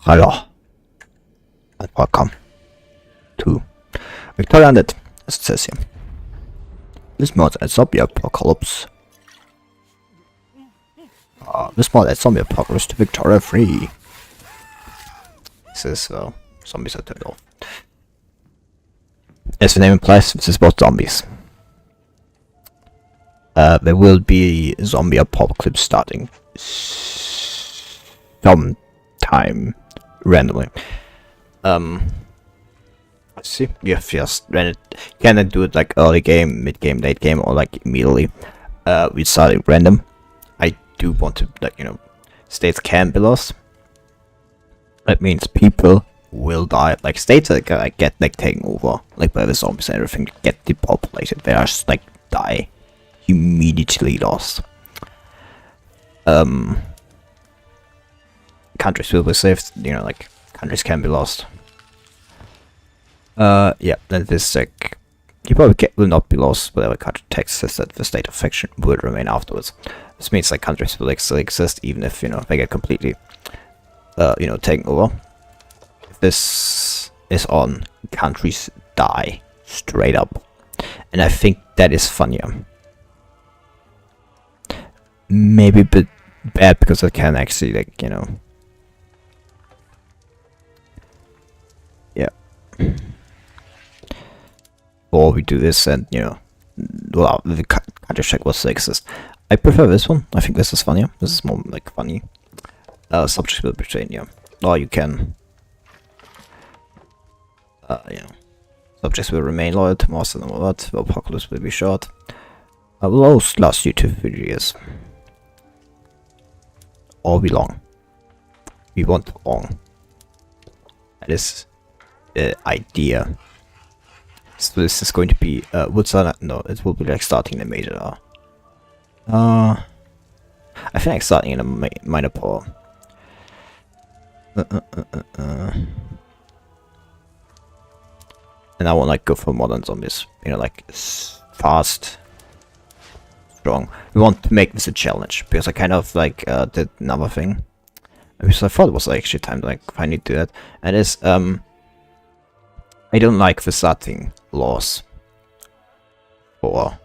Hello, and welcome to Victorian Undead, as it says here. This mod at Zombie Apocalypse. This mod at Zombie Apocalypse to Victoria 3. This is, zombies are turned off. As the name implies, this is about zombies. There will be a Zombie Apocalypse starting sometime randomly. Let's see, you have just ran it. You cannot do it like early game, mid game, late game, or like immediately. We started random. I do want to, like, states can be lost. That means people will die. Like states that get like taken over, like by the zombies and everything, get depopulated. They are just like die, immediately lost. Countries will be saved. Like countries can be lost. Yeah, then this like you probably will not be lost. Whatever country text says that the state of faction will remain afterwards. This means like countries will still exist even if they get completely taken over. If this is on, countries die straight up, and I think that is funnier. Maybe a bit bad because it can actually yeah. Or we do this and well, the country check will still exist. I prefer this one. I think this is funnier. This is more like funny. Subjects will be changed, or you can subjects will remain loyal to master no matter what. The apocalypse will be short. Will last you 2 to 3 years. Or be long. We want long. That is the idea. So this is going to be no, it will be like starting the major. I think like starting in a minor power. And I want like go for modern zombies. Like fast, strong. We want to make this a challenge because I kind of like did another thing. Because I thought it was actually time to like finally do that. And it's I don't like the starting laws for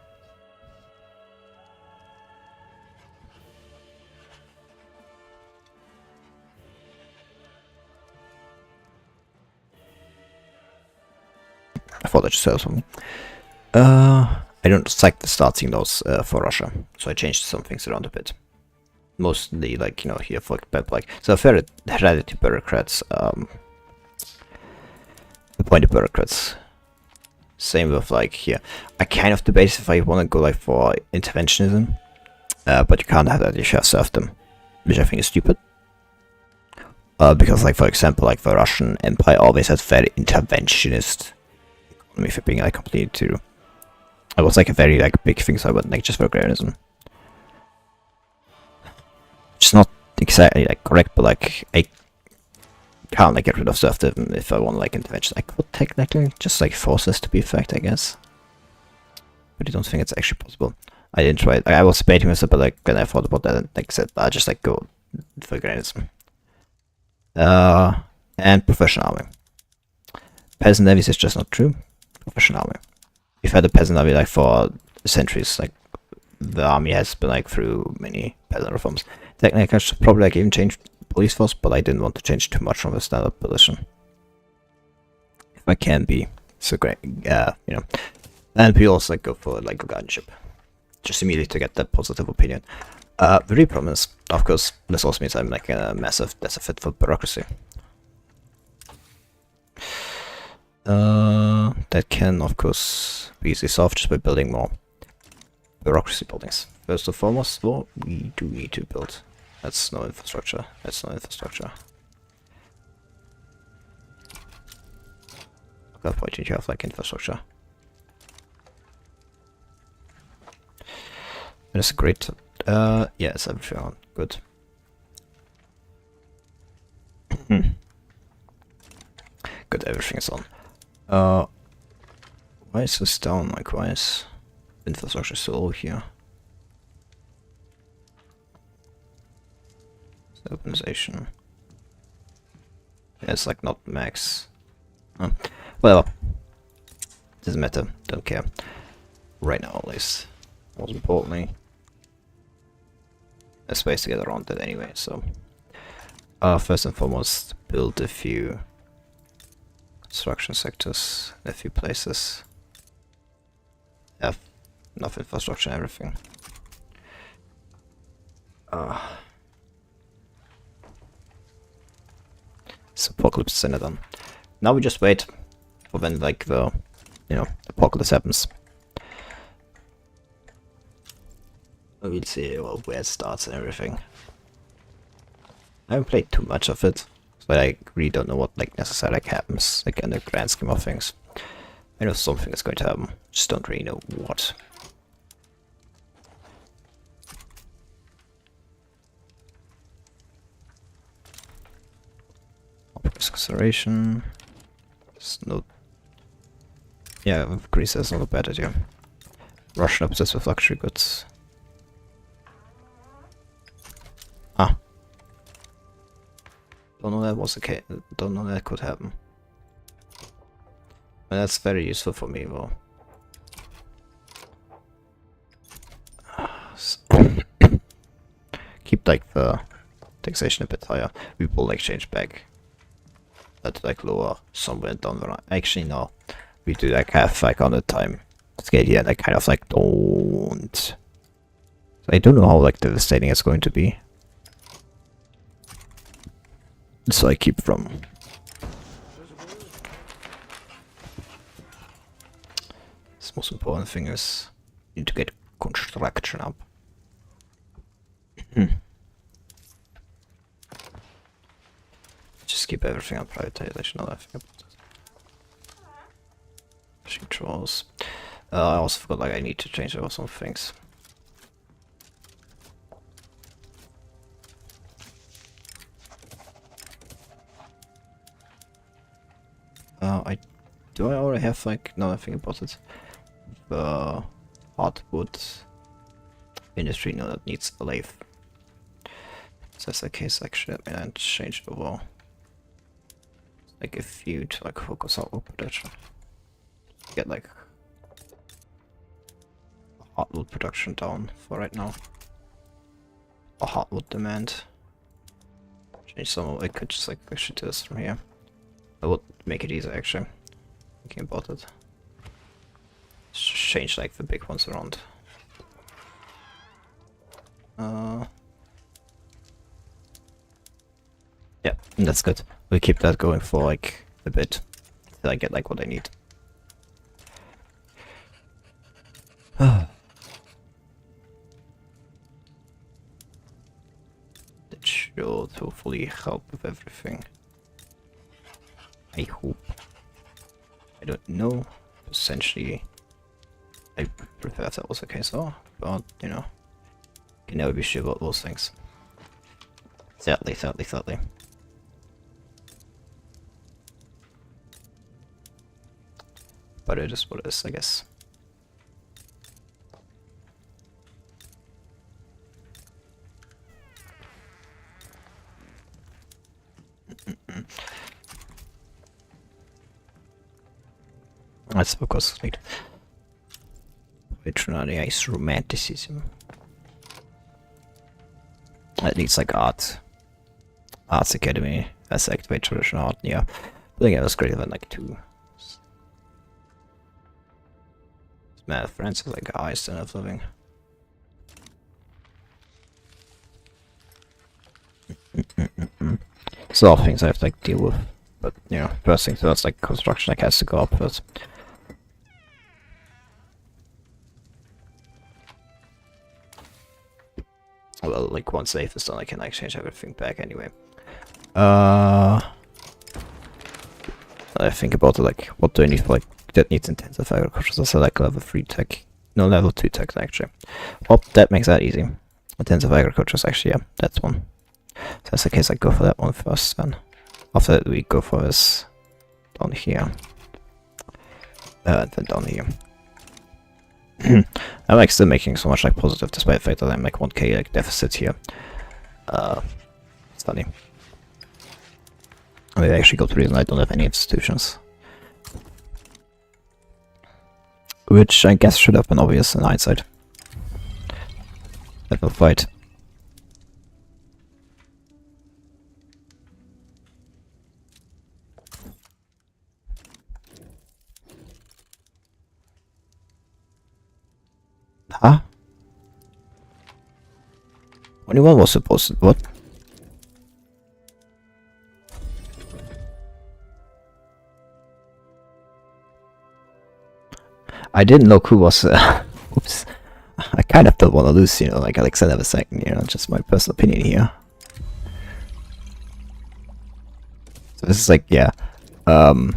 I thought I just said something. I don't like the starting laws for Russia, so I changed some things around a bit. Mostly like here for like so fair heredity bureaucrats, appointed bureaucrats. Same with like here. I kind of debate if I want to go like for interventionism, but you can't have that. You should serve them, which I think is stupid. Because like for example, like the Russian Empire always had very interventionist economy for being like completely true. It was like a very like big thing, so I went like just for agrarianism. It's not exactly like correct, but like I can't like get rid of serfdom if I want like intervention. I could technically just like force this to be effect, I guess, but I don't think it's actually possible. I didn't try it. I was debating with it, but like then I thought about that and like said I just like go for agrarianism. And professional army. Peasant levies is just not true. Professional army. We've had a peasant army like for centuries. Like the army has been like through many peasant reforms. Technically, I should probably like even change police force, but I didn't want to change too much from the standard position. If I can be so great, and we also like go for like a guardianship, just immediately to get that positive opinion. The repromise, of course, this also means I'm like a massive deficit for bureaucracy. That can of course be easily solved just by building more bureaucracy buildings. First and foremost, though, we do need to build. That's no infrastructure. That's no infrastructure. At that point, you have like infrastructure. It's great. Yeah, it's everything on. Good. Good, everything is on. Why is this down? Like, why is infrastructure so low here? Urbanization. It's like not max. Whatever. Doesn't matter. Don't care. Right now, at least. Most importantly, a space to get around it anyway. So, first and foremost, build a few construction sectors in a few places. Have enough infrastructure and everything. So Apocalypse Center done. Now we just wait for when like the apocalypse happens. We'll see where it starts and everything. I haven't played too much of it, but I really don't know what like necessarily happens like in the grand scheme of things. I know something is going to happen, just don't really know what. Consideration. There's no. Yeah, Greece is not a bad idea. Russian obsessed with luxury goods. Ah. Don't know that was the case. Don't know that could happen. And that's very useful for me though. Keep like the taxation a bit higher. We will like change back. That like lower somewhere down the line. Actually no. We do like have like on the time. Let's get here and I kind of like don't. So I don't know how like devastating it's going to be. So I keep from. The most important thing is you need to get construction up. Just keep everything on privatization. I think about it. Machine trolls. I also forgot like I need to change over some things. Do I already have like no, I think about it. The hardwood industry, no, that needs a lathe. So that's the case actually. I mean, I change over like a few to like focus on wood production. Get like hardwood production down for right now. Or hardwood demand. Change some of it. I could just like actually do this from here. That would make it easier actually. Thinking about it. Just change like the big ones around. Yeah, that's good. We'll keep that going for like a bit till I get like what I need. That should hopefully help with everything. I hope. I don't know. Essentially, I prefer if that was the case though, but you know, you can never be sure about those things. Sadly. But it is what it is, I guess. That's of course sweet. Patronized romanticism. It needs like arts academy as activate traditional art. Yeah, I think it was greater than like 2. Man, France is like a high standard of living. There's a lot of things I have to like deal with, but you know, first thing first, like construction like has to go up first. Well, like once safe is done, I can like change everything back anyway. I think about it, like what do I need for like that needs intensive agriculture? So I select level 3 tech, no level 2 tech actually. Well, that makes that easy. Intensive agriculture is actually, yeah, that's one. So that's the case, I go for that one first, then after that we go for this down here, and then down here. I'm like still making so much like positive despite the fact that I'm like 1k like deficit here. Stunning. I actually got the reason I don't have any institutions. Which I guess should have been obvious in hindsight. Let them fight. Huh? Anyone was supposed to... What? I didn't know who was... oops. I kind of don't want to lose, you know, like Alexander II, you know, just my personal opinion here. So this is like, yeah. The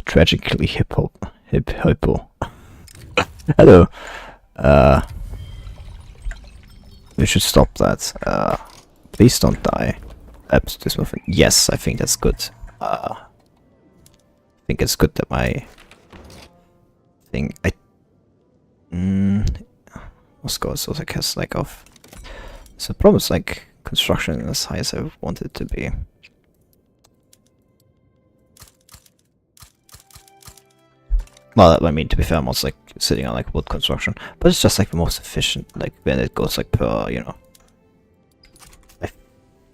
tragically hippo. Hello. We should stop that. Please don't die. This movement. Yes, I think that's good. I think it's good that my thing. Moscow is also cast like off. So the problem is like construction as high as I want it to be. Well, I mean, to be fair, I'm also like sitting on like wood construction, but it's just like the most efficient, like when it goes like per, you know. I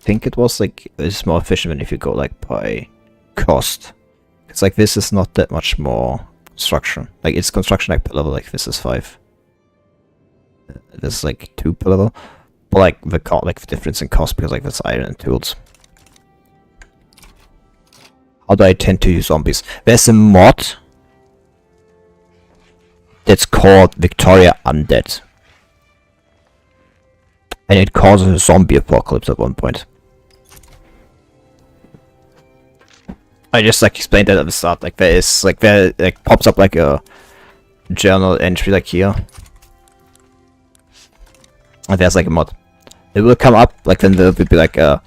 think it was like, it's more efficient than if you go like by cost. It's like this is not that much more construction. Like it's construction like per level, like this is 5. This is like 2 per level. But like the difference in cost because like that's iron and tools. How do I tend to use zombies? There's a mod that's called Victorian Undead. And it causes a zombie apocalypse at one point. I just like explained that at the start, like there is like there like pops up like a journal entry like here. And there's like a mod. It will come up, like then there will be like a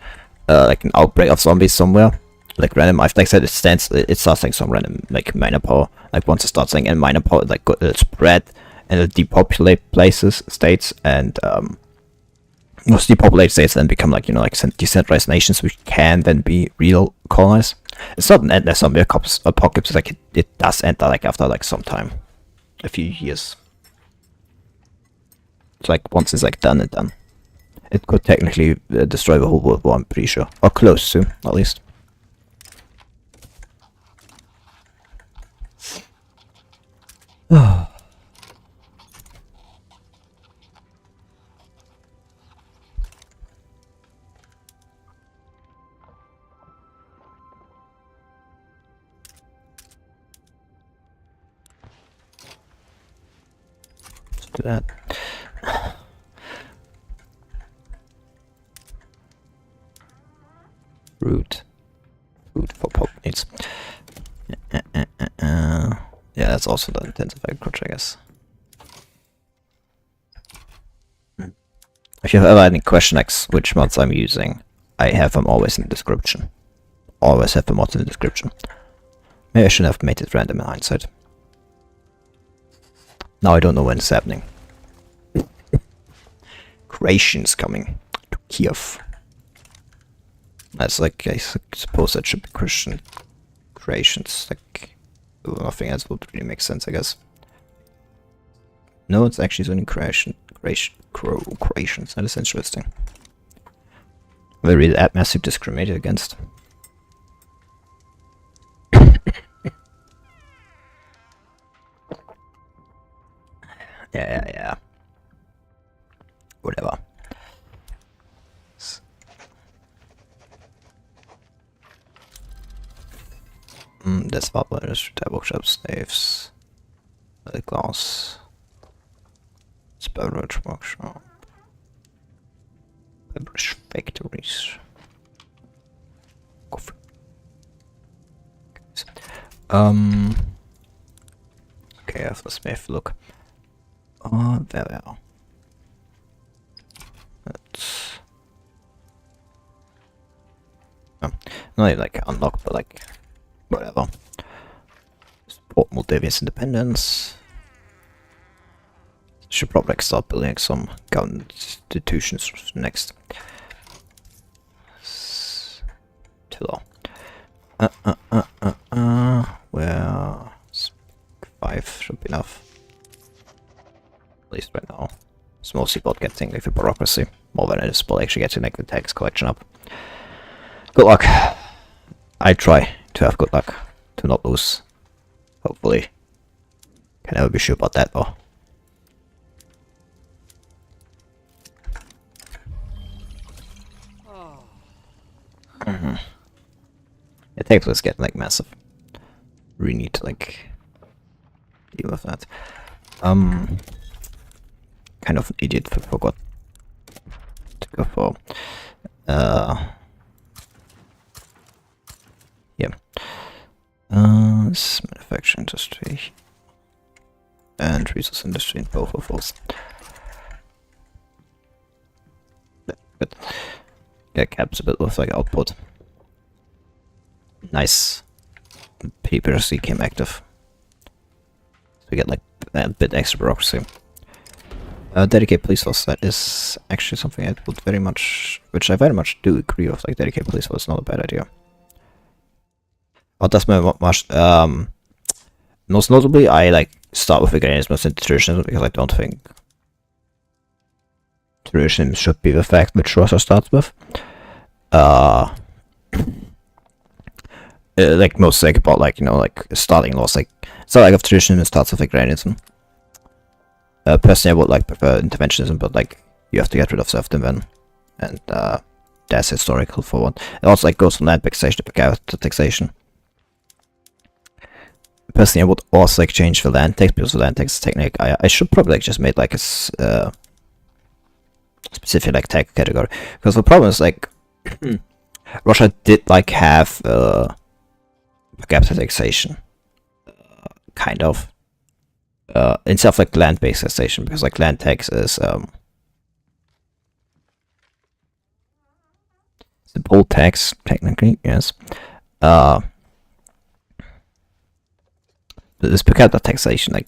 like an outbreak of zombies somewhere. Like random, like I said, it starts like some random like minor power. Like once it starts like in minor power, like it'll spread and it'll depopulate places, states, and most depopulated states then become like, you know, like decentralized nations which can then be real colonized. It's not an endless zombie apocalypse, like it does end like after like some time, a few years. It's like once it's like done and done. It could technically destroy the whole world war, I'm pretty sure, or close to at least. Oh. Let's do that. Food for pop needs. Yeah, that's also the intensive agriculture, I guess. If you have ever any question like which mods I'm using, I have them always in the description. Always have the mods in the description. Maybe I should have made it random in hindsight. Now I don't know when it's happening. Creation's coming to Kiev. That's like, I suppose that should be Christian creations, like, nothing else would really make sense, I guess. No, it's actually only creations. That is interesting. Very massive discriminated against. Yeah. Whatever. That's about what it is. Workshop slaves. Glass. Beverage workshop. Beverage factories. Coffee. Okay, let's have a look. Oh, there we are. That's not like unlock, but like whatever. Support Moldavia's independence. Should probably like, start building some government institutions next. Too low. Where 5 should be enough. At least right now. It's mostly about getting like the bureaucracy more than it is about actually getting like the tax collection up. Good luck. I try to have good luck to not lose. Hopefully. Can never be sure about that though. Yeah, tax is getting like massive. We need to like deal with that. Kind of an idiot for forgot to go for yeah. This manufacturing industry and resource industry in both of those. Good. Yeah, caps a bit with like output. Nice. PPRC came active. So we get like a bit extra bureaucracy. Dedicate police force, that is actually something I would very much, which I very much do agree with, like dedicate police force is not a bad idea. What does my much, most notably, I like start with agrarianism instead of traditionalism because I don't think traditionalism should be the fact which Russia starts with. Like most like about like, you know, like starting laws, like it's not like of traditionalism, it starts with agrarianism. Personally, I would like prefer interventionism, but like you have to get rid of serfdom and that's historical for one. It also like goes from land taxation to per capita taxation. Personally, I would also like change the land tax because the land tax technique. I should probably like just make like a specific like tax category because the problem is like Russia did like have per capita taxation, kind of. Instead of like land-based taxation, because like land tax is it's a poll tax technically, yes. But this per capita taxation, like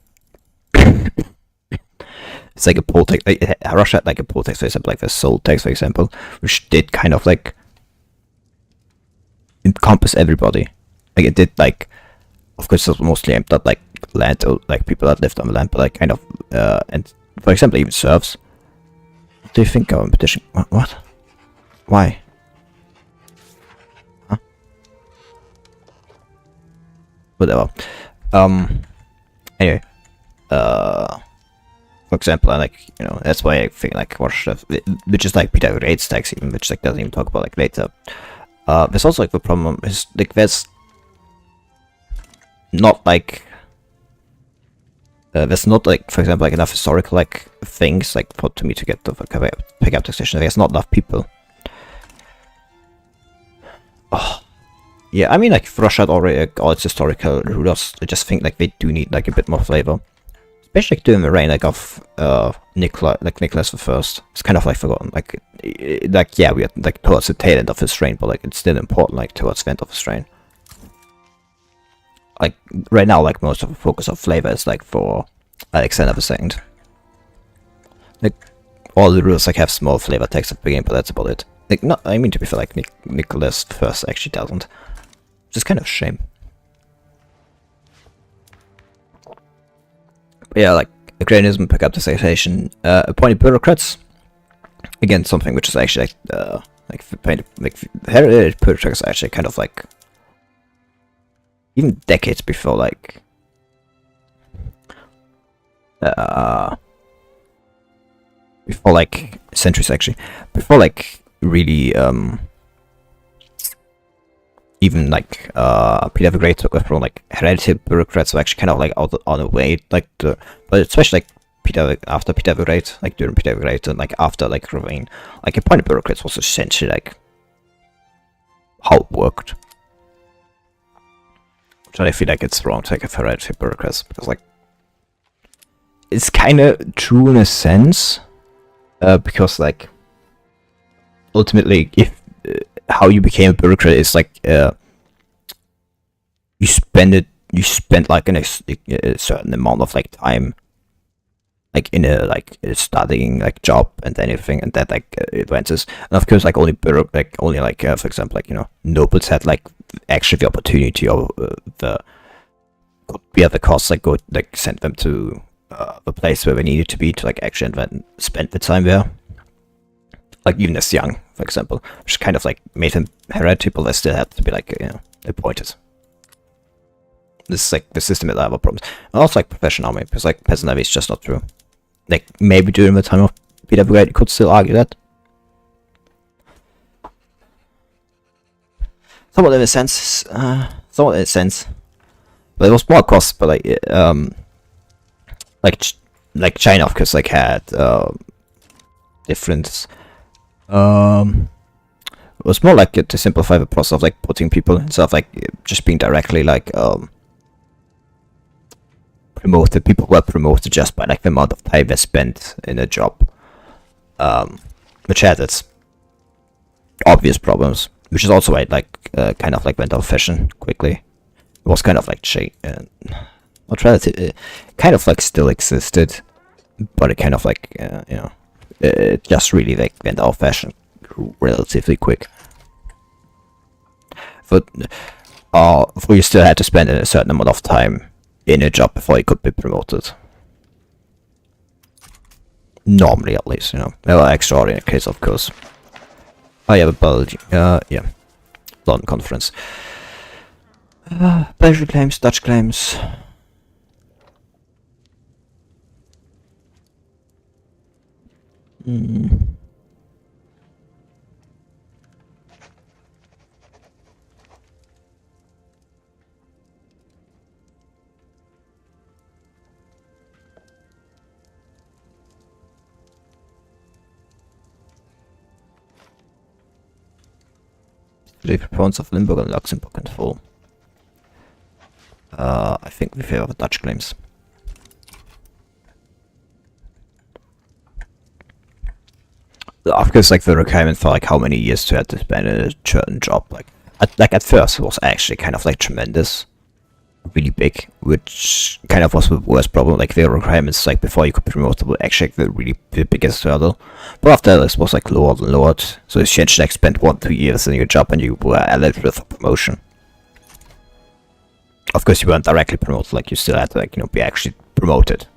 it's like a poll tax. Like, Russia had like a poll tax, for example, like the soul tax, for example, which did kind of like encompass everybody. Like it did like, of course, it was mostly aimed at like land or like people that lived on the land, but like kind of and for example even serfs. What do you think of petition? What? Why? Huh? Whatever. Anyway, for example, I like, you know, that's why I think like Russia, which is like Peter Raid's tax even, which like doesn't even talk about like later. There's also like the problem is like there's not like there's not like, for example, like enough historical like things like for to me to get the pick up taxation. There's not enough people. Oh, yeah. I mean, like Russia had already like, all its historical rulers. I just think like they do need like a bit more flavor, especially like, during the reign like of Nicholas the First. It's kind of like forgotten. Like yeah, we are like towards the tail end of his reign, but like it's still important like towards the end of his reign. Like right now, like most of the focus of flavor is like for Alexander II. Like all the rules like have small flavor text at the beginning, but that's about it. Like not, I mean to be fair, like Nicholas First actually doesn't, which is kind of a shame. But yeah, like agrarianism, pick up the taxation, appointed bureaucrats. Again, something which is actually like heritage bureaucrats are actually kind of like. Even decades before, like, before, like, centuries, actually. Before, like, really, even, like, Peter the Great took over from, like, hereditary bureaucrats were actually kind of, like, on the way, like, but especially, like, after Peter the Great, like, during Peter the Great, and, like, after, like, reign, like, appointed bureaucrats was essentially, like, how it worked. I feel like it's wrong to take a hereditary bureaucrats because like it's kind of true in a sense, because like ultimately, if how you became a bureaucrat is like you spent like a certain amount of like time like in a like a studying like job and anything, and that like advances. And of course, like only for example, like nobles had like actually the opportunity or the could bear the costs, like go like send them to the place where they needed to be to like actually spend the time there. Like even as young, for example, which kind of like made them hereditary, but they still had to be like appointed. This is like the system that I have problems. And also like professional army, because like peasant levy is just not true. Like maybe during the time of Peter the Great, you could still argue that. Somewhat in a sense, but it was more cost. But like China, of course, like had different. It was more like to simplify the process of like putting people instead of like just being directly like promoted. People were promoted just by like the amount of time they spent in a job, which had its obvious problems, which is also why it like kind of like went out of fashion quickly. It was kind of like not relative, kind of like still existed, but it kind of like it just really like went out of fashion relatively quick. But you still had to spend a certain amount of time in a job before you could be promoted. Normally, at least, Well, extraordinary case, of course. Oh yeah, Belgium. Yeah, London Conference. Belgian claims, Dutch claims. The proponents of Limburg and Luxembourg can fall. I think we favor the Dutch claims. Of course, like the requirement for like how many years to have to spend in a certain job, like at first it was actually kind of like tremendous, really big, which kind of was the worst problem. Like the requirements, like before you could promote, were actually the biggest hurdle. But after this was like lowered and lowered, so you should like spend 1-2 years in your job and you were eligible for promotion. Of course, you weren't directly promoted; like you still had to like be actually promoted.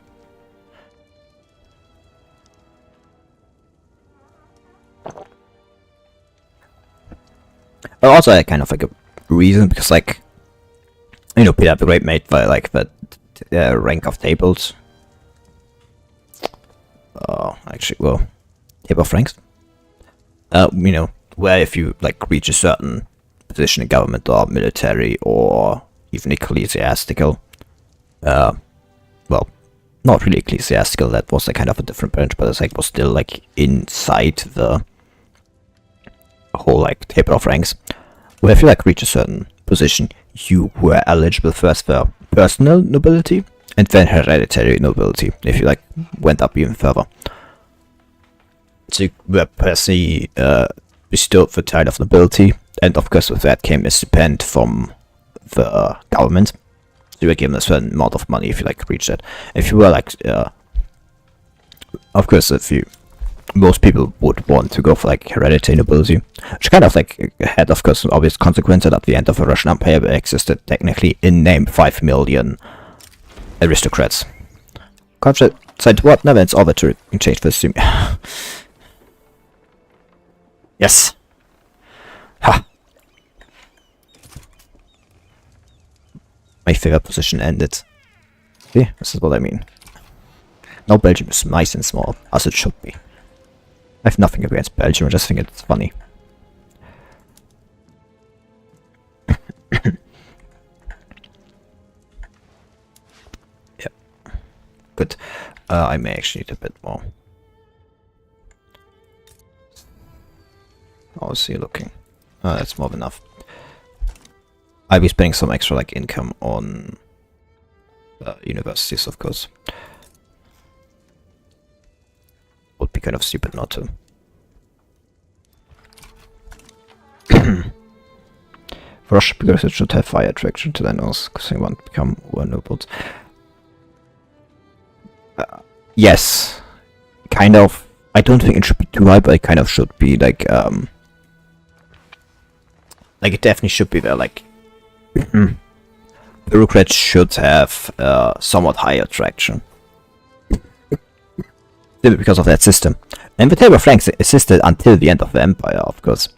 But also, I kind of like a reason because like Peter the Great made like the rank of tables. Actually, well, table of ranks. Where if you like reach a certain position in government or military or even ecclesiastical, well, not really ecclesiastical. That was like kind of a different branch, but it's like was still like inside the whole like table of ranks. Where if you like reach a certain position, you were eligible first for personal nobility and then hereditary nobility if you like went up even further. So you were personally bestowed the title of nobility, and of course with that came a stipend from the government. So you were given a certain amount of money if you like reached that. If you were like, of course, most people would want to go for like hereditary nobility, which kind of like had, of course, an obvious consequence that at the end of the Russian Empire there existed technically in name 5 million aristocrats. Contract side what? Never it's over to change the stream. Yes. Ha. My favorite position ended. See, this is what I mean. Now Belgium is nice and small, as it should be. I have nothing against Belgium, I just think it's funny. Yep. Good. I may actually need a bit more. How's he looking? That's more than enough. I'll be spending some extra like income on universities, of course. Would be kind of stupid not to. For Russia, because it should have fire attraction to then also, because they want to become more nobles. yes, kind of. I don't think it should be too high, but it kind of should be like it definitely should be there. Like bureaucrats should have somewhat higher traction simply because of that system. And the table of ranks existed until the end of the empire, of course.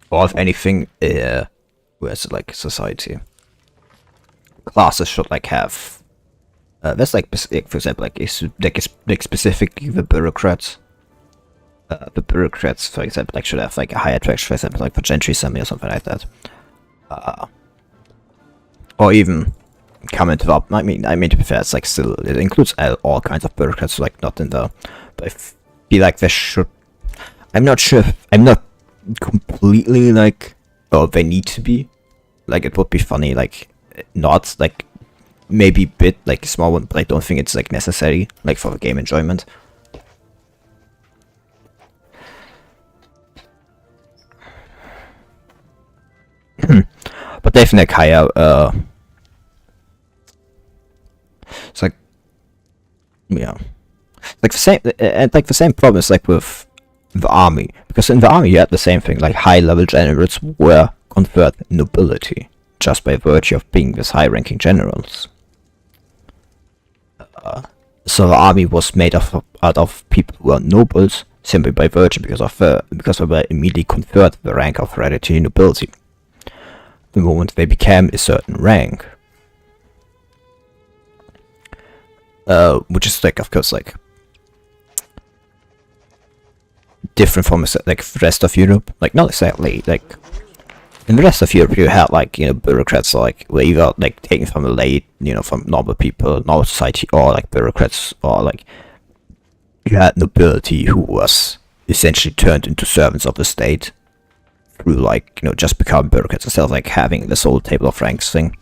Or if anything, where's like society? Classes should like have. There's like, for example, like specifically the bureaucrats. The bureaucrats, for example, like should have like a higher traction, for example, like for gentry assembly or something like that. Or even come into the. I mean, to be fair, it's like still it includes all kinds of bureaucrats, like not in the. But I feel like there should. I'm not sure. I'm not completely like. Oh, they need to be. Like it would be funny, like not like maybe a bit like a small one, but I don't think it's like necessary, like for the game enjoyment. But definitely like higher. It's like, yeah, like the same, and like the same problem is like with the army, because in the army you had the same thing. Like high level generals were conferred nobility just by virtue of being these high ranking generals. So the army was made out of people who are nobles simply by virtue because they were immediately conferred the rank of hereditary nobility the moment they became a certain rank. Which is like, of course, like different from like the rest of Europe. Like not exactly like in the rest of Europe, you had like bureaucrats like were either like taken from the late, from normal people, normal society, or like bureaucrats, or like you had nobility who was essentially turned into servants of the state through like just becoming bureaucrats instead of like having this whole table of ranks thing.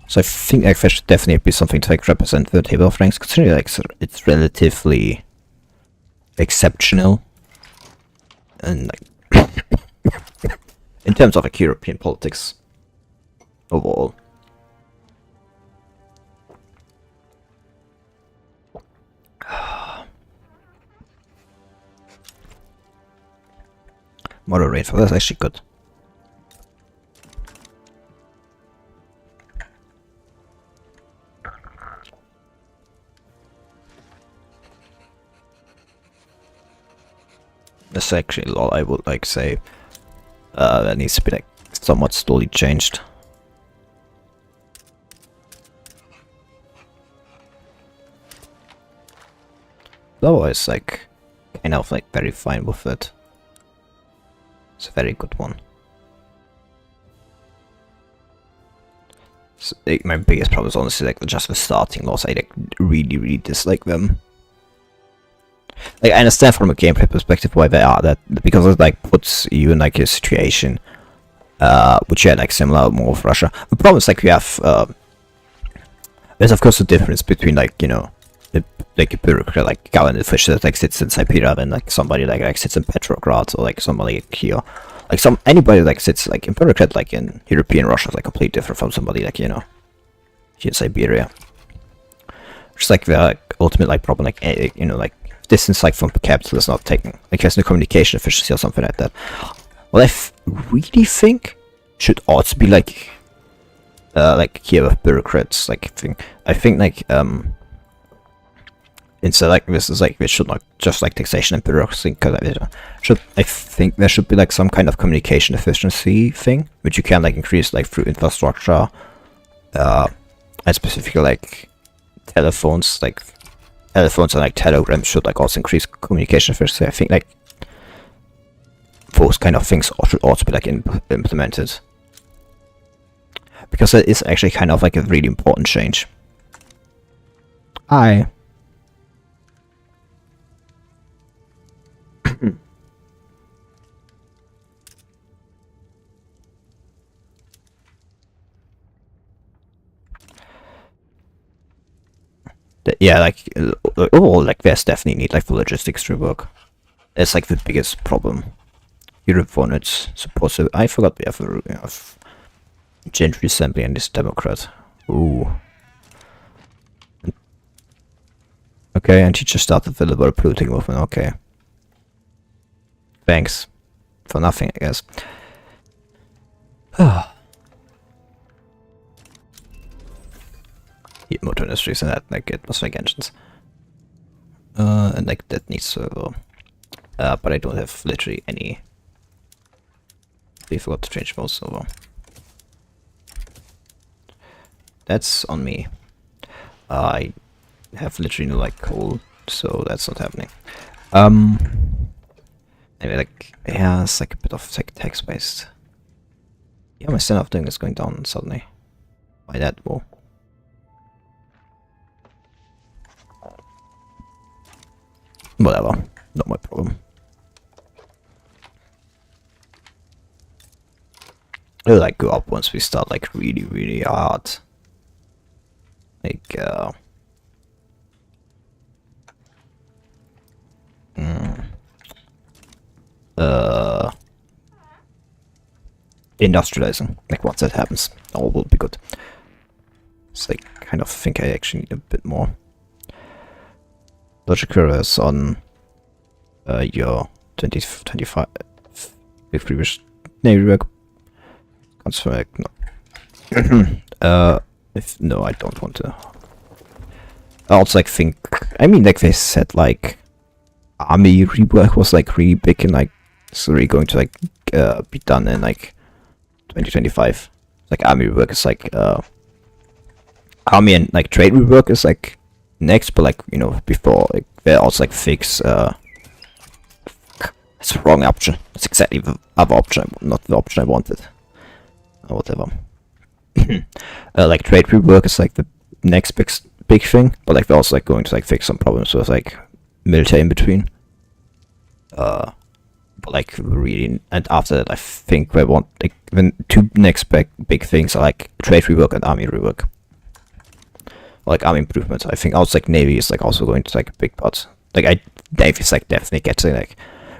So I think like there should definitely be something to like represent the table of ranks, considering like it's relatively exceptional, and like in terms of like European politics overall. Moderate for that's actually good. That's actually a lot I would like say that needs to be like somewhat slowly changed. Otherwise, like kind of like very fine with it. It's a very good one. So, like, my biggest problem is honestly like just the starting laws. I like really dislike them. Like I understand from a gameplay perspective why they are that, because it like puts you in like a situation which you had like similar more of Russia. The problem is like you have there's of course a difference between like like a bureaucrat like government official that like sits in Siberia and like somebody like sits in Petrograd, or like somebody like here, like anybody like sits like in bureaucrat like in European Russia is like completely different from somebody like here in Siberia. Just like the ultimate like problem like like distance like from the capital is not taken, like there's no communication efficiency or something like that. Well, I really think should also be like here with bureaucrats like I think like instead like this is like it should not just like taxation and bureaucracy, because I think there should be like some kind of communication efficiency thing which you can like increase like through infrastructure, and specifically like telephones and like telegrams should like also increase communication efficiency. I think like those kind of things should also be like implemented, because it is actually kind of like a really important change. Yeah, like overall, like there's definitely need like for logistics to work. It's like the biggest problem Europe won its support. So I forgot we have gentry assembly and this Democrat. Ooh. Okay, and he just started the liberal polluting movement. Okay. Thanks. For nothing, I guess. Yeah, motor industries and that, like, it was like engines. And like, that needs server. But I don't have literally any. We forgot to change most server. That's on me. I have literally no like coal, so that's not happening. Anyway, like, yeah, it's like a bit of like text based. Yeah, my standoff thing is going down suddenly. Why that? Whoa. Whatever, not my problem. It'll like go up once we start like really hard. Like industrializing. Like once that happens, all will be good. So I kind of think I actually need a bit more. Logical is on your 2025 with previous navy work. Transfer no. If no, I don't want to. I also like think. I mean, like they said, like army rework was like really big and like it's really going to like be done in like 2025. Like army rework is like army and like trade rework is like next, but like you know before like they also like fix. It's the wrong option. It's exactly the other option, not the option I wanted. Or whatever. Like trade rework is like the next big thing, but like they're also like going to like fix some problems with like military in between. But like really, and after that, I think they want like the two next big things are like trade rework and army rework. Like army improvements. I think also like navy is like also going to like a big part. Like navy is like definitely getting like,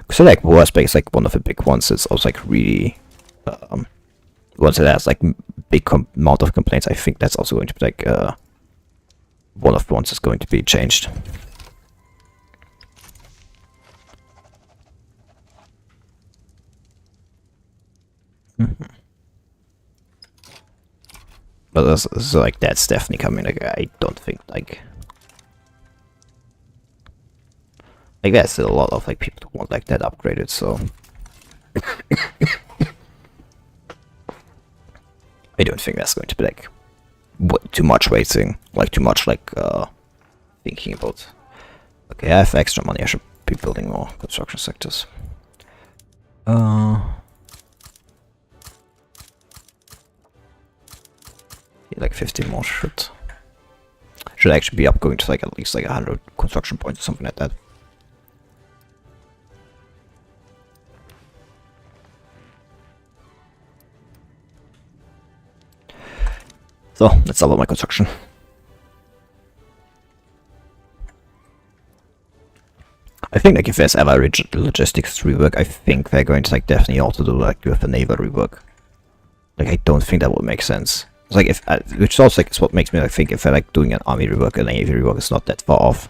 so like warspite is like one of the big ones. It's also like really once it has like big amount of complaints, I think that's also going to be like one of the ones is going to be changed. But so like that's definitely coming. Like I don't think like there's still a lot of like people who want like that upgraded. So I don't think that's going to be like too much waiting, like too much like thinking about. Okay, I have extra money. I should be building more construction sectors. Like 50 more should actually be up, going to like at least like 100 construction points or something like that. So that's all about my construction. I think like if there's ever logistics rework, I think they're going to like definitely also do like with the naval rework. Like I don't think that would make sense. It's like if which also like is what makes me like think if they're like doing an army rework and a navy rework is not that far off,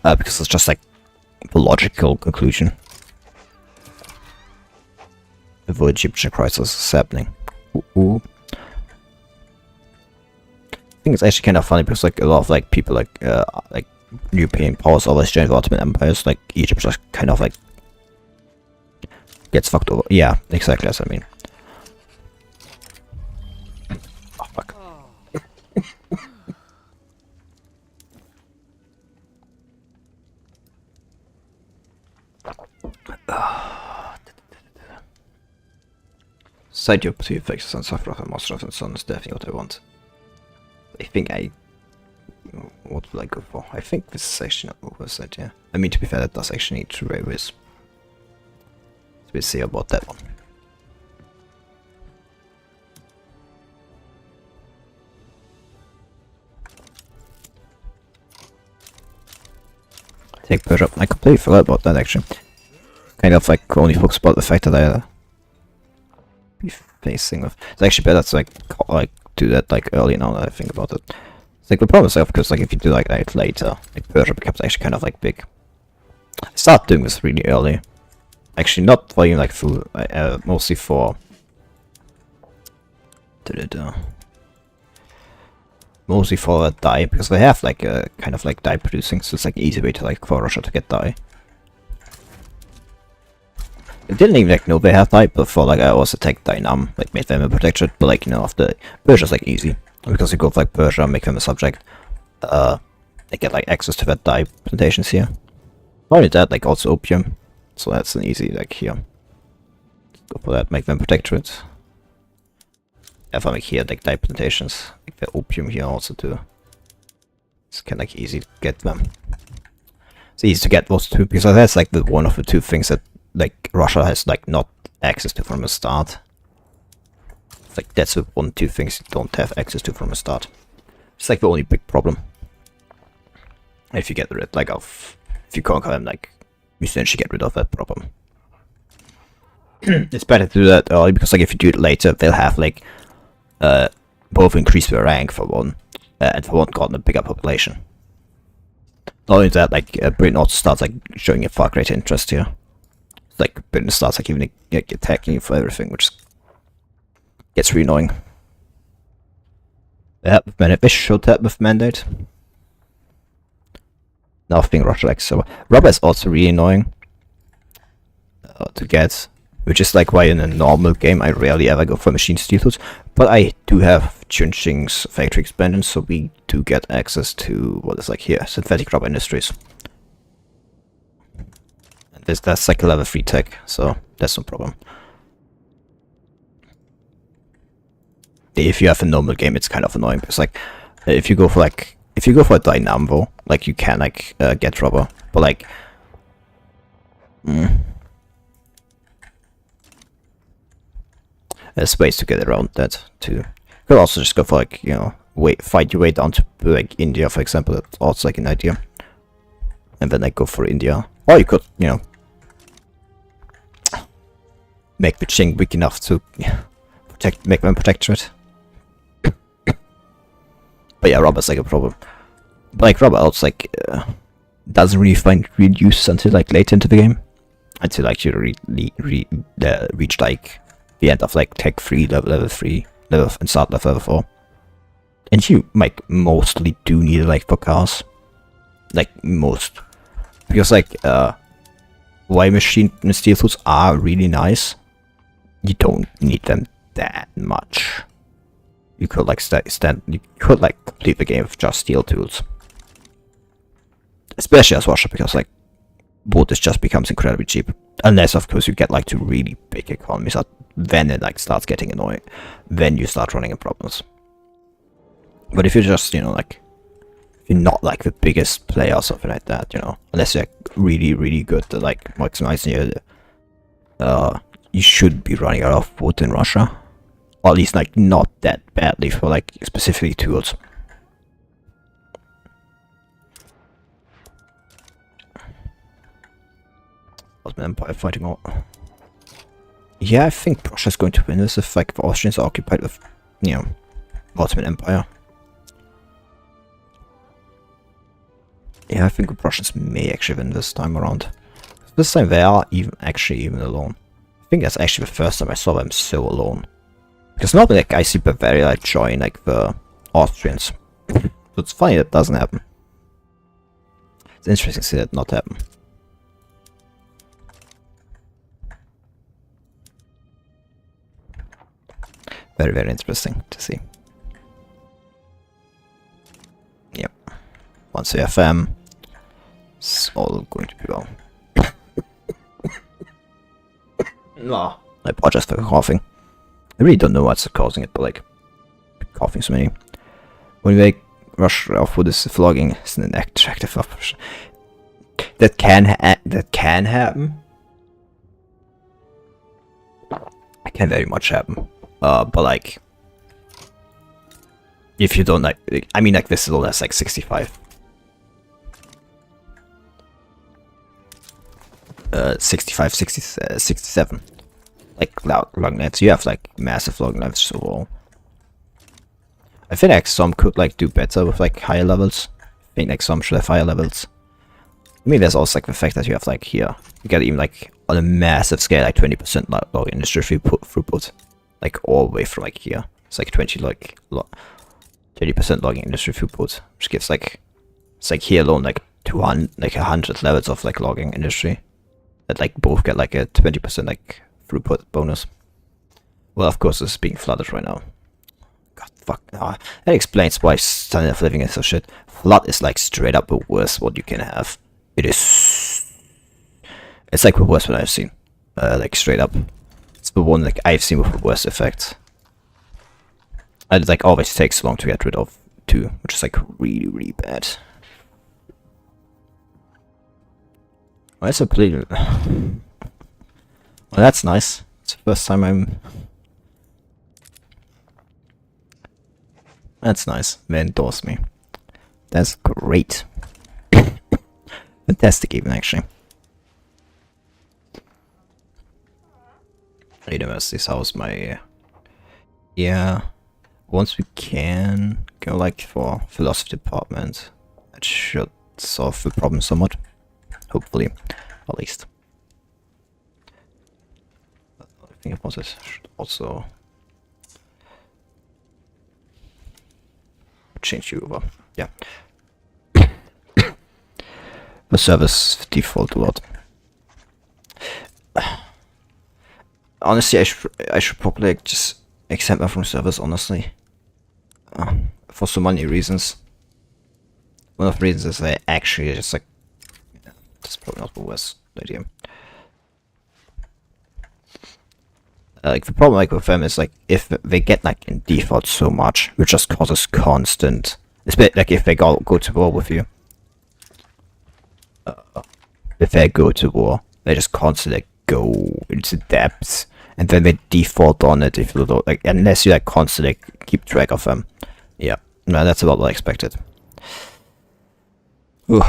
because it's just like the logical conclusion. The Egyptian crisis is happening. Ooh. I think it's actually kind of funny because like a lot of like people like European powers always join the Ottoman empires. Like Egypt just kind of like gets fucked over. Yeah, exactly. That's what I mean. Oh fuck. Side geopolitical effects and suffer from most of and son is definitely what I want. I think what will I go for? I think this is actually not oversight, yeah. I mean, to be fair, that does actually need 2 railways. So we'll see about that one. Take Persia. I completely forgot about that actually. kind of like only focus about the fact that I be facing with. It's actually better to like do that like early now that I think about it. It's like the problem is because like if you do like that later, like Persia becomes actually kind of like big. I start doing this really early. Actually, not for even like full, mostly for. Mostly for dye, because they have like a kind of like dye producing, so it's like an easy way to like for Russia to get dye. I didn't even like know they had dye before, like I also take Dynam, like made them a protectorate, but like you know after Persia's like easy. Because you go for like Persia, make them a subject, they get like access to that dye plantations here. Not only that, like also opium. So that's an easy like here. Go for that, make them protectorate. If I make here like dye plantations, like the opium here also too. It's kind of like easy to get them. It's easy to get those two because that's like the one of the two things that like Russia has like not access to from the start. It's like that's the two things you don't have access to from the start. It's like the only big problem. If you get rid like of if you conquer them, like you essentially get rid of that problem. It's better to do that early because like if you do it later, they'll have like both increase their rank for one, and for one gotten a bigger population. Not only that, like Britain also starts like showing a far greater interest here. Like Britain starts like even like, attacking you for everything, which gets really annoying. They should have with mandate. Now being Russia like so, rubber is also really annoying to get. Which is like why in a normal game I rarely ever go for machine steel tools, but I do have qunxings factory expansion, so we do get access to what is like here, synthetic rubber industries. And that's like a level 3 tech, so that's no problem. If you have a normal game, it's kind of annoying because like if you go for a Dynamo, like you can like get rubber, but like. There's ways to get around that too. You could also just go for like, you know, fight your way down to like India, for example. That's also like an idea. And then like go for India. Or you could, you know, make the Qing weak enough to make them protectorate. But yeah, rubber's like a problem. But like rubber else like doesn't really find real use until like late into the game. Until like you reach like the end of like tech 3 level 3 and start level 4, and you like mostly do need it like for cars, like most, because like why machine and steel tools are really nice, you don't need them that much. You could like you could like complete the game with just steel tools, especially as Russia, because like wood just becomes incredibly cheap, unless of course you get like to really big economies. Then it like starts getting annoying. Then you start running into problems. But if you're just, you know, like if you're not like the biggest player or something like that, you know, unless you're really really good at like maximizing your you should be running out of wood in Russia, or at least like not that badly for like specifically tools. Ottoman Empire fighting all. Yeah, I think Russia's going to win this if like the Austrians are occupied with, you know, Ottoman Empire. Yeah, I think the Russians may actually win this time around. This time they are even alone. I think that's actually the first time I saw them so alone. Because normally like I see Bavaria like join like the Austrians. So it's funny that doesn't happen. It's interesting to see that not happen. Very, very interesting to see. Yep. Once we have them, it's all going to be well. No. I apologize for coughing. I really don't know what's causing it, but like coughing so many. When we make Russia off with this flogging, it's an attractive option. That can happen. It can very much happen. But like, if you don't like, I mean, like this is all that's like 65. 65, 60, 67. Like logging lengths. You have like massive logging lengths overall. I think like some could like do better with like higher levels. I think like some should have higher levels. I mean, there's also like the fact that you have like here, you get even like on a massive scale like 20% log industry throughput, like all the way from like here. It's like 20% logging industry throughput, which gives like, it's like here alone like 200 like 100 levels of like logging industry that like both get like a 20% like throughput bonus. Well, of course, this is being flooded right now. God, fuck. That explains why standard of living is so shit. Flood is like straight up the worst what you can have. It is. It's like the worst one I've seen. Like straight up. It's the one like I've seen with the worst effects. And it like always takes long to get rid of too, which is like really, really bad. Well, that's a pretty. Well, that's nice. It's the first time I'm. That's nice. They endorse me. That's great. Fantastic, even actually. University's house, my. Yeah. Once we can go like for philosophy department, that should solve the problem somewhat. Hopefully, at least. I think about it should also change you over. Yeah. The service default a lot. Honestly, I should probably like, just exempt them from service. Honestly, for so many reasons. One of the reasons is I actually just like. Yeah, that's probably not the worst idea. Like the problem like with them is like if they get like in default so much, which just causes constant. It's a bit like if they go to war with you. If they go to war, they just constantly like, go into depths, and then they default on it if you don't like unless you like constantly like, keep track of them. Yeah, no, that's about what I expected. Ooh.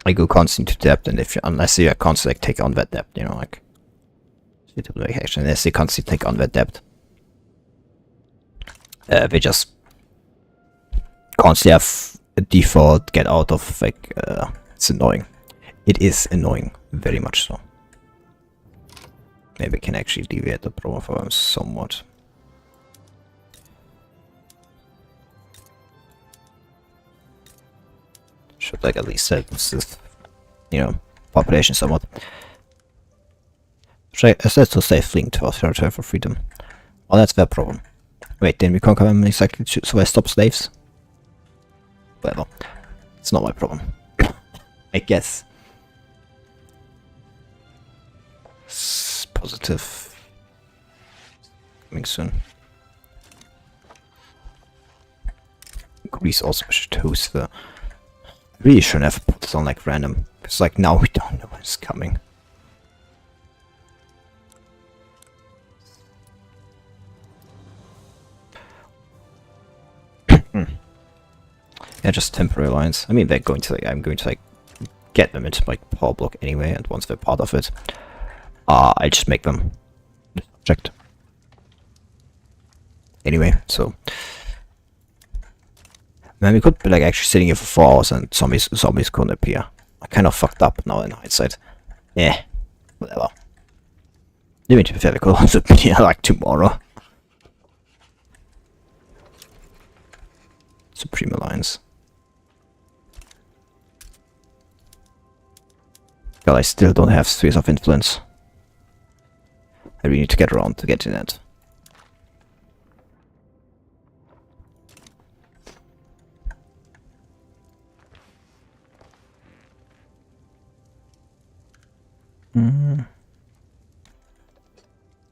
I go constantly to depth, and if you, unless you constantly like, take on that depth, you know, like actually, unless they constantly take on that depth, they just constantly have a default get out of like it's annoying. It is annoying, very much so. Maybe I can actually deviate the problem for them somewhat. Should like at least set this, you know, population somewhat. Should I said to say fleeing to our territory for freedom? Well, that's their problem. Wait, then we can't come exactly so I stop slaves? Whatever. It's not my problem. I guess. Positive. Coming soon. Greece also should host the. I really shouldn't have put it on like random. Because like now we don't know what's coming. Yeah, just temporary lines. I mean, they're going to like, I'm going to like get them into my power block anyway, and once they're part of it, I just make them subject. Anyway, so man, we could be like actually sitting here for 4 hours and zombies couldn't appear. I kind of fucked up now in hindsight. Yeah, whatever. I mean, to be fair, they could also be here like tomorrow. Supreme Alliance. God, I still don't have spheres of influence. I really need to get around to get to that.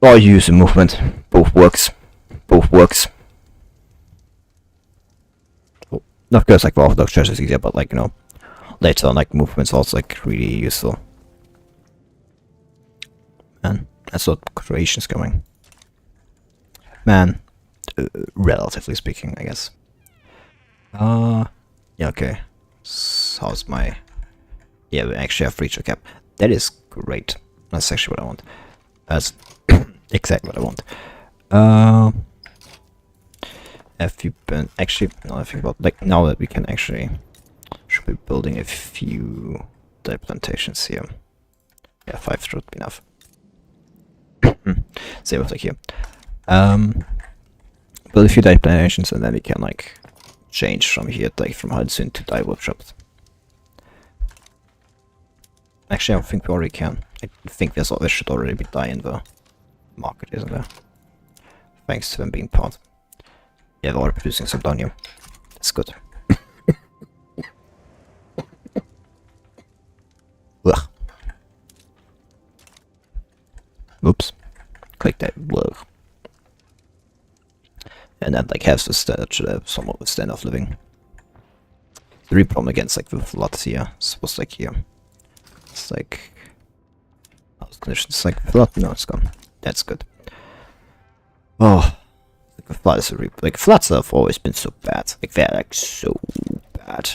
Or use a movement. Both works. Both works. Oh, of course, like the Orthodox Church is easier, but like, you know, later on, like, movements also like really useful. Man, that's what Croatia's going. Man, relatively speaking, I guess. Yeah, okay. How's my... Yeah, we actually have reached a cap. That is great. That's actually what I want. That's exactly what I want. Have you been... Actually, now I think about... Like, now that we can actually... Should be building a few dye plantations here. Yeah, 5 should be enough. Same with like here. Build a few dye plantations and then we can like change from here, like from Hudson to dye workshops. Actually, I think we already can. I think there should already be dye in the market, isn't there? Thanks to them being part. Yeah, they're already producing some down here. That's good. Ugh. Oops. Click that. Ugh. And then like have should have somewhat with standoff living. The real problem against like the floods here was like here. It's like house conditions like flood. No, it's gone. That's good. Oh, like the flood is like floods have always been so bad. Like they're like so bad.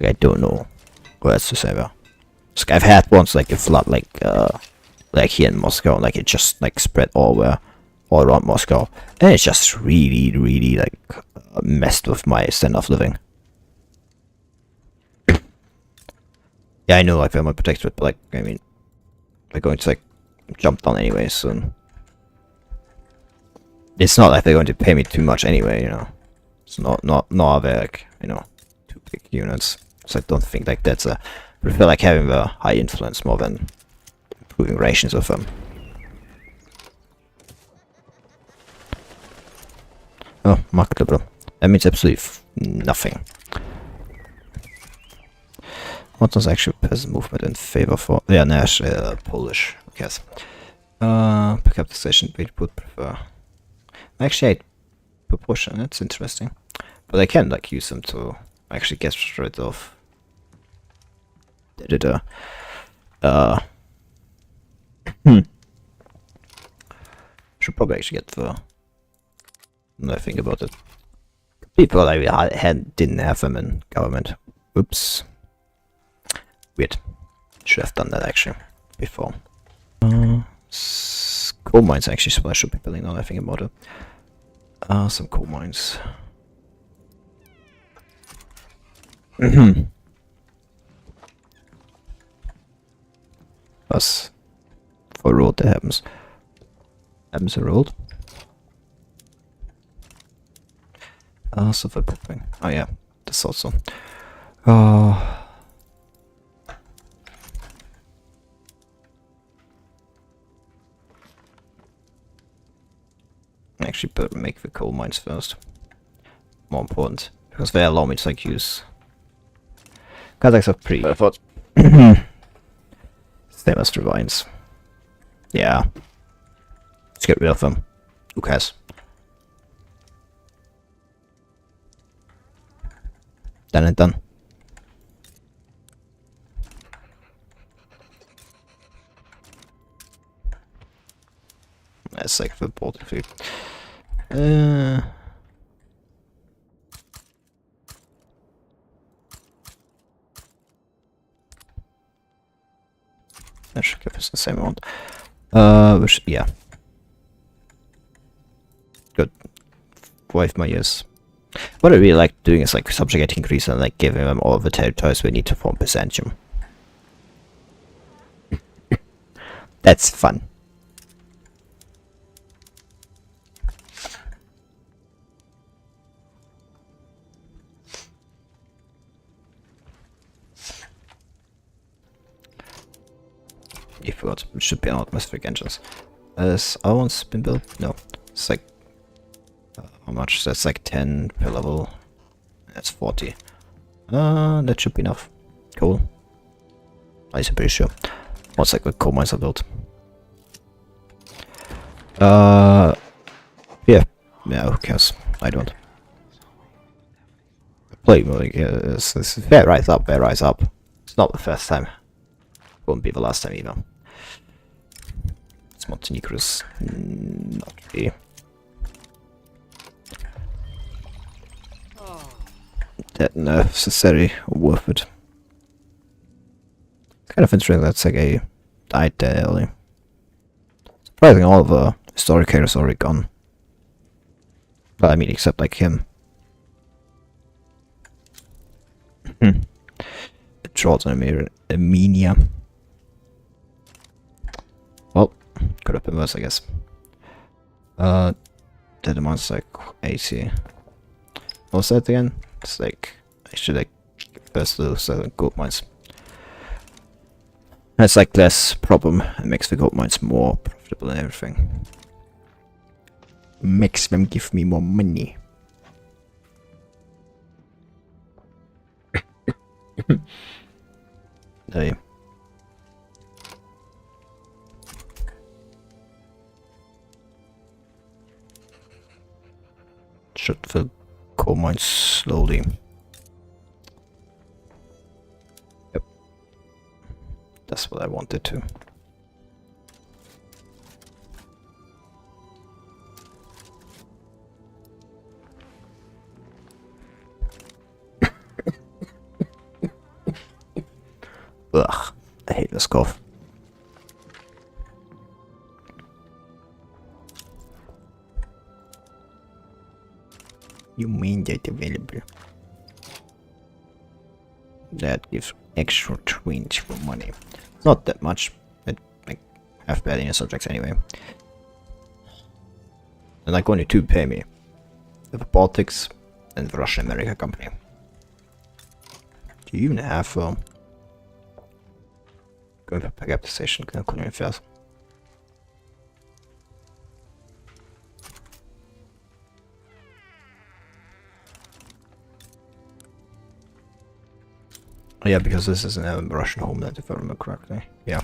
Like, I don't know what else to say about. Like, I've had once like a flood like here in Moscow, like it just like spread all around Moscow, and it's just really like messed with my standoff living. Yeah, I know like I'm protected, but like I mean, they're going to like jump down anyway soon. It's not like they're going to pay me too much anyway, you know. It's not like, you know, too big units. So I don't think like that's a... I prefer like having the high influence more than improving rations of them. Oh, market liberal. That means absolutely nothing. What does actually peasant movement in favor for? Yeah, Nash, Polish. Yes. Per capitalization, we would prefer. Actually, I proportion. That's interesting. But I can like use them to actually get rid of. Should probably actually get the. Now I think about it. People I didn't have them in government. Oops. Weird. Should have done that actually before. Coal mines actually, so I should be building now I think about it. Some coal mines. That's for a road that happens. Happens a road. So for popping. Oh yeah, that's also. Actually, but make the coal mines first. More important because they allow me to like use. Contacts are pretty. I thought. Same as the vines. Yeah. Let's get rid of them. Who cares? Done and done. That's like the important food. That should give us the same amount. Which, yeah. Good. 5 more years. What I really like doing is like subjugating Greece and like giving them all the territories we need to form Byzantium. That's fun. You forgot, it should be on atmospheric engines. Has our one's been built? No. It's like how much? That's like 10 per level. That's 40. That should be enough. Cool. I'm pretty sure. Once like the coal mines are built. Yeah. Yeah, who cares? I don't. Play like it's fair rise up, fair rise up. It's not the first time. Won't be the last time either. It's Montenegro's not really. that necessary or worth it. Kind of interesting that Sergei died there early. Surprising, all of the historic characters are already gone. But I mean, except like him. Short Armenia. Well, could have been worse, I guess. The demands like 80. What was that again? It's like I should like first do 7 gold mines. That's like less problem and makes the gold mines more profitable and everything. Makes them give me more money. Hey. Should fill coal mines slowly. Yep. That's what I wanted to. Ugh, I hate this cough. You mean that available? That gives extra trains for money. Not that much. It like half bad in your subjects anyway. And like only 2 pay me. The Baltics and the Russian America company. Do you even have going to pick up the station, colonial affairs. Oh, yeah, because this is an Russian homeland, if I remember correctly. Yeah.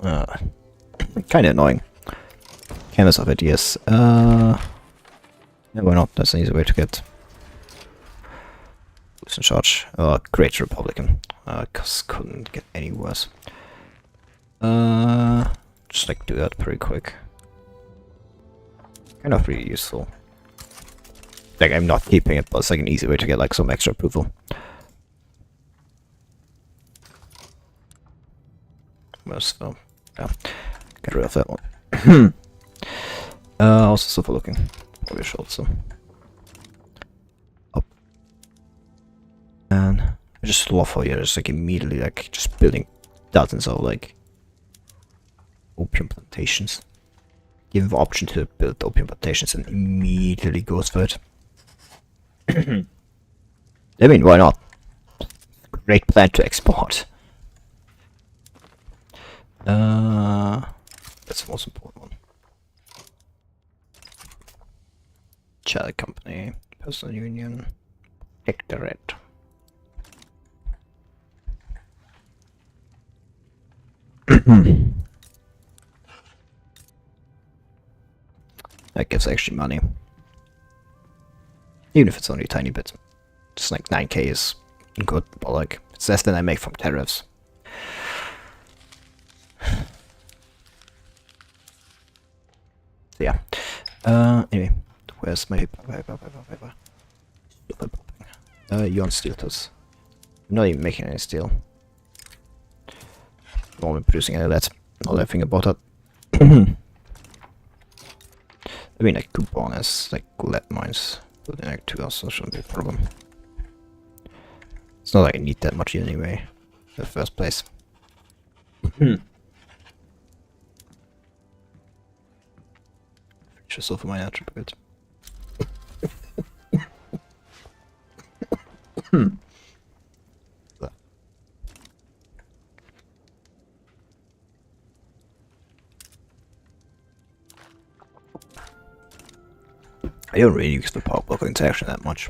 Kind of annoying. Canvas of ideas. Yeah, why not? That's an easy way to get who's in charge. Great Republican. Cause couldn't get any worse. Just like do that pretty quick. Kind of pretty useful. Like I'm not keeping it, but it's like an easy way to get like some extra approval. So yeah, get rid of that one. Also silver looking. Probably should also. Up. And I just love how you're just like immediately like just building dozens of like opium plantations. Give the option to build opium plantations and immediately goes for it. I mean, why not? Great plan to export. That's the most important one. Child company, personal union, protectorate. That gives actually money. Even if it's only a tiny bit. Just like 9k is good, but like it's less than I make from tariffs. So yeah. Anyway, where's my paper? You on steel tools. I'm not even making any steel. I'm only producing any of that. Not everything about that. I mean, like coupon is like lead mines. Building like 2 also shouldn't be a problem. It's not like I need that much anyway, in the first place. Just over my attribute. I don't really use the power block interaction that much.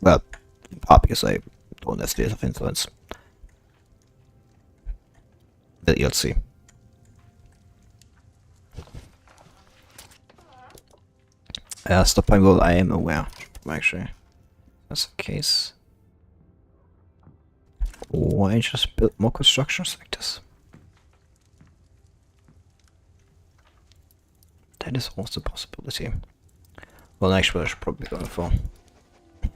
Well, in part because I don't have spheres of influence. But you'll see. Stop by goal, I am aware. Actually, that's the case. Why just build more constructions like this? That is also a possibility. Well, actually, I should probably go for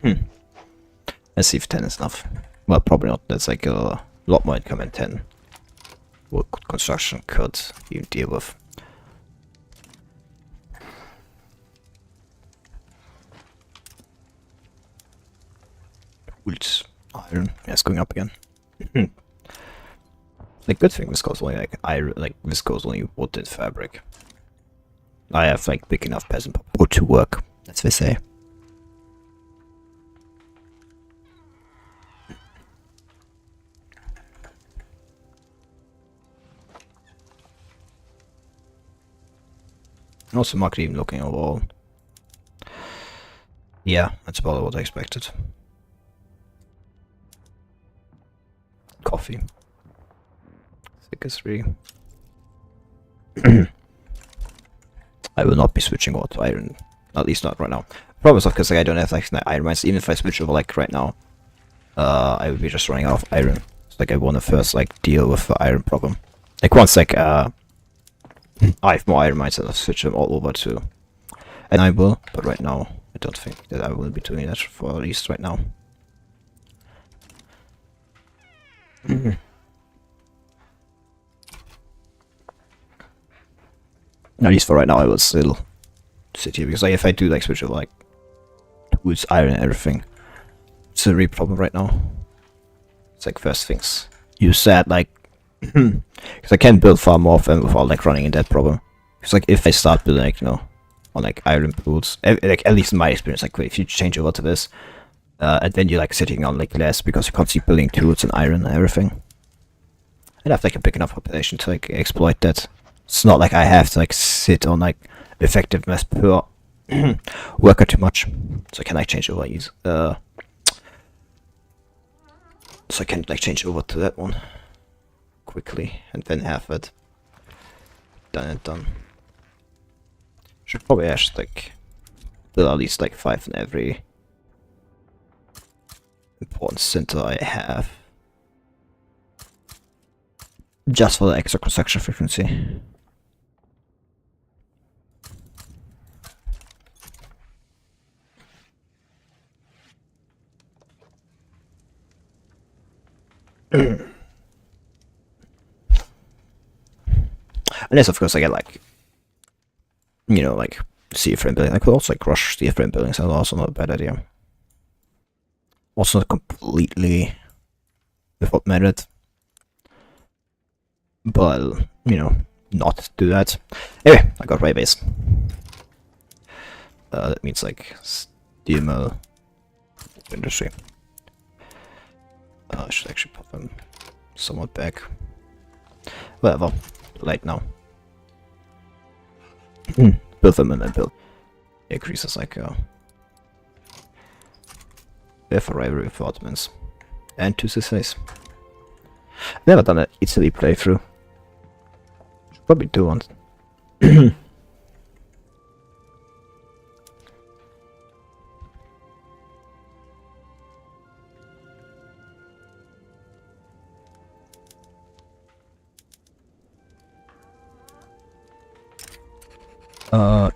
Let's see if 10 is enough. Well, probably not. That's like a lot more income than 10. What construction could you deal with? Tools. Iron. Yeah, it's going up again. Like, good thing this goes only like iron, like this goes only wood and fabric. I have like big enough peasant population to work, as they say. Also, market even looking overall. Yeah, that's about what I expected. Coffee. Thick as 3. I will not be switching over to iron, at least not right now. Problem is, because like, I don't have like iron mines. Even if I switch over like right now, I would be just running out of iron. So like I want to first like deal with the iron problem. Like once like I have more iron mines, and I'll switch them all over to. And I will, but right now I don't think that I will be doing that for at least right now. At least for right now, I will still sit here, because like, if I do like switch over like tools, iron, and everything, it's a real problem right now. It's like first things you said, like because I can build far more of them without like running into that problem. Because like if I start building like, you know, on like iron tools, like at least in my experience, like if you change over to this, and then you're like sitting on like less because you can't keep building tools and iron and everything. And I have like a big enough population to like exploit that. It's not like I have to like sit on like effectiveness per worker too much, so I can like change over use. So I can like change over to that one quickly and then have it done and done. Should probably actually like build at least like 5 in every important center I have, just for the extra construction frequency. Unless of course I get like, you know, like steel frame building. I could also like rush steel frame buildings. That's also not a bad idea. Also not completely without merit, but you know, not do that. Anyway, I got ray base. That means like steel mill industry. I should actually put them somewhat back. Whatever. Late now. Build them and then build. Increases like for rivalry with Ottomans. And 2 success. Never done an Italy playthrough. Should probably do one.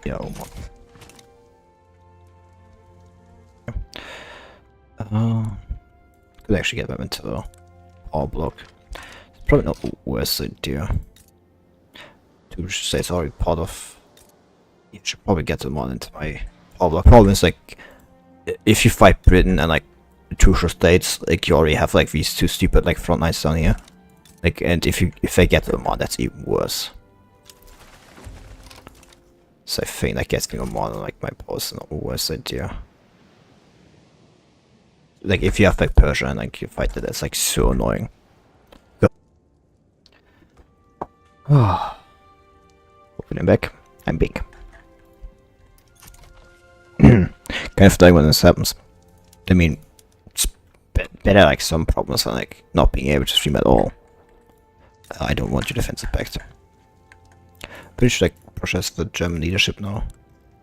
Yeah, could actually get them into the power block. It's probably not the worst idea. To say it's already part of. You should probably get them on into my power block. Problem is like, if you fight Britain and like 2 states, like you already have like these 2 stupid like front lines down here. Like, and if they get them on, that's even worse. So I think that getting them on like my post is not the worst idea. Like if you have like Persia and like you fight it, that's like so annoying. Ah, opening back. I'm big. Kind of dying when this happens. I mean, it's better like some problems than like not being able to stream at all. I don't want your defensive back. Pretty sure like process the German leadership now.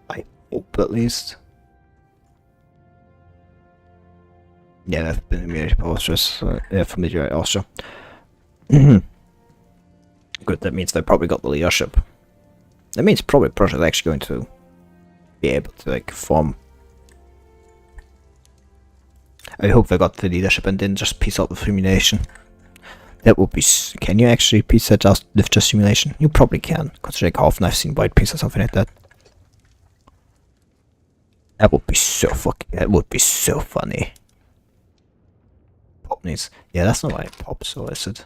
I hope at least. Yeah, I've been immediately familiar with Austria. Good, that means they probably got the leadership. That means probably Prussia is actually going to be able to like form I hope they got the leadership and didn't just piece out with humiliation. That would be... Can you actually piece that just with just humiliation? You probably can, considering how often I've seen white piece or something like that. That would be so fucking... That would be so funny. Pop needs... Yeah, that's not my pop, so is it?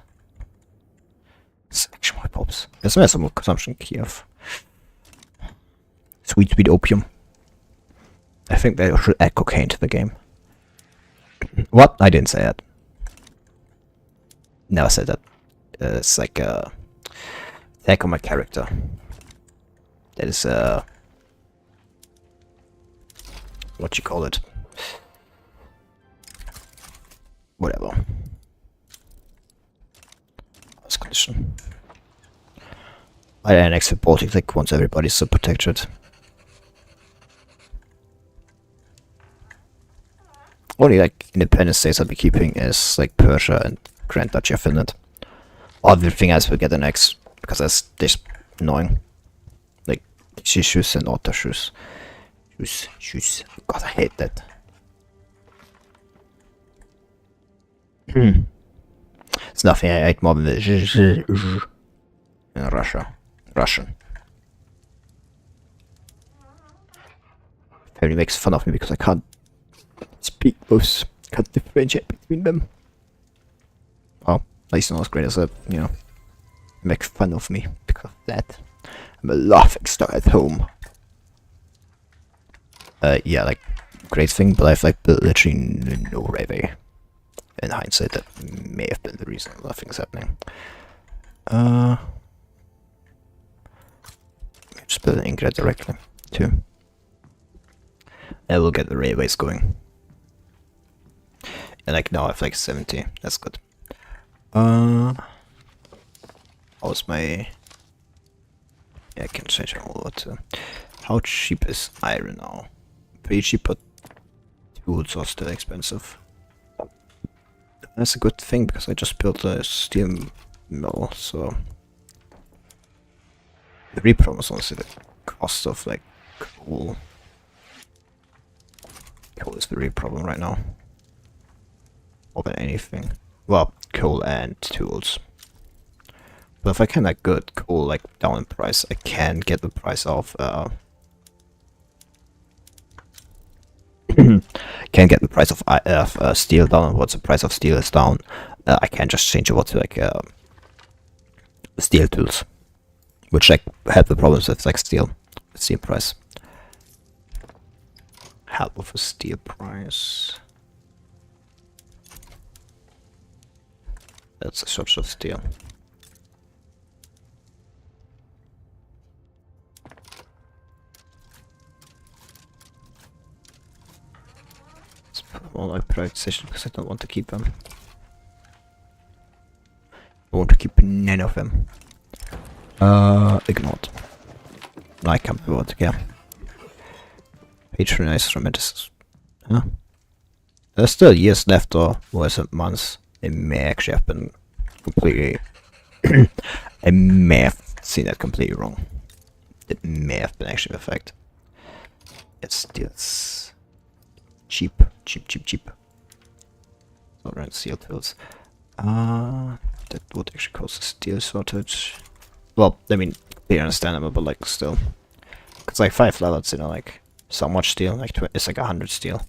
It's actually my pops. There's some consumption Kiev. Sweet, sweet opium. I think they should add cocaine to the game. What? I didn't say that. Never said that. It's like a attack on my character. That is what you call it? Whatever. That's condition. I annex the Baltic like once everybody's so protected. Only like independent states I'll be keeping is like Persia and Grand Duchy of Finland. Everything else will get annexed because that's just annoying. Like shoes and auto shoes. Shoes. God, I hate that. It's nothing I hate more than the in Russian. Family makes fun of me because I can't speak both. Can't differentiate between them. Well, at least not as great as make fun of me because of that. I'm a laughing stock at home. Yeah, like great thing, but I've like built literally no railway. In hindsight, that may have been the reason nothing's happening. Just build an Ingrid directly too. I will get the railways going. And like now I have like 70. That's good. How's my... Yeah, I can change it all over to... How cheap is iron now? Pretty cheap, but tools are still expensive. That's a good thing because I just built a steel mill, so... The real problem is honestly the cost of like coal. Coal is the real problem right now. More than anything. Well, coal and tools. But if I can like get coal like down in price, I can get the price of can get the price of steel down. Once the price of steel is down, I can just change over to like steel tools, which like help the problems with like steel price. Help with a steel price. That's a source of steel. Let's put them all like privatization because I don't want to keep them. I want to keep none of them. Ignored. I can't be what again. Patronize from it. Huh? There's still years left, or was it months? It may actually have been completely... I may have seen that completely wrong. It may have been actually the fact. It's still cheap. So around steel tools. That would actually cause a steel shortage. Well, I mean, pretty understandable, but like still. Because like 5 levels, like so much steel, like it's like 100 steel.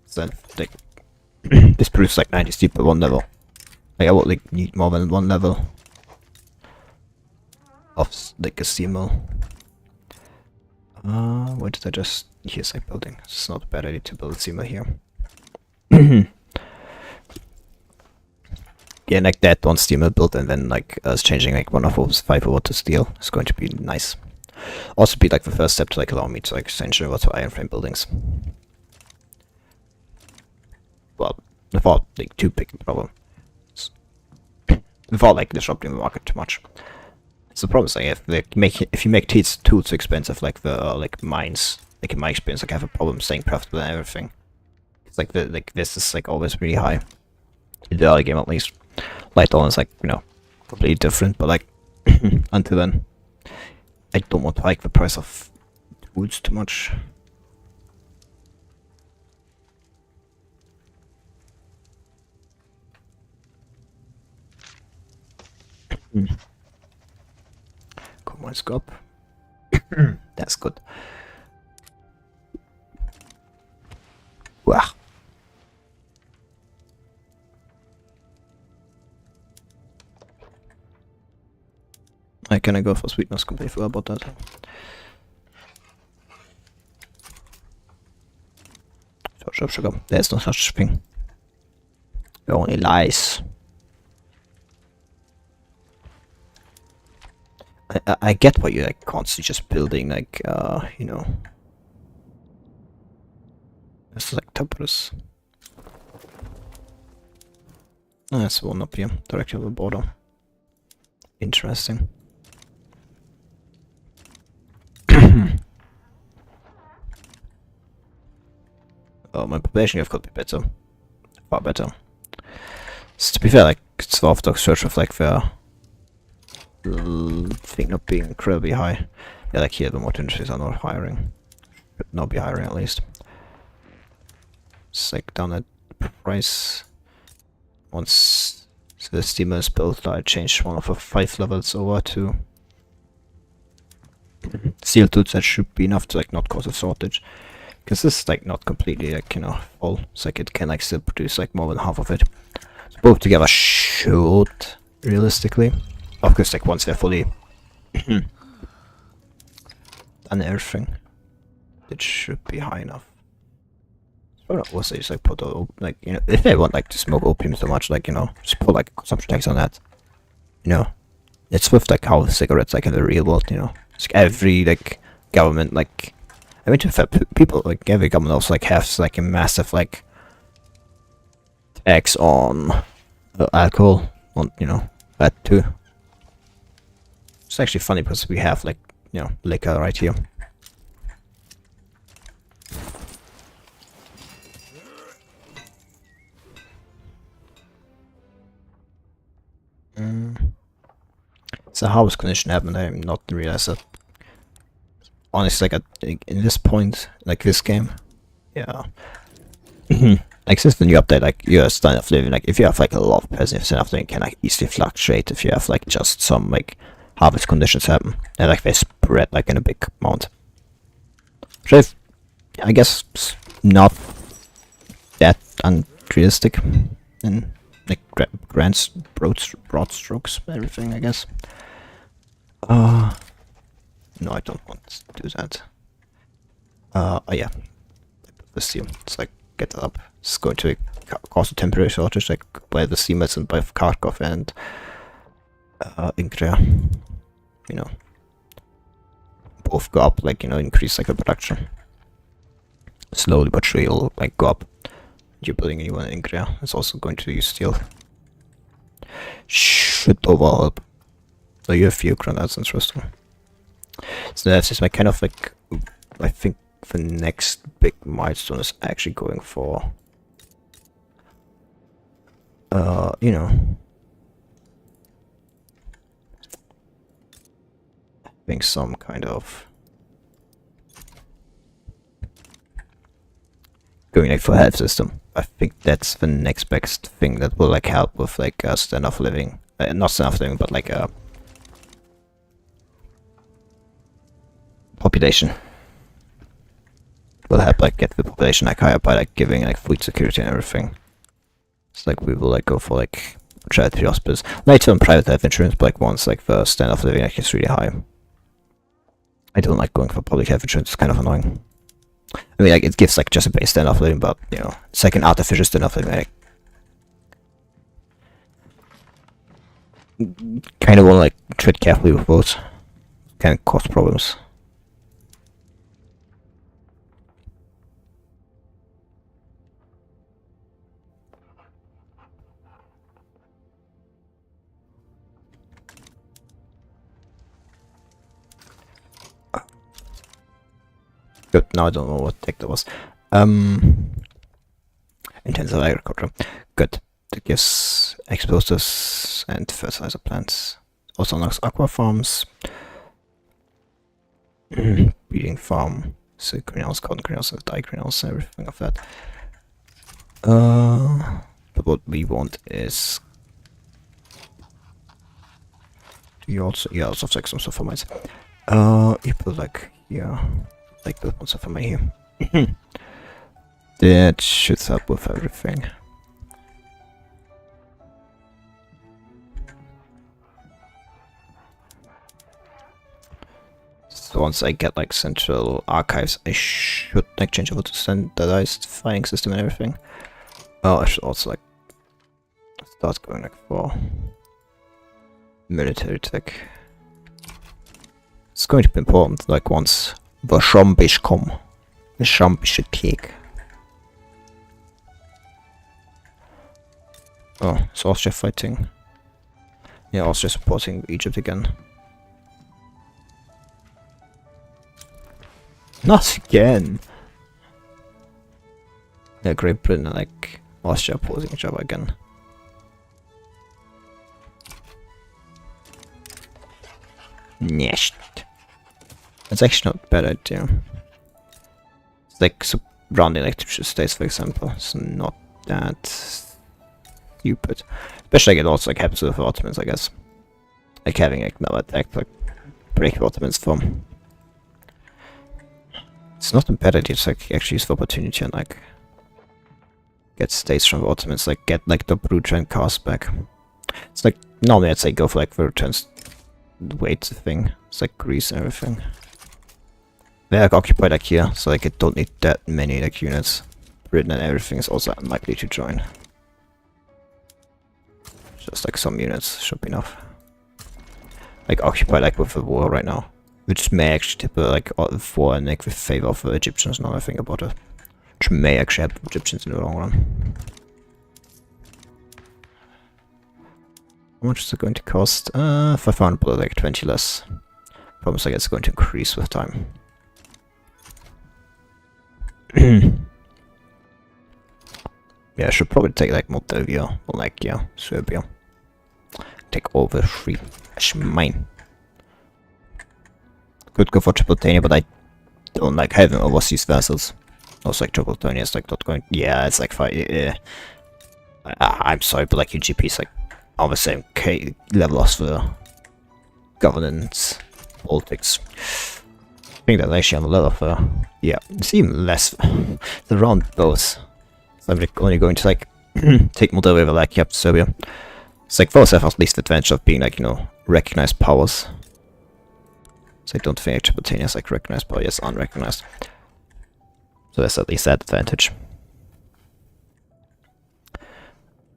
So then, like, this produces like 90 steel per 1 level. Like I would like need more than 1 level of like a steel mill. Why did I just... Here's like building. It's not a bad idea to build a steel mill here. Yeah, like that one steel mill built and then like us changing like one of those 5 over to steel is going to be nice. Also be like the first step to like allow me to like change over to iron frame buildings. Well, without like too big a problem. Without like disrupting the market too much. So the problem is like if you make tools too expensive, like the like mines, like in my experience, like I have a problem staying profitable and everything. It's like this is like always really high. In the early game at least. Later on is like, completely different, but like until then I don't want to hike the price of tools too much. Come on, go up. That's good. Wow. I can go for sweetness, completely forgot about that. Sugar. There's no such thing. Only lies. I get why you're like constantly just building like you know. This is like temperance. Oh, that's one up here, directly on the border. Interesting. Oh, my population have could be better. Far better. So, to be fair, like, it's the orthodox search of like their thing not being incredibly high. Yeah, like here the more industries are not hiring. Should not be hiring at least. It's like down at price. Once the steamer is built, I changed one of the 5 levels over to steel tools. That should be enough to like not cause a shortage. Because this is like not completely like, you know, full. It's like it can like still produce like more than half of it. So both together should realistically. Of course, like once they're fully done everything, it should be high enough. Or was they just like put like, you know, if they want like to smoke opium so much, like, you know, just put like consumption tax on that. You know, it's with like how cigarettes like in the real world, you know, it's like every like government like. I mean, to fair, people like every government also like has like a massive like tax on alcohol, on, you know, that too. It's actually funny because we have like, you know, liquor right here. So how was condition happened? I'm not realized that. Honestly, like in this point, like this game, yeah. Like since the new update, like your standard of living, like if you have like a lot of peasants, standard of living can like easily fluctuate if you have like just some like harvest conditions happen, and like they spread like in a big amount. Which I guess not that unrealistic in like broad strokes, everything, I guess. No, I don't want to do that. Oh yeah. The steam. It's like, get that up. It's going to cause a temporary shortage, like by the steamers and by Kharkov and Ingria. You know. Both go up, like, you know, increase like the production. Slowly but surely it'll like go up. You're building a new one in Ingria. It's also going to use steel. Should overhaul. So you have few grenades, interesting. So that's just my kind of like, I think the next big milestone is actually going for, you know, I think some kind of going like for health system. I think that's the next best thing that will like help with like standoff living, not standoff living, but like population. Will help like get the population like higher by like giving like food security and everything. It's like we will like go for like charity hospitals, later on private health insurance, but like once like the standoff living like is really high. I don't like going for public health insurance, it's kind of annoying. I mean, like it gives like just a base standoff living, but you know, it's like an artificial standoff living. Like, kind of want to like tread carefully with both. Can cause problems. Good, now I don't know what tech that was. Intensive agriculture. Good. That gives explosives and fertilizer plants. Also unlocks aqua farms. Breeding farm. So greenhouse, cotton greenhouse, dye greenhouse, everything of that. But what we want is You also, yeah, also have like some stuff for mines. You put like, yeah, like build one stuff for mine here. That should help with everything. So once I get like central archives, I should like change over to standardized filing system and everything. Oh, I should also like start going like for military tech. It's going to be important, like once the zombies come, the zombies should take. Oh, is Austria fighting? Yeah, Austria supporting Egypt again. Not again! Yeah, Great Britain and like Austria opposing each other again. Nicht. That's actually not a bad idea. It's like surrounding electricity states, for example. It's not that stupid. Especially like it also like happens with Ottomans, I guess. Like having like no attack, like break Ottomans from. It's not a bad idea to like actually use the opportunity and like get states from the Ottomans, like get like the brute and cast back. It's like normally I'd say go for like the returns weight thing. It's like Greece and everything. They're like occupied like here, so like I don't need that many like units. Britain and everything is also unlikely to join. Just like some units should be enough. Like occupied like with the war right now. Which may actually tip like war and like with favor of the Egyptians now I think about it. Which may actually help the Egyptians in the long run. How much is it going to cost? 500, but like 20 less. Promise like it's going to increase with time. Yeah, I should probably take like Moldavia or like, yeah, Serbia. Take over 3. That's mine. Could go for Tripolitania, but I don't like having overseas vessels. Also like Tripolitania is like not going, yeah, it's like 5, yeah. I'm sorry, but like UGP is like on the same level as the governance politics. I think that's actually on the level of yeah, it's even less. It's around both. So I'm only going to like take Moldova over like, yep, Serbia. It's like those have at least the advantage of being like, you know, recognized powers. So I don't think Tripolitania is like recognized power, yes, unrecognized. So that's at least that advantage.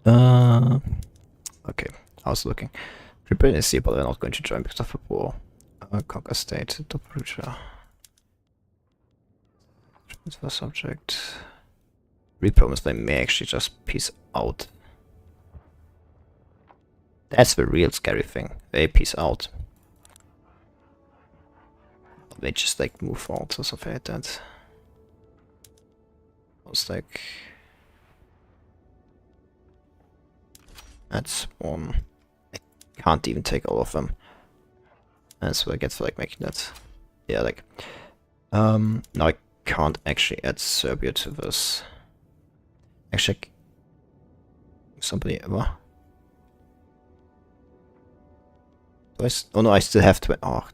Okay, I was looking. Britain is here, but they're not going to join because of the war. Conquer state, Dobruja. Transfer subject. Repromise they may actually just peace out. That's the real scary thing. They peace out. They just like move forward or something like that. I was like, that's one. I can't even take all of them. That's what I get for like making that. Yeah, like no, I can't actually add Serbia to this. Actually, somebody ever. Oh no, I still have to. Oh,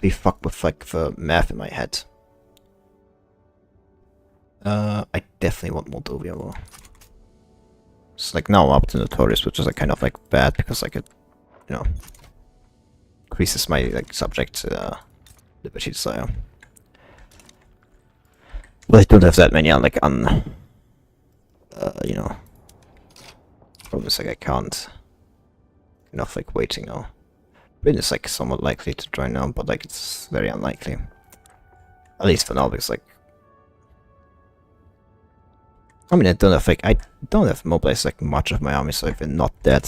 be fucked with like the math in my head. I definitely want Moldova more. It's like now I'm up to Notorious, which is like kind of like bad because like it, you know, increases my like subject liberty desire. But I don't have that many like you know, problem is like I can't enough like waiting now. Britain is like somewhat likely to join now, but like it's very unlikely. At least for now, because like I mean I don't have mobilized like much of my army, so if they're not dead.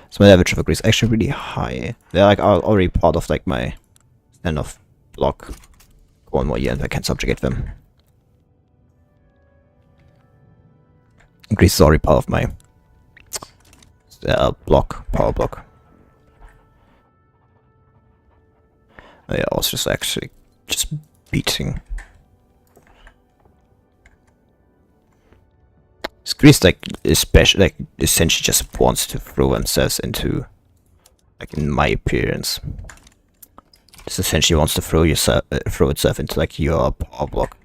So my average of agree is actually really high. They're like already part of like my standoff block. One more year and I can subjugate them. Greece is already part of my power block. Yeah, I was just actually just beating. Greece, like, especially, like, essentially just wants to throw themselves into, like, in my appearance, just essentially wants to throw itself into, like, your power block.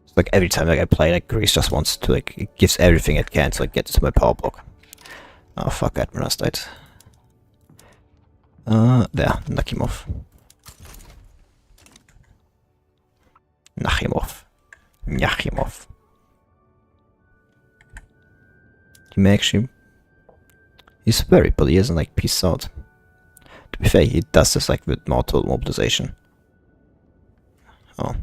It's like every time, like, I play, like, Greece just wants to, like, it gives everything it can to, like, get to my power block. Oh, fuck, Admiral's died. There, knock him off. Knock him off. Knock him off. He may actually... He's very, but he isn't, like, peace out. To be fair, he does this, like, with more total mobilization. Oh.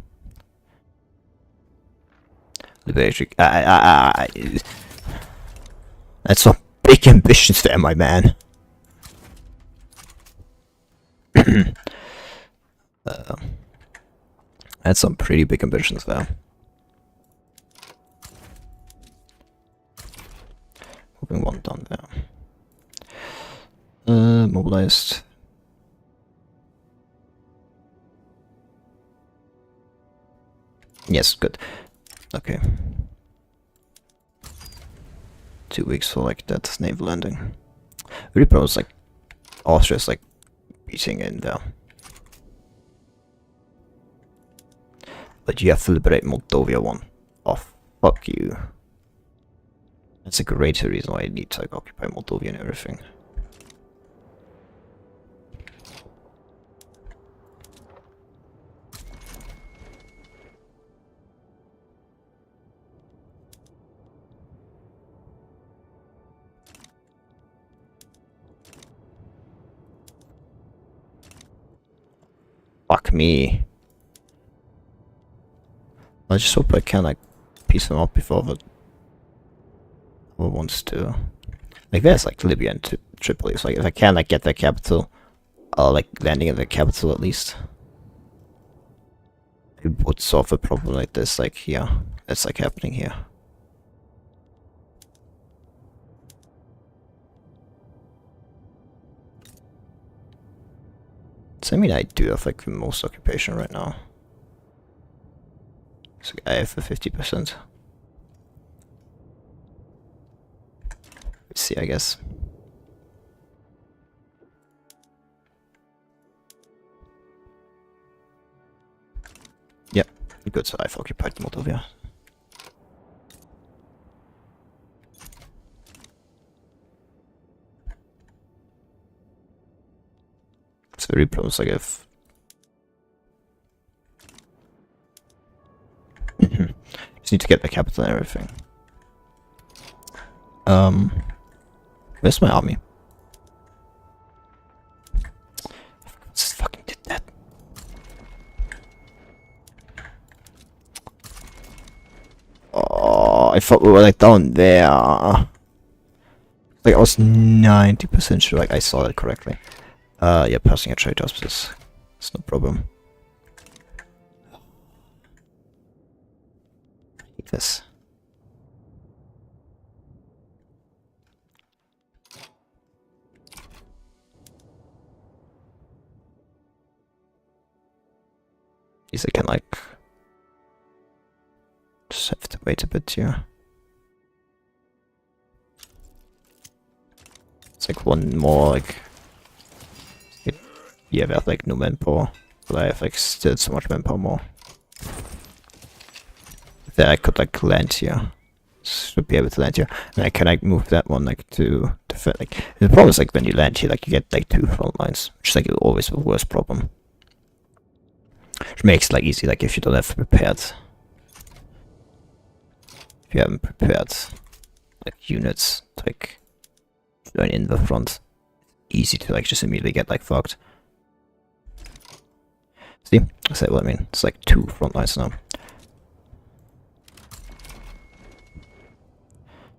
Liberation. That's some big ambitions there, my man. That's some pretty big ambitions there. Moving one down there. Mobilized. Yes, good. Okay. 2 weeks for like that naval landing. Really promotes like Austria's like beating in there. But you have to liberate Moldova one. Oh, fuck you. That's a greater reason why I need to like occupy Moldova and everything. Fuck me. I just hope I can like piece them up before the wants to. Like there's like Libya and Tripoli, so like if I can like get their capital, I'll like landing in the capital at least. It would solve a problem like this, like here. That's like happening here. So I mean I do have like the most occupation right now. So I have the 50%. Let's see, I guess. Yep, good, so I've occupied Moldova. It's very close, I guess. Just need to get the capital and everything. Where's my army? Just fucking did that. Oh, I thought we were like down there. Like I was 90% sure like I saw it correctly. Yeah, passing a trade hospice. It's no problem. Take this. I can like just have to wait a bit here. It's like one more like yeah, I have like no manpower, but I have like still so much manpower more. Then I could like land here. Should be able to land here, and I can like move that one like to defend. Like the problem is like when you land here, like you get like 2 front lines, which is like always the worst problem. Which makes it like easy, like if you don't have prepared. If you haven't prepared like units to like join in the front, easy to like just immediately get like fucked. See? I say what I mean. It's like 2 front lines now.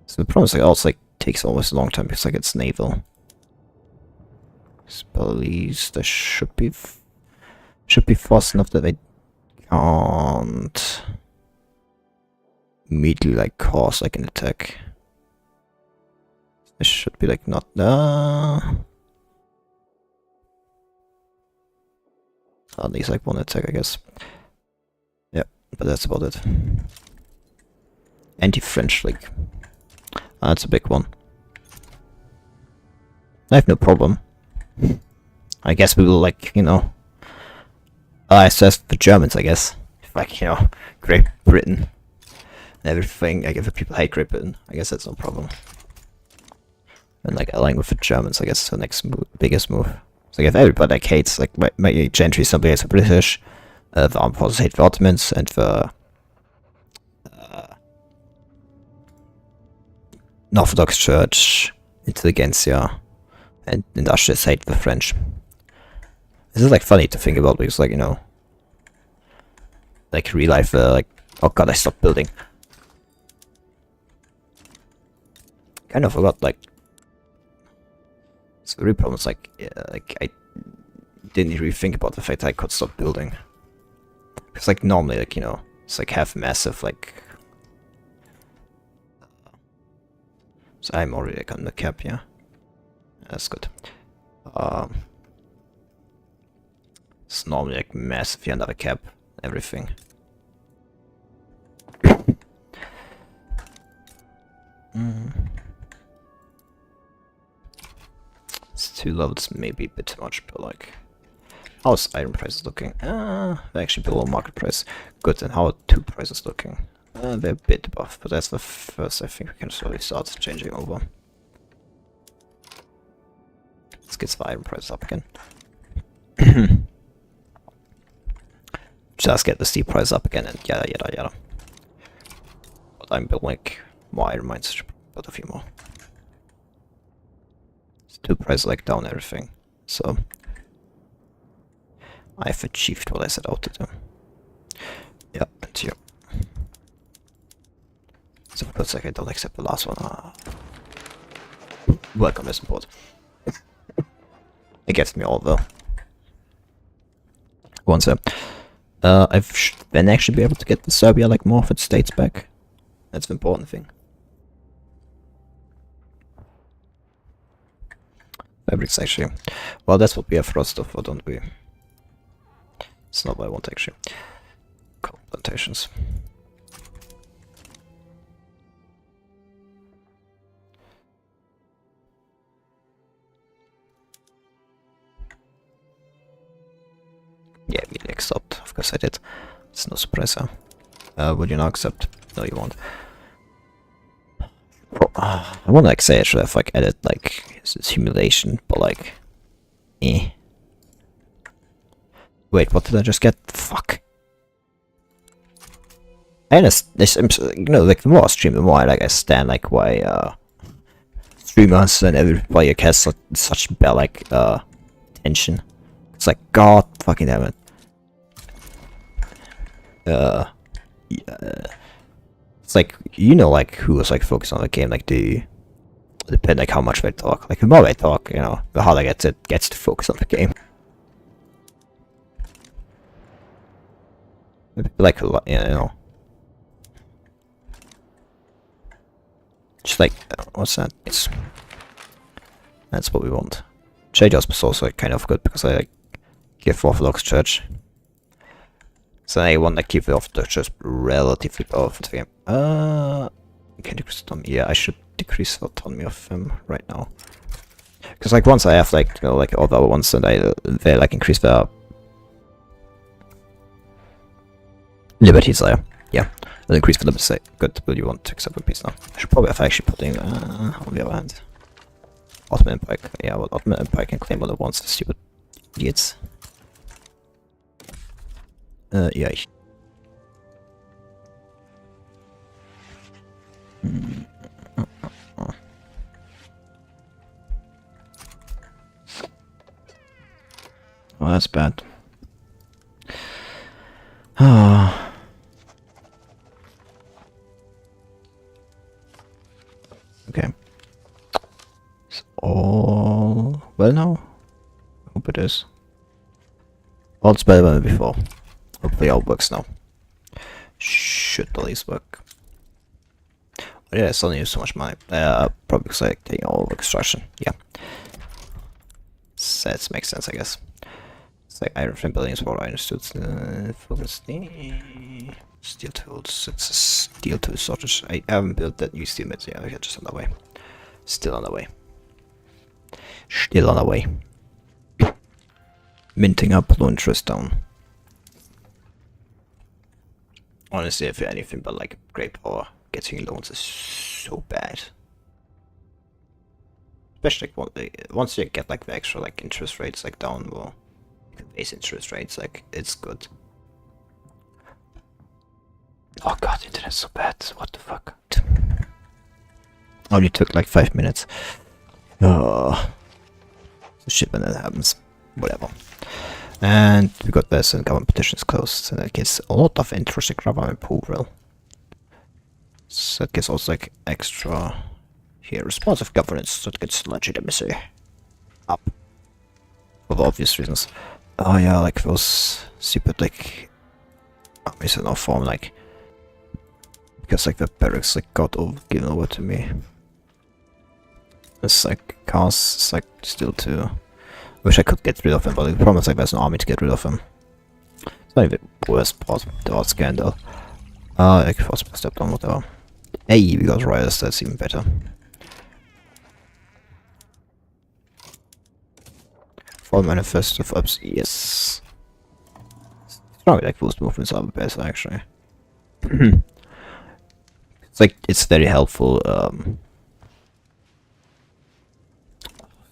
So the problem is like also like takes almost a long time because like it's naval. Police, there should be fast enough that they can't immediately like cause like an attack. This should be like not at least like one attack, I guess. Yeah, but that's about it. Anti-French League. That's a big one. I have no problem. I guess we will, like, you know, assess the Germans, I guess. Like, you know, Great Britain and everything. Like, if the people hate Great Britain, I guess that's no problem. And, like, align with the Germans, I guess, is the next biggest move. So, like, if everybody, like, hates, like, my gentry, somebody hates the British, the armed forces hate the Ottomans, and the Orthodox Church, intelligentsia, and industrialists hate the French. This is, like, funny to think about, because, like, you know, like, real life, like, oh god, I stopped building. Kind of forgot, like, it's the real problem is, like, I didn't really think about the fact that I could stop building. Because, like, normally, like, you know, it's, like, half massive, like, so I'm already, like, on the cap, yeah. That's good. It's normally, like, massive, you under cap, everything. It's 2 levels, maybe a bit too much, but, like, how's iron prices looking? Actually below market price. Good, and how are 2 prices looking? They're a bit above, but that's the first I think we can slowly start changing over. Let's get the iron prices up again. Just get the steel price up again, and yada yada yada. But I'm building, like, more iron mines, but a few more. It's 2 prices, like, down everything, so I've achieved what I set out to do. Yeah, and here. So it looks like I don't accept the last one. Welcome as support. It gets me all though. Once I've then actually be able to get the Serbia, like, more of its states back. That's the important thing. Fabrics actually. Well, that's what we have thrust of, or don't we? It's not what I want actually. Coal plantations. Yeah, immediately accept. Of course I did. It's no surprise, huh? Would you not accept? No, you won't. I wanna, like, say I should have, like, added, like, simulation, but, like, eh. Wait, what did I just get? Fuck. And this, you know, like, the more I stream, the more I, like, I stand, like, why streamers and everybody has such bad, like, tension. It's like, god fucking damn it. Yeah. It's like, you know, like, who was, like, focused on the game, like, depend, like, how much they talk. Like, the more they talk, you know, the harder it gets to focus on the game. Like, you know. Just like, what's that? That's what we want. J-Just was also, like, kind of good because I, like, give Orthodox Church. So I want to keep the Orthodox Church relatively powerful. Can decrease autonomy. Yeah, I should decrease the autonomy of them right now. Because, like, once I have, like, you know, like, all the other ones, and they like, increase their liberties there. Yeah, they'll increase the liberties. Good, will you want to accept a peace now? I should probably have actually put in, on the other hand. Ottoman Empire. Yeah, well, Ottoman Empire can claim what it wants, the stupid idiots. Yeah. Oh, that's bad. Ah. Okay. It's all well now? Hope it is. All it's better than before. Hopefully all works now. Should at least work. Oh yeah, I still use so much money. Probably because I'm taking all over construction. Yeah. So that makes sense, I guess. So like iron frame buildings, war iron suits, focus, steel tools. It's a steel tool shortage. I haven't built that new steel mid. Yeah, okay, just on the way. Still on the way. Still on the way. Minting up, low interest down. Honestly, if anything but like great power, getting loans is so bad. Especially like, once you get like the extra like interest rates like down, well, base interest rates, like it's good. Oh god, internet's so bad. What the fuck? Only took like 5 minutes. Oh, shit when that happens. Whatever. And we got this, and government petitions closed, and that gives a lot of interesting government approval. So it gives also like extra here responsive governance, so it gets legitimacy up for the obvious reasons. Oh yeah, like those stupid like armies in our form, like because like the barracks like got given over to me. It's like cars, it's like still too. Wish I could get rid of him, but the problem is like there's an army to get rid of him. It's not even the worst part of the scandal. I could possibly step down, whatever. Hey, we got rioters, that's even better. Fall manifesto of ups, yes. It's probably like those movements are the best actually. It's like, it's very helpful,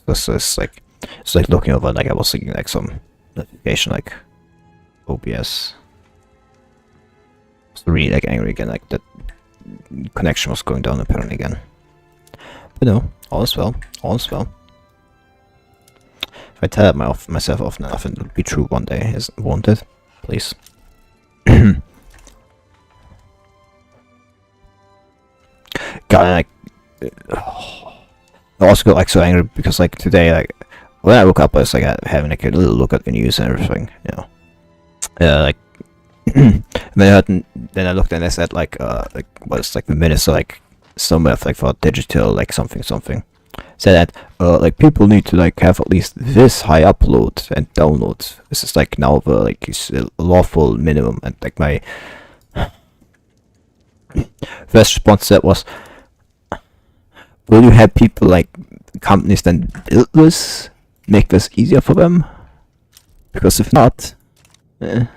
it's like looking over, like I was thinking like some notification like OBS. I was really like angry again, like that connection was going down apparently again. But no, all is well, all is well. If I tell myself often enough, it will be true one day, won't it? Please. God, like I also got like so angry because like today, like when I woke up, I was like having like a little look at the news and everything, you know. Like and then I looked and I said like what's like the minister like somewhere like for digital like something said that like people need to like have at least this high upload and download. This is like now the like lawful minimum, and like my first response to that was, will you have people like companies then build this, make this easier for them? Because if not, will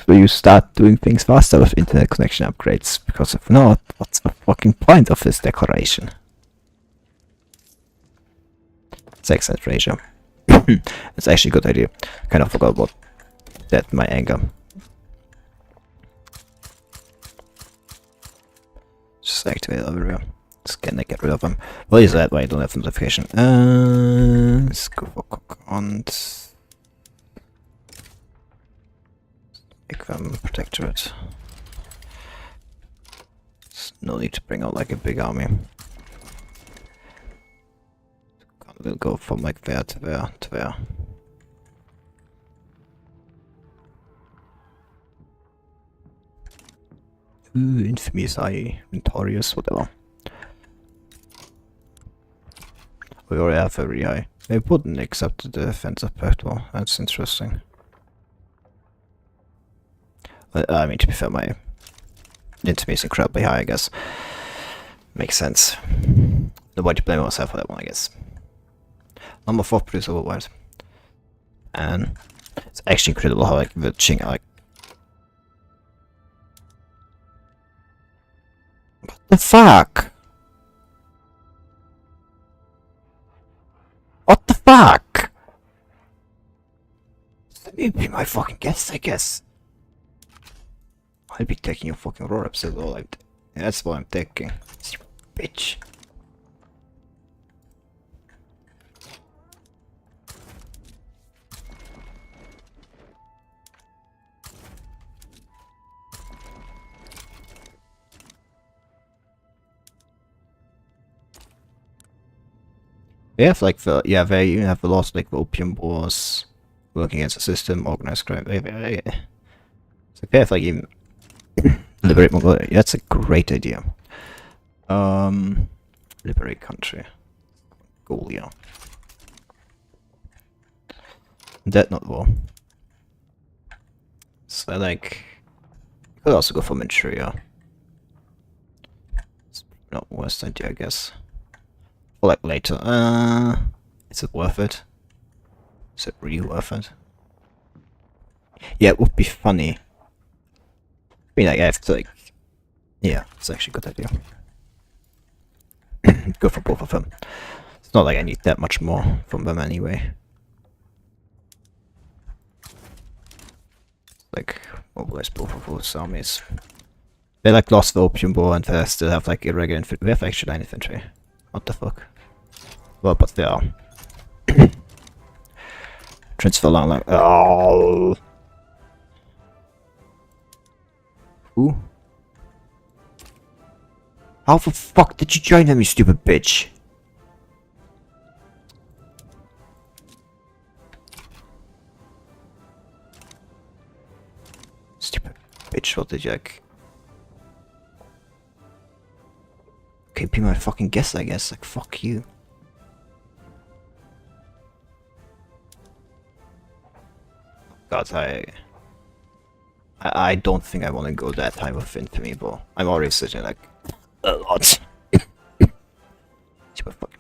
you start doing things faster with internet connection upgrades? Because if not, what's the fucking point of this declaration? It's excellent ratio. It's actually a good idea. Kind of forgot about that, my anger. Just activate everywhere. Just gonna get rid of them. Well, is that why I don't have notification? Let's go for coupons. Make them protectorate. There's no need to bring out like a big army. We'll go from like there to there to there. Ooh, infamous, notorious, whatever. We already have a re-high. They wouldn't accept the defensive pact war. That's interesting. I mean, to be fair, my intimacy is incredibly high, I guess. Makes sense. Nobody to blame myself for that one, I guess. Number 4 produce overwhelmed. And it's actually incredible how like the Qing like. What the fuck? What the fuck? Let me be my fucking guest, I guess. I'll be taking your fucking roar episode all like yeah, that's what I'm taking. Bitch. They have like the they even have the lost like the opium wars, working against the system, organized crime. So they have like even liberate Mongolia. Yeah, that's a great idea. Liberate country. Mongolia. That not war. So like, could also go for Manchuria. It's not worst idea, I guess. Or like later. Is it worth it? Is it really worth it? Yeah, it would be funny. I mean, like, I have to like. Yeah, it's actually a good idea. Go for both of them. It's not like I need that much more from them anyway. Like, mobilize both of those armies. They like lost the Opium War and they still have like irregular infantry. We have actually 9 infantry. What the fuck? Well, but they are. Transfer line like. Oh! Who? How the fuck did you join them, you stupid bitch? Stupid bitch, what did you like? Okay, be my fucking guess, I guess. Like, fuck you. God, I don't think I want to go that high with infamy, but I'm already sitting like a lot. Super fuck.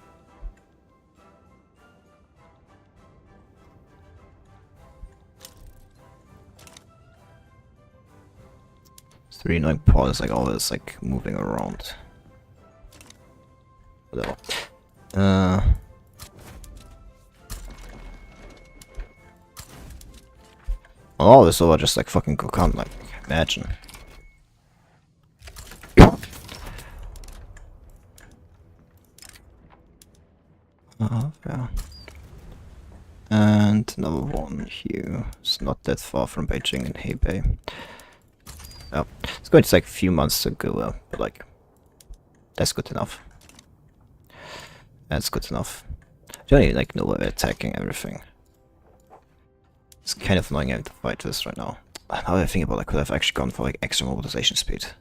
It's really annoying part is like always like moving around. Whatever. Oh, this over just like fucking Kokon, like imagine. Yeah. And another one here. It's not that far from Beijing and Hebei. Oh, it's going to take a few months to go, but like, that's good enough. That's good enough. I don't even like know where they're attacking everything. It's kind of annoying having to fight this right now. Now that I think about it, I could have actually gone for like extra mobilization speed. If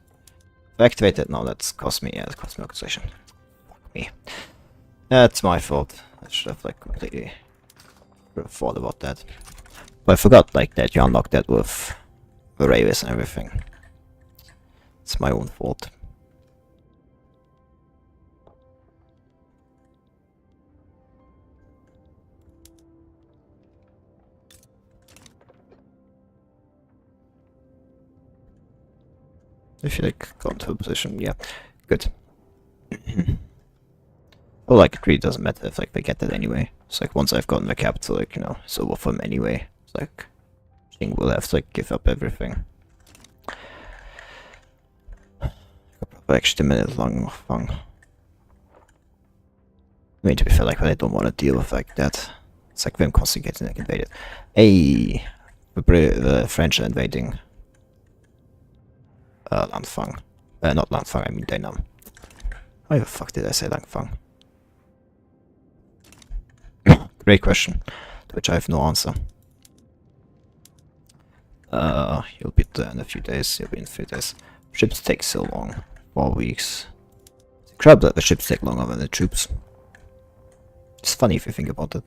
I activate it now, that's cost me, yeah, it cost me mobilization. Fuck me. That's my fault. I should have like completely thought about that. But I forgot like that you unlock that with the railways and everything. It's my own fault. If you like go into a position, yeah, good. Well, like it really doesn't matter if like they get that anyway. It's like once I've gotten the capital, like you know, it's over for them anyway. It's like Jing will have to like give up everything. Actually, a minute long fun. I mean, to be fair, like I don't want to deal with like that. It's like them constantly getting like invaded. Hey, the French are invading. Langfang. Not Langfang, I mean Dainam. Why the fuck did I say Langfang? Great question, to which I have no answer. You'll be there in a few days, you'll be in 3 days. Ships take so long. 4 weeks. It's crap that the ships take longer than the troops. It's funny if you think about it.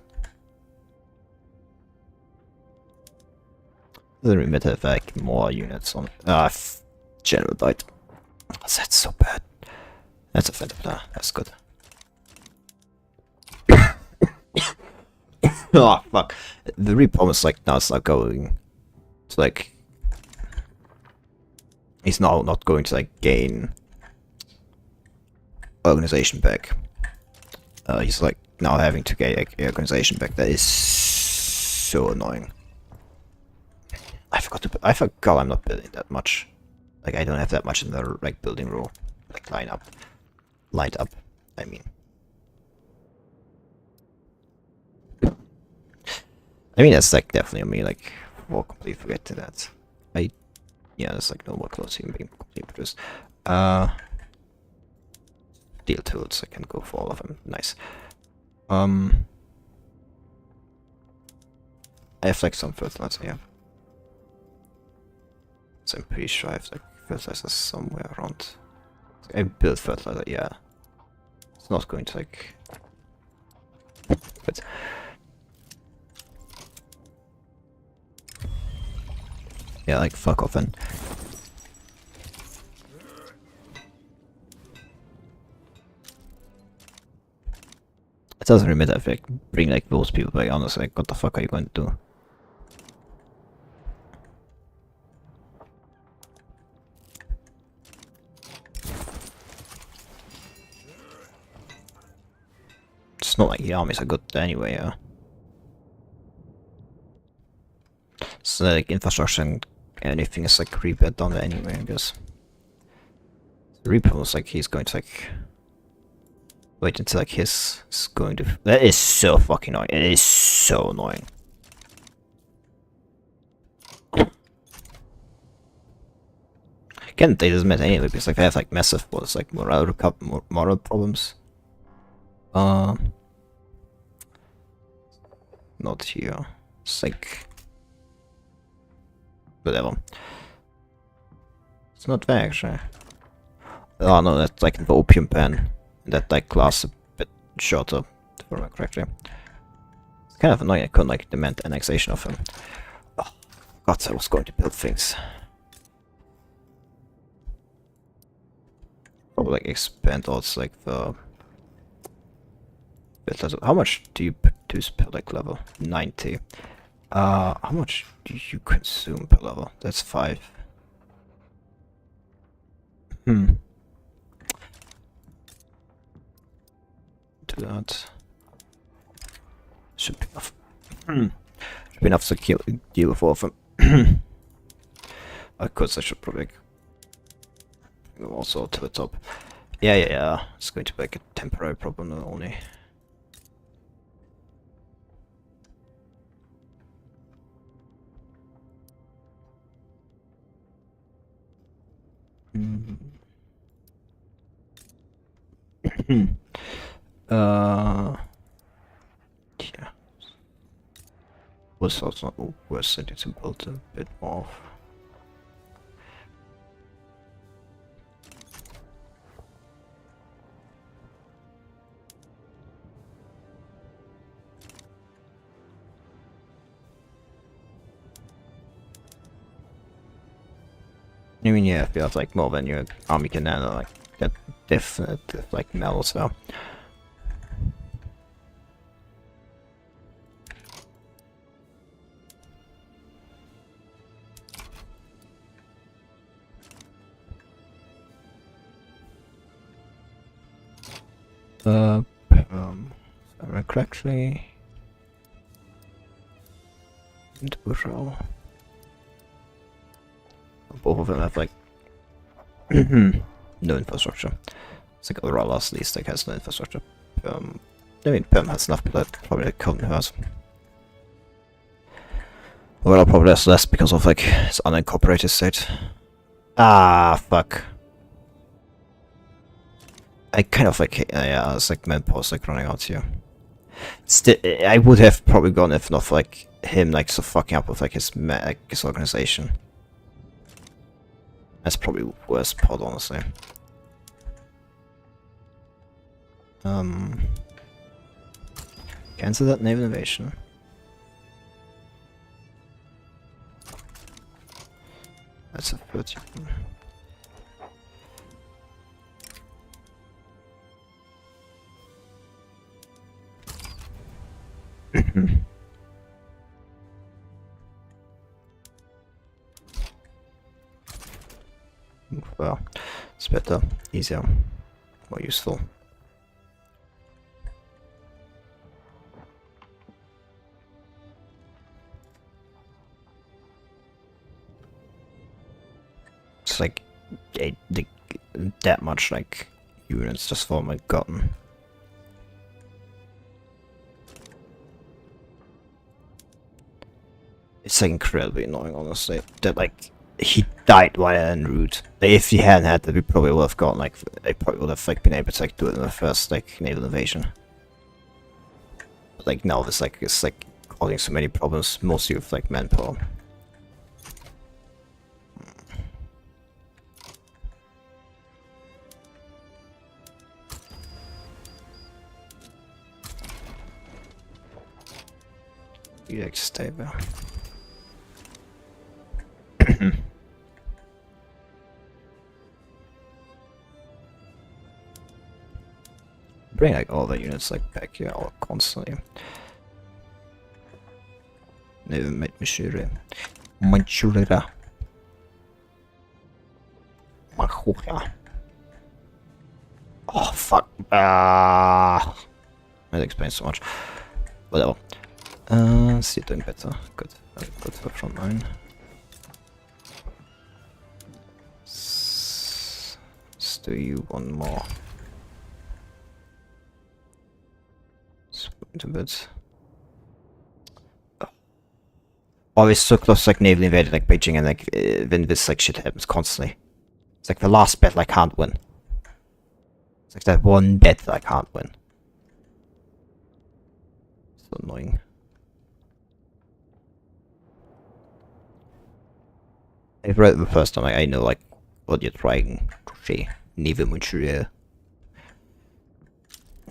Doesn't really matter if like more units on general died. That's so bad. That's a phantom there. That's good. Oh fuck. The real problem is like now it's not going to like he's now not going to like gain organization back. He's like now having to get like, organization back. That is so annoying. I forgot I'm not building that much. Like I don't have that much in the like building row, like lined up. I mean, that's like definitely me. Like we'll completely forget to that. Yeah, there's like no more clothes even being completely produced. Deal tools. I can go for all of them. Nice. I have like some fertilizer here. So I'm pretty sure I have like fertilizer somewhere around. I built fertilizer, yeah. It's not going to like... But... Yeah, like fuck off and. It doesn't really matter if I bring like those people back, honestly, like what the fuck are you going to do? It's not like the armies are good anyway, so like infrastructure and anything is like rebuilt down there anyway, I guess. The rebuild is like he's going to like wait until like his is going to. That is so fucking annoying. It is so annoying. Again, it doesn't matter anyway because like they have like massive what is like moral problems. Not here. It's like whatever. It's not there actually. Oh no, that's like the opium pen. That like lasts a bit shorter, if I remember correctly. It's kind of annoying I couldn't like demand annexation of him. Oh, God, I was going to build things. Probably like expand also like the. How much do you produce per like level? 90. How much do you consume per level? That's 5. Do that. Should be enough. Should be enough to deal with all of them. Of course, I should probably go also to the top. Yeah. It's going to be like a temporary problem only. Yeah. Was also worth it to build a bit more. I mean, yeah, if you have like more than your army can handle, like that definitely like melts well. If I remember correctly, and overhaul. Both of them have like no infrastructure. It's like overall last least like has no infrastructure. I mean Perm has enough, but probably like Coven has. Well, probably has less because of like its unincorporated state. Ah, fuck. I kind of like yeah, it's like manpower's like running out here. Still, I would have probably gone if not for like him like so fucking up with like his organization. That's probably the worst part, honestly. Cancel that naval invasion. That's a 30. Well, it's better, easier, more useful. It's like that much like units just for my gotten. It's like incredibly annoying, honestly. That like he died while en route. If he hadn't had that, we probably would have gotten like they probably would have like been able to like do it in the first like naval invasion. But like now it's like causing so many problems, mostly with like manpower. You like stay there. Bring like all the units like back here all constantly. Never met Manchuria. Manchuria. Oh fuck. That explains so much. Whatever. See it doing better. Good. Good for front line. Let's do you one more. Split a bit. Always so close, like naval invaded like Beijing, and like when this like shit happens constantly. It's like the last battle I can't win. It's like that one battle I can't win. So annoying. I've read it the first time, like, I know like what you're trying to say. Naval Manchuria.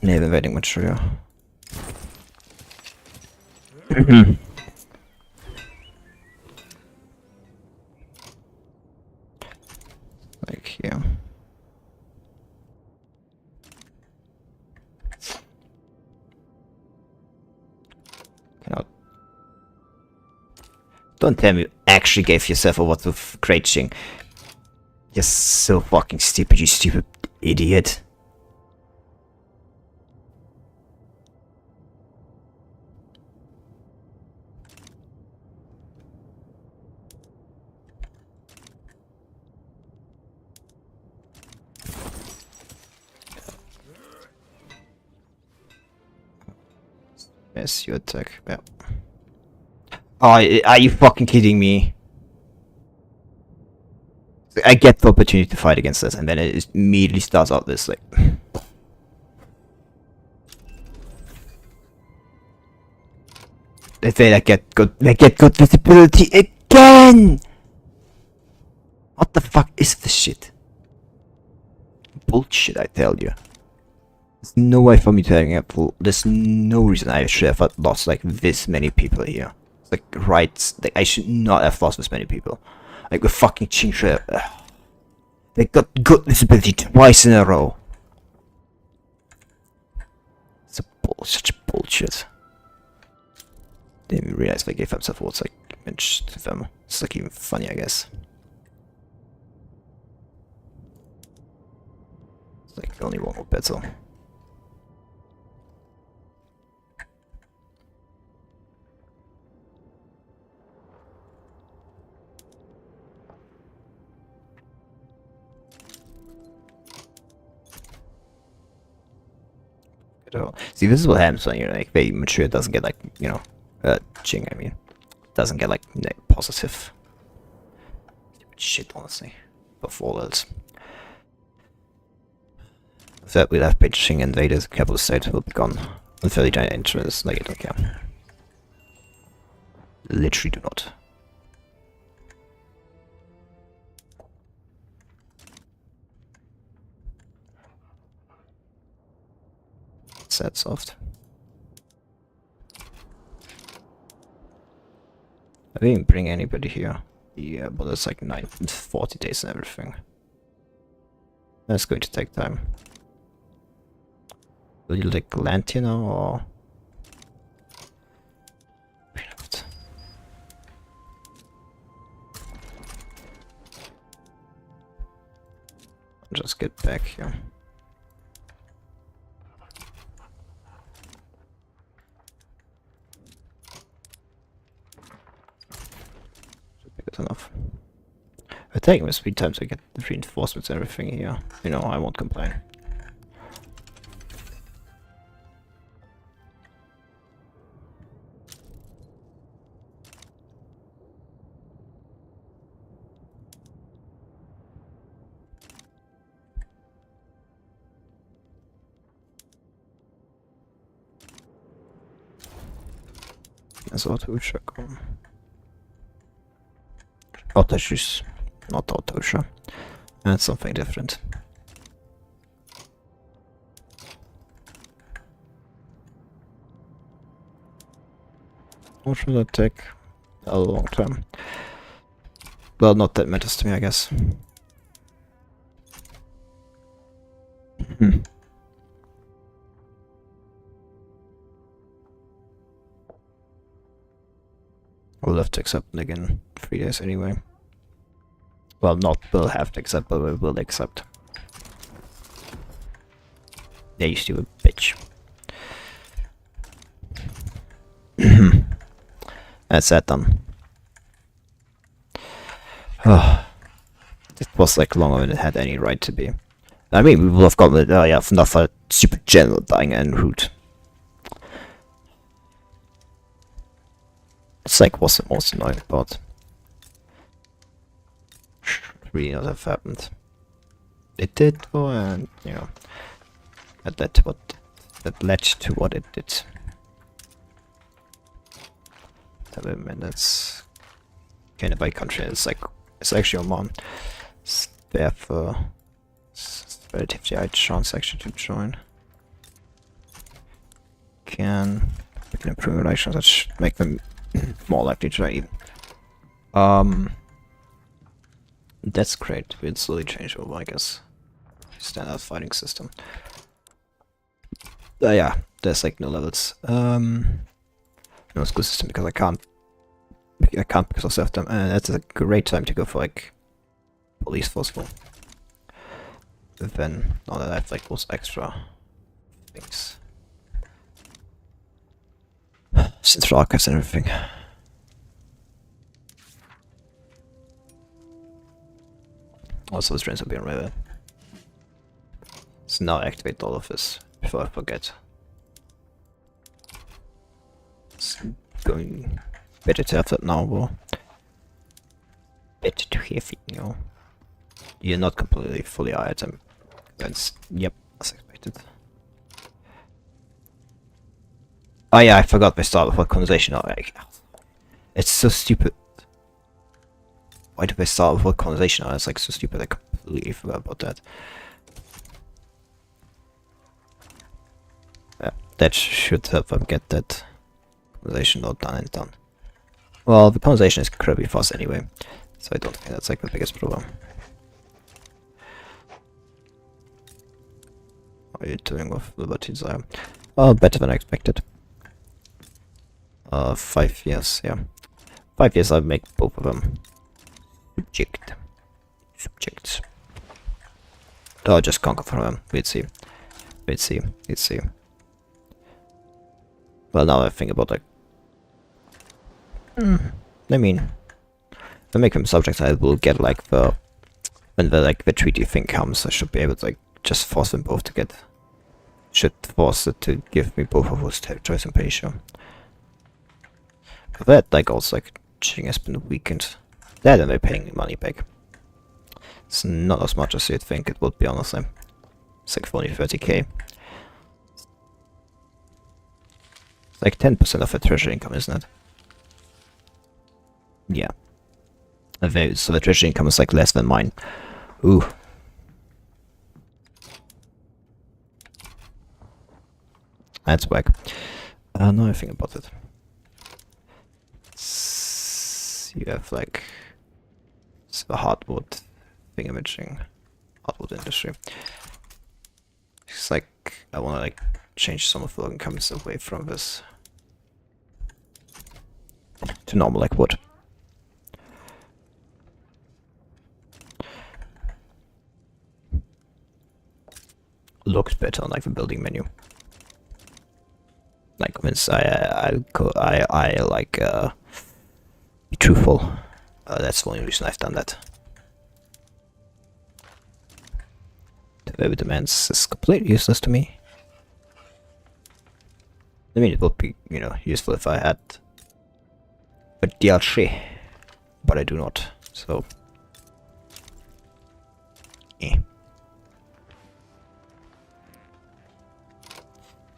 Naval invading Manchuria. Like here. Cannot. Don't tell me you actually gave yourself over to Qunxing. You're so fucking stupid, you stupid idiot. Yes, you attack. Yeah. Oh, are you fucking kidding me? I get the opportunity to fight against this, and then it immediately starts out this like. They get good visibility again. What the fuck is this shit? Bullshit, I tell you. There's no way for me to having a full. There's no reason I should have lost like this many people here. It's like right, like I should not have lost this many people. Like the fucking Qingshi, they got good visibility twice in a row. It's such bullshit. Didn't even realize they gave themselves what's like image to them. It's like even funny, I guess. It's like only one more battle. See, this is what happens when you're like very mature. It doesn't get like, you know, Qing. I mean, doesn't get like positive shit, honestly. But for all else, if that we'll have Beijing invaded, the capital state will be gone. Unfairly giant interest, like I don't care. Literally do not. Sad soft. I didn't bring anybody here. Yeah, but it's like 40 days and everything. That's going to take time. Will you like land here now or? Just get back here. Good enough. I take my speed time so I get the reinforcements and everything here. You know, I won't complain. That's auto check on. Auto shoes, not auto show. That's something different. What should that take? A long time. Well, not that matters to me, I guess. We'll have to accept like in 3 days anyway. Well, not will have to accept, but we will accept. Yeah, you stupid bitch. That's that done. Oh, it was like longer than it had any right to be. I mean, we would have gotten it, yeah, not for a stupid general dying en route. It's like, what's the most annoying part? Should really not have happened. It did, though, and, you know, that led to what it did. 7 minutes. Can't buy country, it's like, it's actually Oman. It's therefore, it's relatively high chance actually to join. We can improve relations, that should make them more likely to join even. That's great, we'll slowly change over, I guess. Standard fighting system. Yeah, there's like no levels. No school system because I can't because I serve them, and that's a great time to go for like police forceful. But then now that I have like those extra things. Central archives and everything. Also, the trains will be on river. So now I activate all of this before I forget. It's going better to have that now, but better to have it, you know. You're not completely fully item. That's, yep, as expected. Oh yeah, I forgot my start with what conversation. It's so stupid. Why did I start with what conversation? It's like so stupid, I completely forgot about that. Yeah, that should help them get that conversation all done and done. Well, the conversation is incredibly fast anyway, so I don't think that's like the biggest problem. How are you doing with Liberty Desire? Well, better than I expected. 5 years, yeah. 5 years I'll make both of them. Subjects. I'll just conquer from them. We'll see. We'll see. We'll see. Well, now I think about like... I mean... If I make them subjects, I will get like the... When the treaty thing comes, I should be able to like just force them both to get... Should force it to give me both of those territories, I'm pretty sure. For that, like also like cheating has been weakened. That and they're paying me money back. It's not as much as you'd think it would be, honestly. It's like only 30k. It's like 10% of a treasury income, isn't it? Yeah. So the treasury income is like less than mine. Ooh. That's whack. Now I think about it. You have like the hardwood thing imaging, hardwood industry. It's like I want to like change some of the incomes away from this to normal like wood. Looks better on like the building menu. Like once I like be truthful. That's the only reason I've done that. The web demands is completely useless to me. I mean, it would be, you know, useful if I had a DLC, but I do not, so...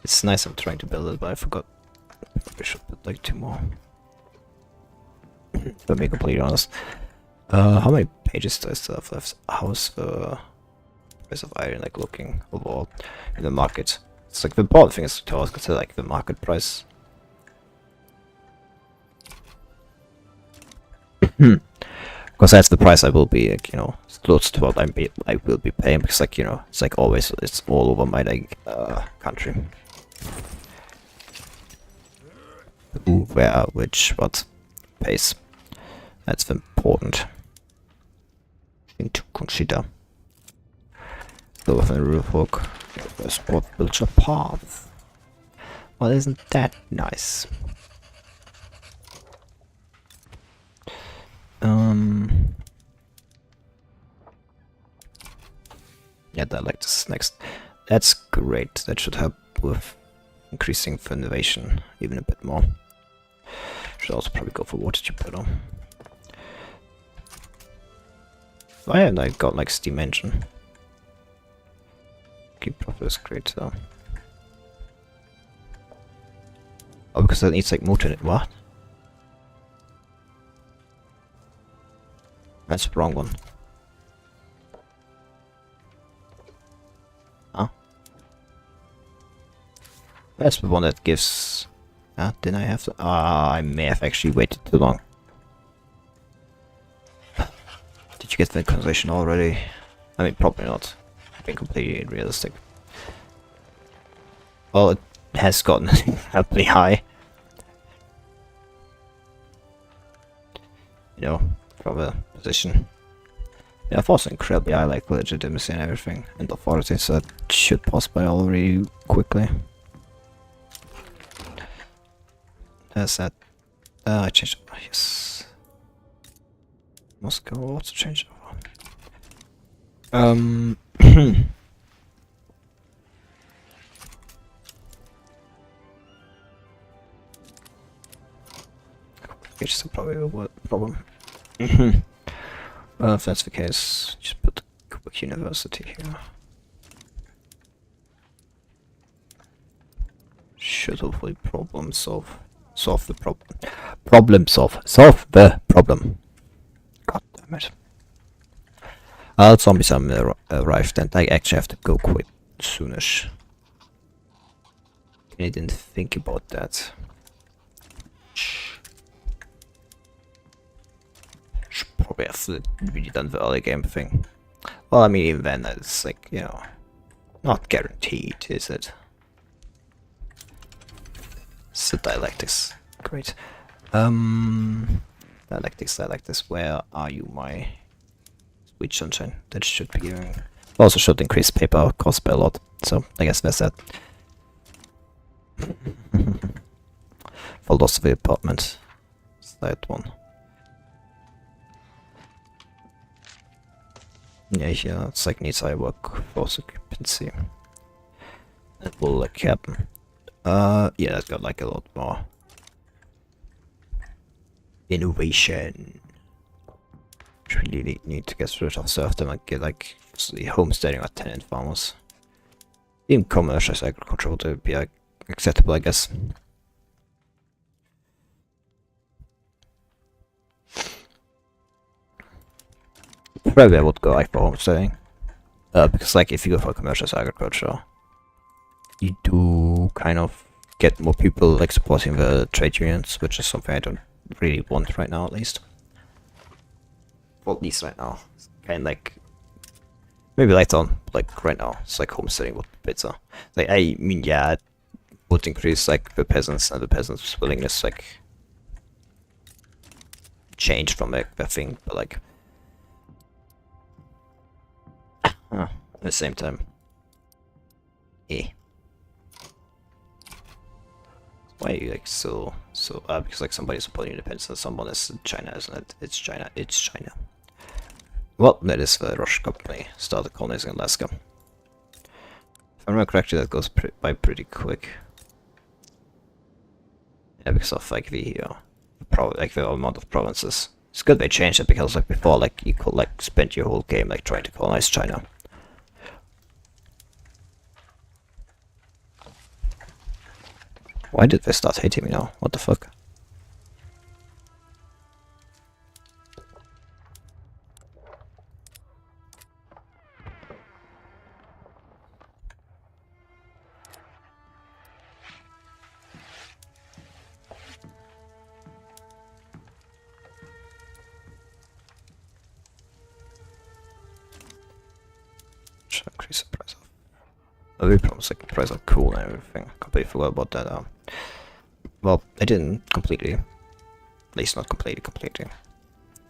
It's nice I'm trying to build it, but I forgot. I should build like 2 more. To be completely honest. How many pages do I still have left? How's the price of iron like looking overall in the market? It's like the important thing is to always consider like the market price. Because that's the price I will be, like, you know, close to what I will be paying, because like, you know, it's like always, it's all over my like country. Ooh, where, which, what? pace. That's important thing to consider. Though with a real hook, the spot builds a path. Well, isn't that nice? Yeah, I like this next. That's great. That should help with increasing for innovation even a bit more. Should also probably go for water geopolitical. Why haven't I got like steam engine? Keep profit is great though. Oh, because that needs like motor in it. What? That's the wrong one. Huh? That's the one that gives... didn't I have to... I may have actually waited too long. Did you get the conversation already? I mean, probably not. Being completely realistic. Well, it has gotten happily high. You know, from a position. Yeah, I've also incredibly high like legitimacy and everything, and authority, so that should pass by already quickly. There's that. I changed. Oh, yes. Moscow also changed. Which is probably a problem. Well, if that's the case, just put Quebec University here. Should hopefully solve the problem. Solve the problem. God damn it. Zombies arrived and I actually have to go quite soonish. I didn't think about that. Should probably have really done the early game thing. Well, I mean, even then, it's like, you know, not guaranteed, is it? So dialectics, great. Dialectics, where are you, my sweet sunshine? That should be giving... Also should increase paper cost by a lot, so I guess that's that. Philosophy apartment. It's that one. Yeah, it's like needs high work force occupancy. That will like happen. Yeah, that's got like a lot more innovation. Really need to get rid of serfdom and get like homesteading or tenant farmers. Even commercial agriculture would be acceptable, I guess. Probably I would go like for homesteading. Because like if you go for commercial agriculture, you do kind of get more people like supporting the trade unions, which is something I don't really want right now, at least. Well, at least right now. It's kind of like maybe later on, like right now, it's like homesteading would be better. Like I mean, yeah, it would increase like the peasants and the peasants' willingness like change from like the thing, but like at the same time, why are you like so because like somebody's supporting independence and someone is China, isn't it? It's China. Well, that is the Russian company started colonizing Alaska. If I remember correctly, that goes by pretty quick. Yeah, because of like the amount of provinces. It's good they changed it, because like before, like you could like spend your whole game like trying to colonize China. Why did they start hating me now? What the fuck? Should increase the price of... Oh, we promised like the price of coal and everything. Completely forgot about that. Well, I didn't completely. At least not completely.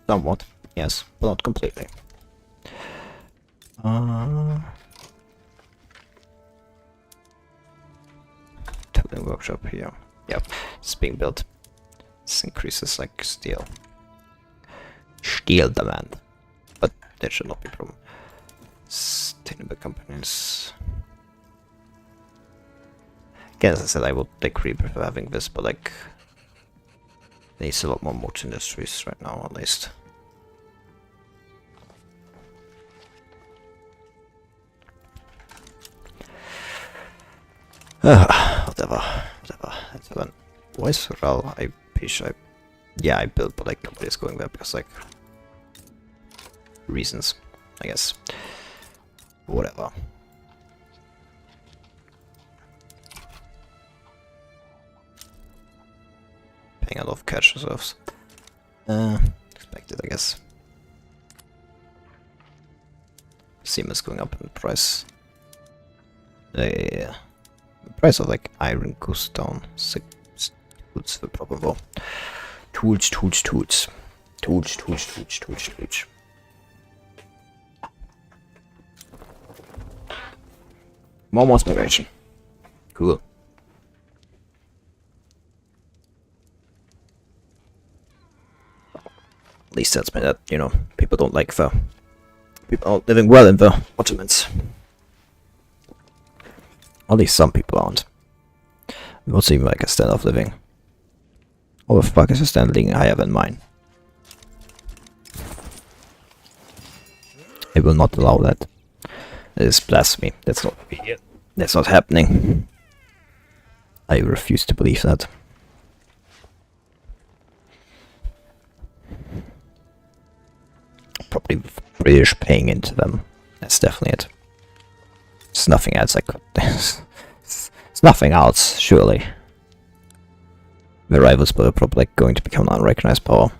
Somewhat, yes, but not completely. Tooling workshop here. Yep, it's being built. This increases like steel demand, but that should not be a problem. Sustainable companies. Again, as I said, I would like really prefer having this, but like needs a lot more motor industries right now, at least. Whatever. That's fun. Voice Ral, I built, but like nobody's going there because like reasons, I guess. Whatever. Paying a lot of cash reserves. Expected, I guess. Siemens going up in price. The price of like iron goes down. Tools for proper war. Tools. More inspiration. Cool. At least that's me that, you know, people don't like the people are living well in the Ottomans. At least some people aren't. It would seem like a standard of living. Or the fuck is a standard living higher than mine? I will not allow that. It is blasphemy. That's not happening. I refuse to believe that. Probably British paying into them. That's definitely it. There's nothing else I could. There's nothing else, surely. The rivals are probably like, going to become an unrecognized power.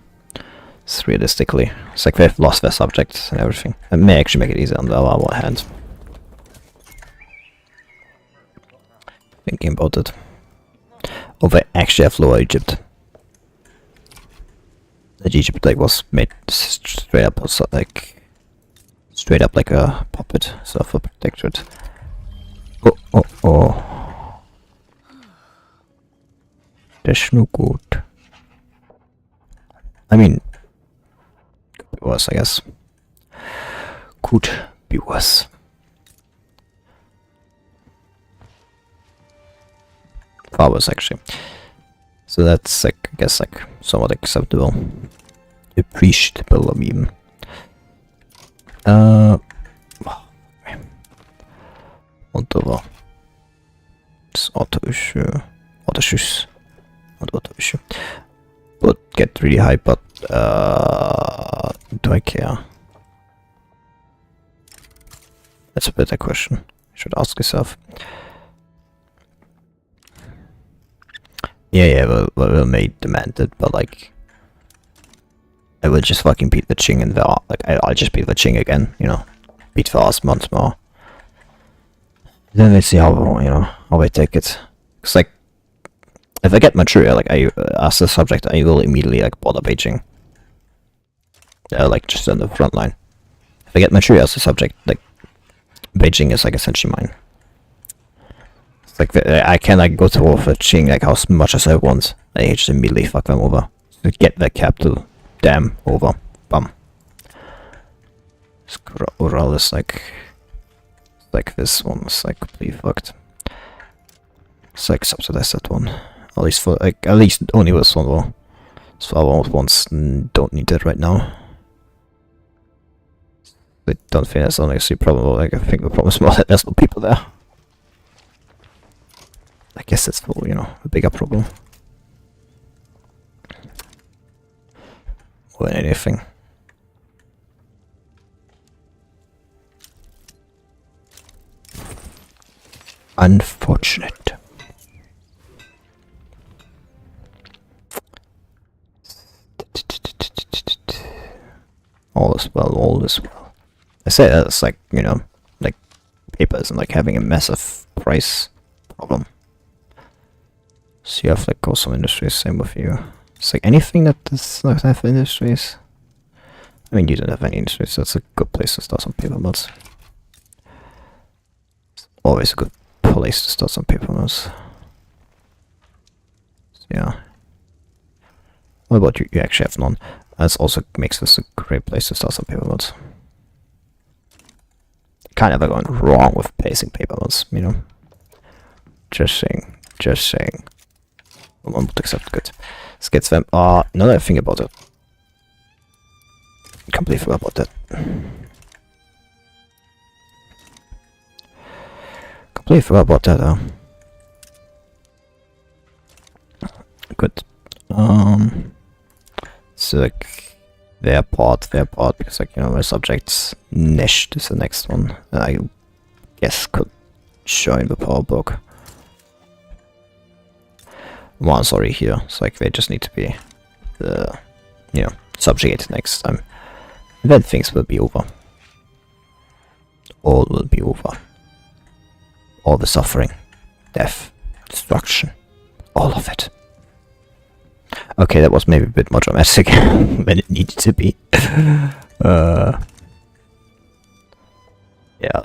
It's realistically. It's like they've lost their subjects and everything. It may actually make it easier on the other hand. Thinking about it. Oh, they actually have Lower Egypt. That Egypt like was made straight up like a puppet, so for protectorate. Oh. That's no good. I mean, could be worse, I guess. Could be worse. Far worse, actually. So that's like, I guess, like somewhat acceptable, appreciable, even. Whatever. This auto issue, would get really high, but do I care? That's a better question. You should ask yourself. Yeah, we'll may demand it, but like, I will just fucking beat the Qing and I'll just beat the Qing again, you know, beat fast once more. Then let's see how, you know, how I take it. Cause like, if I get Manchuria, like as the subject, I will immediately like border Beijing. Like just on the front line. If I get Manchuria as the subject, like Beijing is like essentially mine. Like I can like go to war for Qing like how much as I want. I just immediately fuck them over. So get the capital dam over. Bum. Ural is like this one is like completely fucked. It's like subsidize that one. At least for like only this one will. So our ones don't need it right now. I don't think that's honestly a problem. Like I think the problem is more that there's no people there. I guess that's for, you know, a bigger problem. Or anything. Unfortunate. All is well. I say that it's like, you know, like paper isn't like having a massive price problem. So you have like also industries, same with you. It's like anything that does not have industries. I mean, you don't have any industries, so it's a good place to start some paper mills. It's always a good place to start some paper mills. So, yeah. What about you? You actually have none. That also makes this a great place to start some paper mills. Kind of going wrong with placing paper mills, you know? Just saying. Just saying. One would accept good. Let's get them. Another thing about it. Completely forgot about that. Completely forgot about that. Good. So like their part, because like, you know, my subject's niche is the next one. I guess could join the power block. One's already here, so like they just need to be you know, subjugated next time. And then things will be over. All will be over. All the suffering, death, destruction, all of it. Okay, that was maybe a bit more dramatic than it needed to be. Yeah,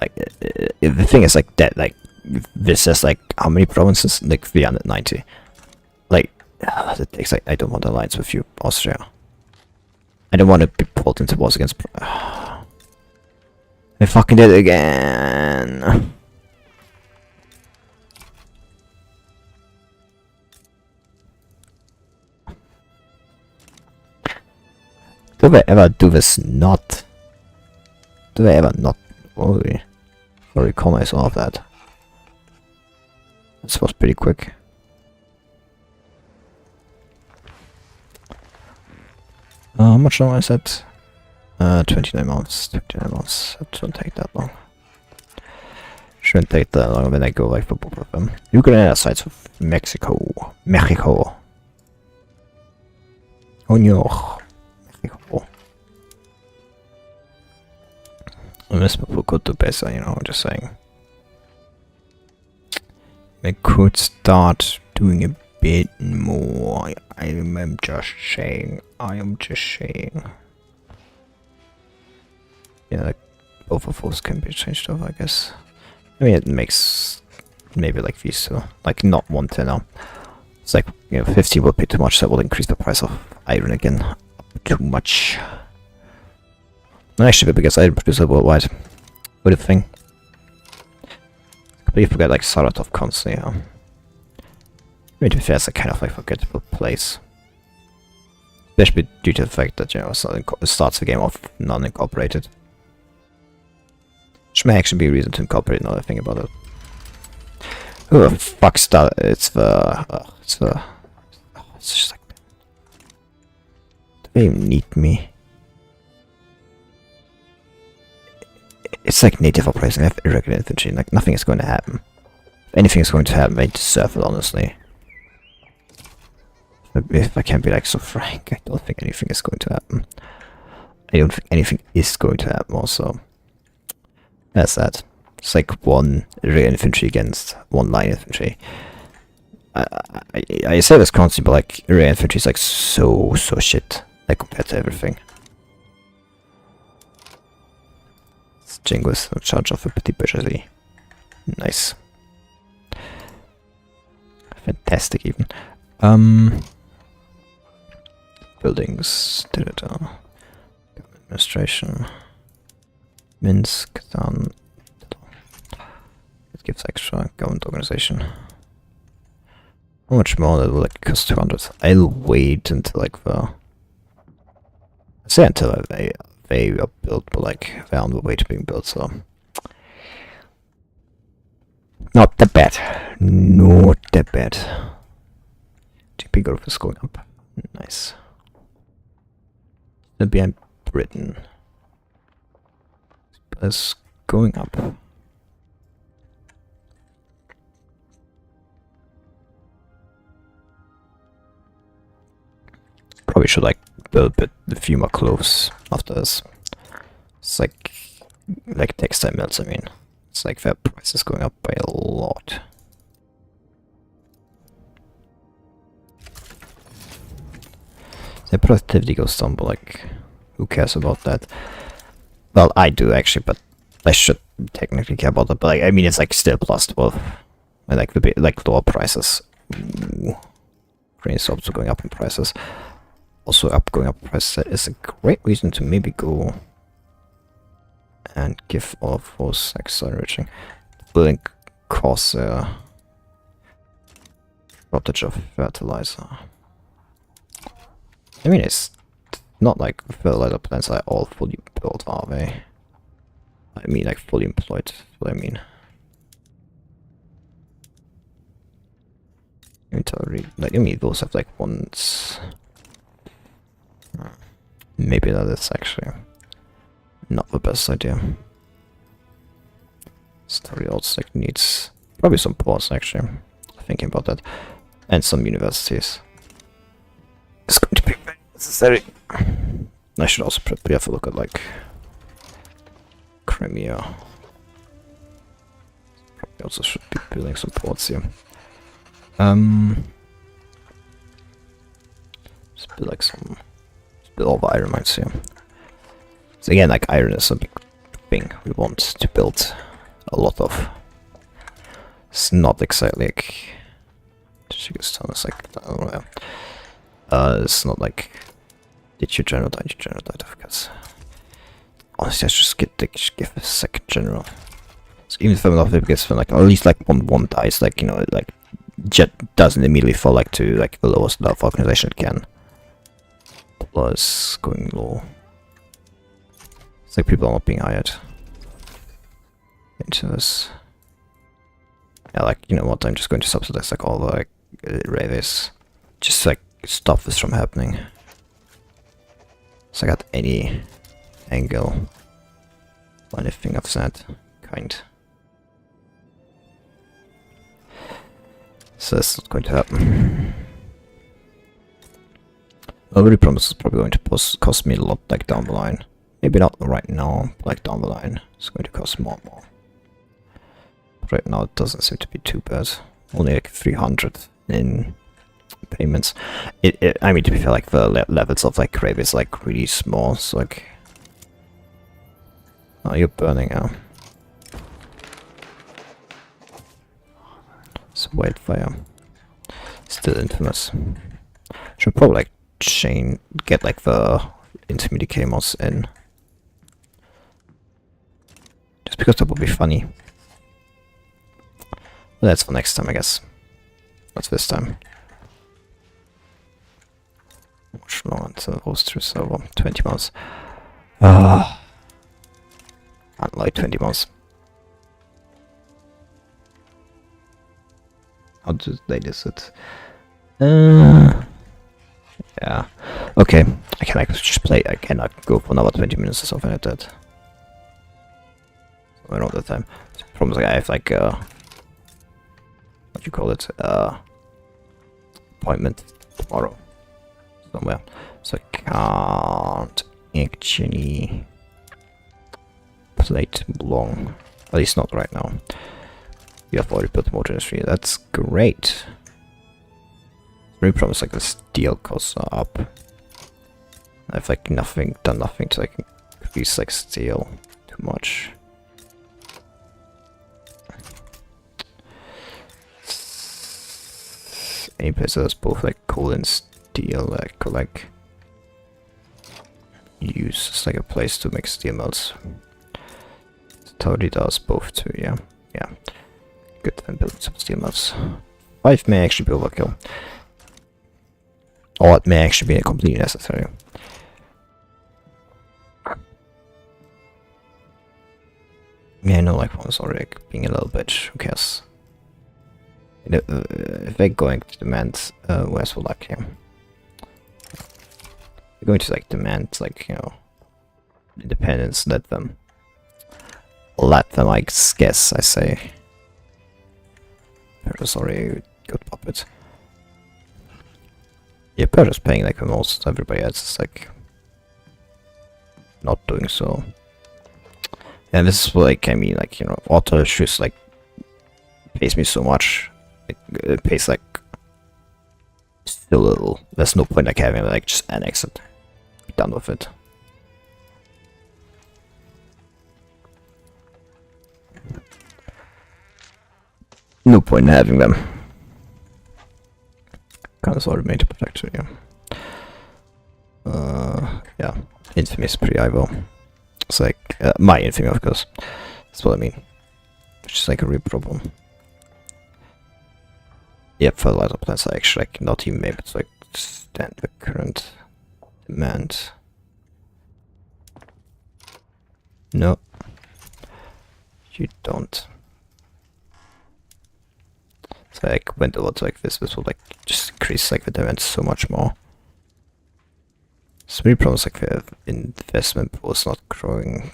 like the thing is like that. Like this is like how many provinces? Like 390. Like that takes like I don't want alliance with you, Austria. I don't want to be pulled into wars against. I fucking did it again. Do they ever do this not? Do they ever not? Holy. Recolonize all of that. This was pretty quick. How much long is that? 29 months. 29 months. That shouldn't take that long. Shouldn't take that long when I go like for both of them. You can add sides of Mexico. Mexico. Oh no. Mexico. Unless people could do better, you know, I'm just saying. They could start doing a bit more. I am just saying. I am just saying. Yeah, like overflows can be changed over, I guess. I mean, it makes maybe like these two, like not 110 now. It's like, you know, 50 will be too much, so that will increase the price of iron again. Too much. No, actually, because iron producer worldwide. What do you think? Completely forget like Saratov constantly. I mean, to be fair, it's a kind of like forgettable place. Especially due to the fact that, you know, it starts the game off non-incorporated. Which may actually be a reason to incorporate another thing about it. Who the fuck's that? It's just like... Do they even need me? It's like native operating, I have irregular infantry, like nothing is going to happen. If anything is going to happen, they deserve it, honestly. If I can be like so frank, I don't think anything is going to happen. I don't think anything is going to happen also. That's that. It's like one rear infantry against one line infantry. I say this constantly, but like rear infantry is like so shit, like compared to everything. It's Jingles in charge of a petit bourgeoisie. Nice. Fantastic even. Buildings, government administration, Minsk, done. It gives extra government organization. How much more that will like cost 200? I'll wait until like the... I say until they are built, but like they're on the way to being built, so... Not that bad. Not that bad. GP growth is going up. Nice. Behind Britain is going up. Probably should like build a few more clothes after this. It's like textile mills. I mean, it's like their price is going up by a lot. The productivity goes down, but like, who cares about that? Well, I do actually, but I should technically care about that. But like, I mean, it's like still plus 12. I like the bit like lower prices. Ooh. Grain stops are going up in prices. Also, going up in prices is a great reason to maybe go and give all of those extra enriching. Building costs a shortage of fertilizer. I mean, it's not like fertilizer plants are all fully built, are they? I mean, like fully employed. That's what I mean. Inventory, like I mean, those have like ones. Maybe that is actually not the best idea. Story also like needs probably some ports actually. Thinking about that, and some universities. It's going to be very necessary. I should also probably have a look at like Crimea. Probably also should be building some ports here. Just build like some. Just build all the iron mines here. So again, like iron is a big thing we want to build a lot of. It's not exactly like it's like I don't know. It's not like did you general die? Did you general die? Of course. Honestly, I should give a second general. So even if I'm not because like at least like one dies, like you know, like jet doesn't immediately fall like to like the lowest level of organization it can. Plus going low. It's like people are not being hired into this. Yeah, like you know what? I'm just going to subsidize like all the like railways, just like stop this from happening. So I got any angle, or anything of that kind. So that's not going to happen. I already promised it's probably going to cost me a lot like down the line. Maybe not right now, but like down the line. It's going to cost more and more. But right now it doesn't seem to be too bad. Only like 300 in payments. I mean to be fair, like the levels of like grave is like really small, so like... Oh, you're burning out. It's a wildfire. Still infamous. Should probably like get like the intermediate K-mods in. Just because that would be funny. But that's for next time, I guess. What's this time? Much longer until it goes through server. 20 months. Can't lie, 20 months. How do they do it? Yeah. Okay. I can actually just play. I cannot go for another 20 minutes or something like that. Around that time. The problem is like I have like what do you call it? Appointment tomorrow somewhere, so I can't actually play too long. At least not right now. You have already put more industry. That's great. Really promise like the steel costs are up. I've like done nothing to like increase like steel too much. Any place that's both like coal and steel like use as like a place to make steel melts. It totally does both too, yeah. Yeah. Good, then build some steel melts. 5 may actually be overkill. Or it may actually be completely necessary. Yeah, I know like one's already like, being a little bit, who cares? You know, if they're going to demand, where's the luck here? They're going to like demand like, you know, independence, let them, I guess, I say. Persia's already a good puppet. Yeah, Persia's paying like the most, everybody else is like not doing so. And this is like, I mean, like, you know, auto just like pays me so much. It pays like still little. There's no point like having like just annex it. Be done with it. No point in having them. Consolidating major protection, yeah. Yeah. Infamy is pretty evil. It's like my infamy, of course. That's what I mean. Which is like a real problem. Yep, fertilizer plants are actually like not even able to like stand the current demand. No, you don't. So like went over to like this will like just increase like the demand so much more. So many problems like the investment pool is not growing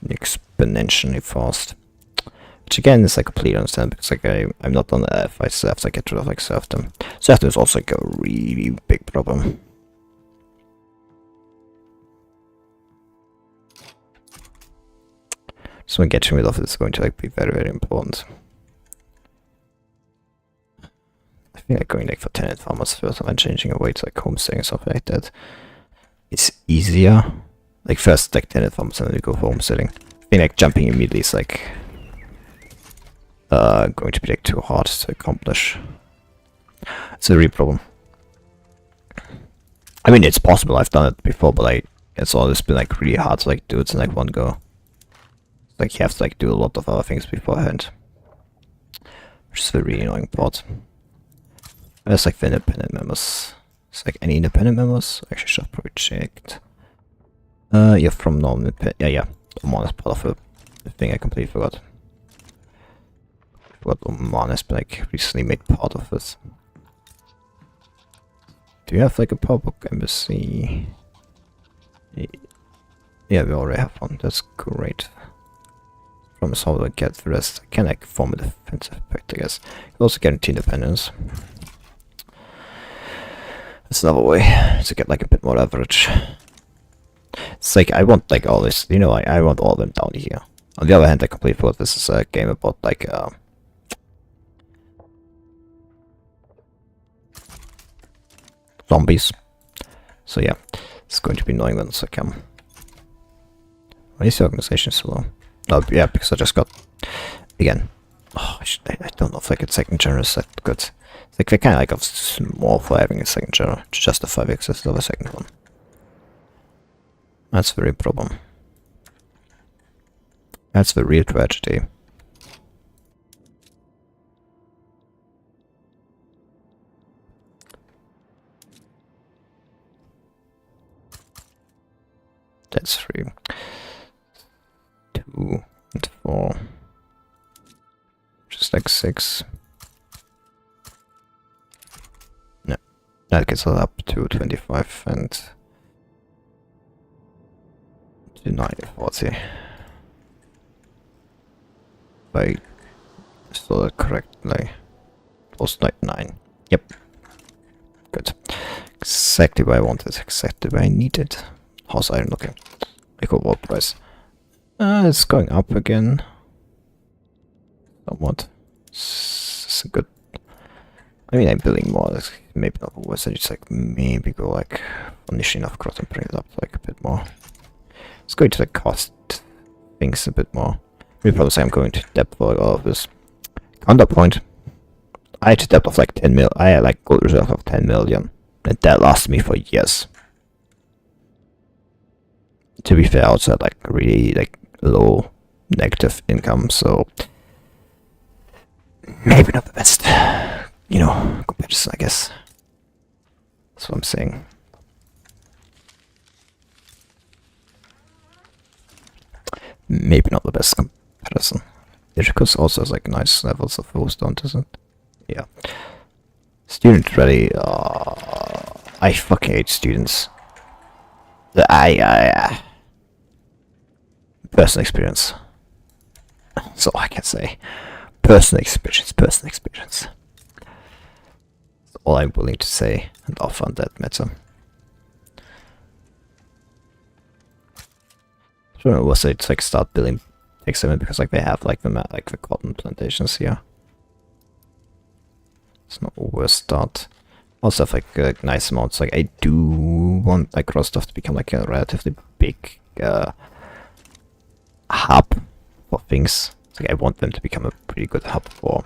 exponentially fast. Which again is like completely understandable because like I'm not on the F, I still have to get rid of like serfdom. Serfdom is also like a really big problem. So when getting rid of it is going to like be very, very important. I think like going like for tenant farmers first and then changing away to like homesteading or something like that. It's easier. Like first like tenant farmers and then we go for homesteading. I think like jumping immediately is like going to be like too hard to accomplish. It's a real problem. I mean, it's possible. I've done it before, but like it's always been like really hard to like do it in like one go. Like you have to like do a lot of other things beforehand, which is the really annoying part. There's like the independent members. It's like any independent members. Actually, should have probably checked. Yeah, from normal. Yeah. Oman is part of the thing. I completely forgot. What Oman has been like recently made part of it. Do you have like a public embassy? Yeah, we already have one. That's great. Promise how do I get the rest? I can like form a defensive pact, I guess. You also guarantee independence. That's another way to get like a bit more leverage. It's like I want like all this, you know, I want all of them down here. On the other hand, I completely forgot this is a game about like zombies. So yeah, it's going to be annoying when it's like why is the organization so low? Oh yeah, because I just got again. Oh, I don't know if like a second general is that good. It's like they kind of like of small for having a second general to justify the existence of a second one. That's the real problem. That's the real tragedy. That's 3. 2 and 4. Just like 6. No. That gets us up to 25 and to 90, 40. If I saw that correctly. It was like 9. Yep. Good. Exactly what I wanted, exactly what I needed. How's iron looking? Equal world price. It's going up again. Somewhat. It's a good. I mean, I'm building more. That's maybe not always. It's like maybe go like niche enough cross and bring it up like a bit more. It's going to like cost things a bit more. We'll probably say I'm going to depth for all of this. Counterpoint. I had a depth of like 10 mil. I had like gold reserve of 10 million, and that lasted me for years. To be fair, I also had like really like low negative income, so maybe not the best, you know, comparison, I guess. That's what I'm saying. Maybe not the best comparison. Because also has like nice levels of host, don't it? Yeah. Student ready. I fucking hate students. Personal experience. That's all I can say. Personal experience. That's all I'm willing to say and offer on that matter. So was it like start building experiment because like they have like the cotton plantations here. It's not a worst start. also have like nice amounts. Like I do want like Rostov to become like a relatively big hub for things. Like I want them to become a pretty good hub for.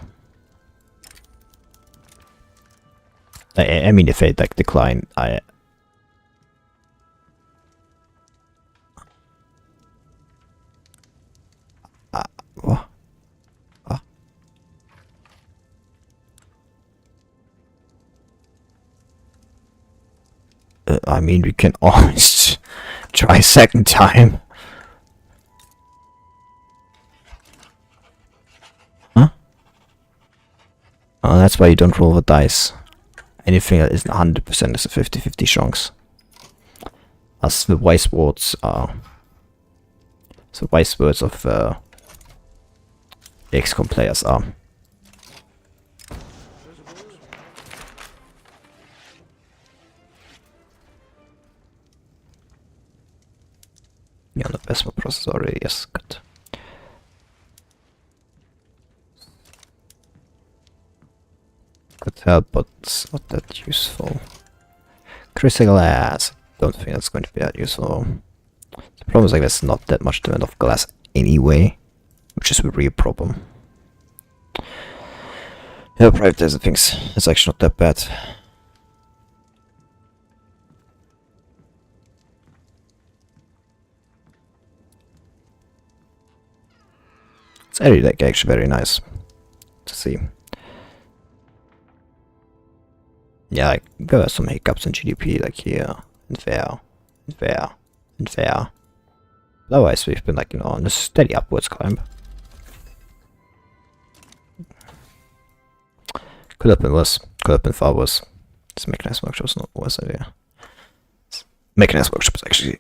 I mean, if they like decline, what? I mean, we can always try a second time. Huh? Oh, that's why you don't roll the dice. Anything that isn't 100% is a 50-50 chance. As the wise words are. The wise words of the XCOM players are. Yeah, the Vesma process already, yes, good. Could help, but it's not that useful. Crystal glass. Don't think that's going to be that useful. The problem is like there's not that much demand of glass anyway, which is a real problem. Yeah, prioritizing things. It's actually not that bad. It's actually very nice to see. Yeah, like there are some hiccups in GDP, like here and there, and there, and there. Otherwise, we've been like, you know, on a steady upwards climb. Could have been worse. Could have been far worse. This mechanized workshop's not the worst idea. Mechanized workshops actually.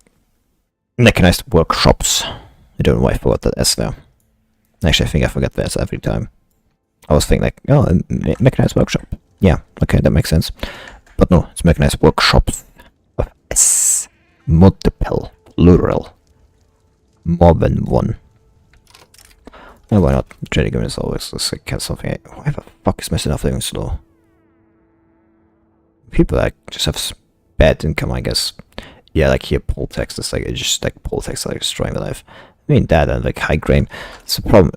Mechanized workshops. I don't know why I forgot that S there. Actually, I think I forget the S every time. I was thinking like, oh, a mechanized workshop. Yeah, okay, that makes sense. But no, it's mechanized workshops of S. Multiple, plural. More than one. And why not? Trading game is always like something. Why the fuck is my stuff doing slow? People like just have bad income, I guess. Yeah, like here, poll text is like it's just like poll text like destroying the life. I mean that and like high grain. It's a problem.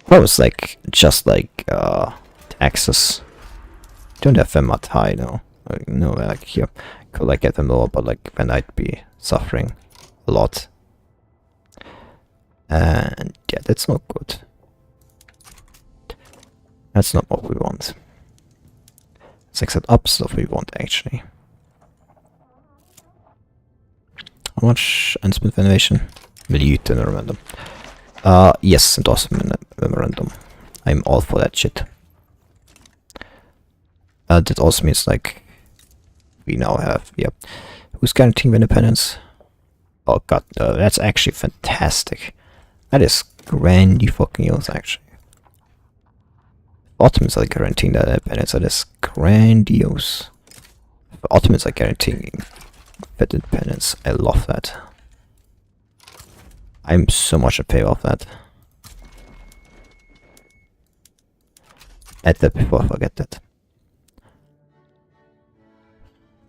Problem is like just like taxes. Don't have them that high, no. Like, no, like here could like get them lower, but like then I'd be suffering a lot. And yeah, that's not good. That's not what we want. It's like set up stuff we want actually. How much unspent innovation? Valute in a memorandum. Yes, endorsement memorandum. I'm all for that shit. That also means like we now have, yep. Who's guaranteeing the independence? Oh god, that's actually fantastic. That is grandiose actually. Ottomans are guaranteeing that independence. That is grandiose. The Ottomans are guaranteeing that independence. I love that. I'm so much in favor of that. Add that before I forget that.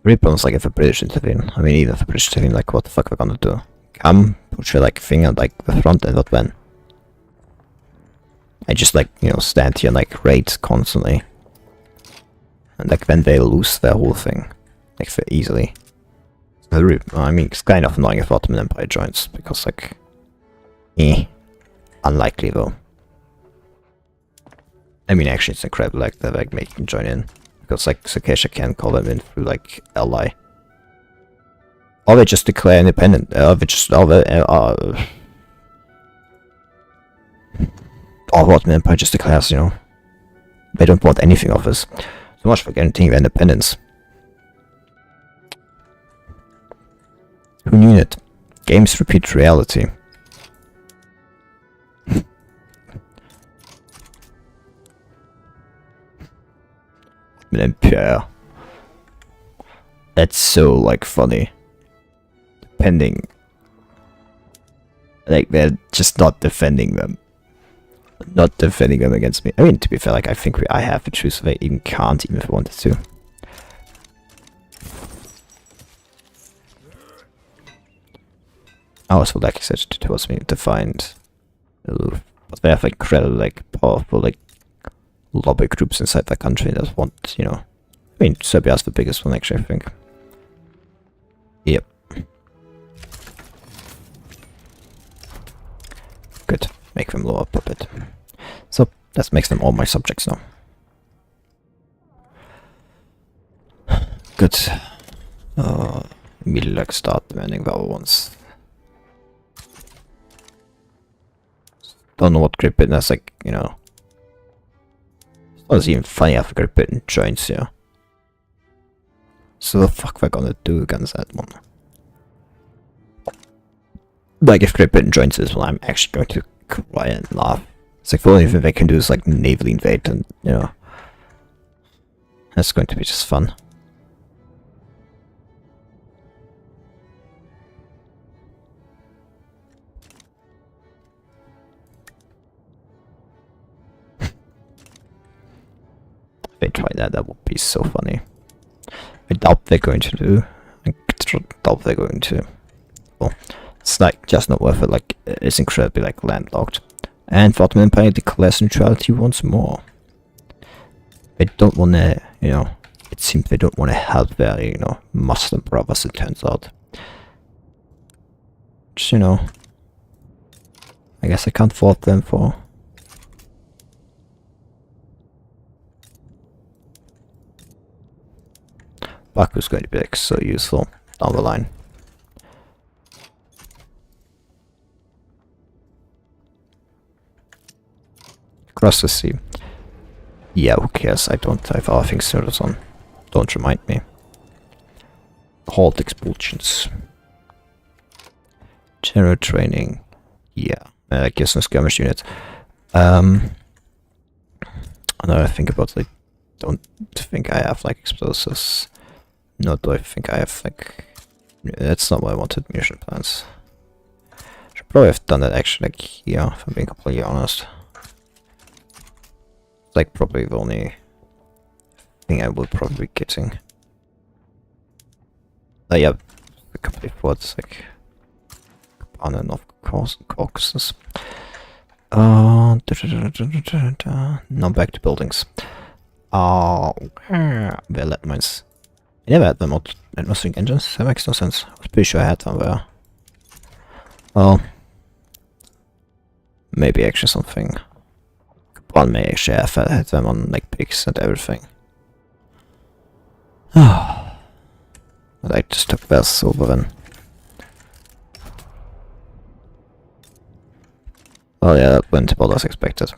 Real problems like if the British intervene. I mean, even if the British intervene, like what the fuck we're gonna do? Come, put your like finger like the front and what then? I just like, you know, stand here and like raid constantly. And like then they lose their whole thing. Like very easily. I mean, it's kind of annoying if Ottoman Empire joins, because like... unlikely though. I mean, actually it's incredible like that like making join in. Because like Sakesha can call them in through like ally. Or they just declare independent, or they just... or Ottoman Empire just declares, you know, they don't want anything of us. So much for guaranteeing their independence. Who knew it? Games repeat reality. Empire. That's so like funny. Depending. Like they're just not defending them. not defending them against me. I mean, to be fair, like I think I have to choose if I even can't, even if I wanted to. I was like I said, towards me to find, but they have like incredibly like powerful like lobby groups inside the country that want, you know. I mean, Serbia's the biggest one actually, I think. Yep. Good. Make them lower a bit. So that makes them all my subjects now. Good. Immediately like start demanding the other ones. Don't know what Great Britain has, like, you know. It's not even funny if Great Britain joins here. So the fuck we're gonna do against that one? Like if Great Britain joins this one, I'm actually going to cry and laugh. It's like the only thing they can do is like naval invade, and you know, that's going to be just fun. If they try that, that would be so funny. I doubt they're going to do. I doubt they're going to. Well, it's like just not worth it. Like it's incredibly like landlocked. And the Ottoman Empire declares neutrality once more. They don't want to, you know. It seems they don't want to help their, you know, Muslim brothers. It turns out. Just, you know. I guess I can't fault them for. Baku's going to be like so useful down the line. Across the sea. Yeah, who cares? I don't have other things to do on. Don't remind me. Halt expulsions. General training. Yeah. I guess no skirmish unit. Another thing about like, don't think I have like explosives. No, do I think I have like... That's not what I wanted, mission plans. Should probably have done that actually like here, if I'm being completely honest. It's like probably the only thing I would probably be getting. Yeah, the complete forts like... Component of Caucasus. Now back to buildings. Oh, where lead mines. I never had them on atmospheric engines, that makes no sense. I was pretty sure I had them there. Well, maybe actually something. One may actually have had them on like pigs and everything. But I just took this over then. Oh yeah, that went about as expected.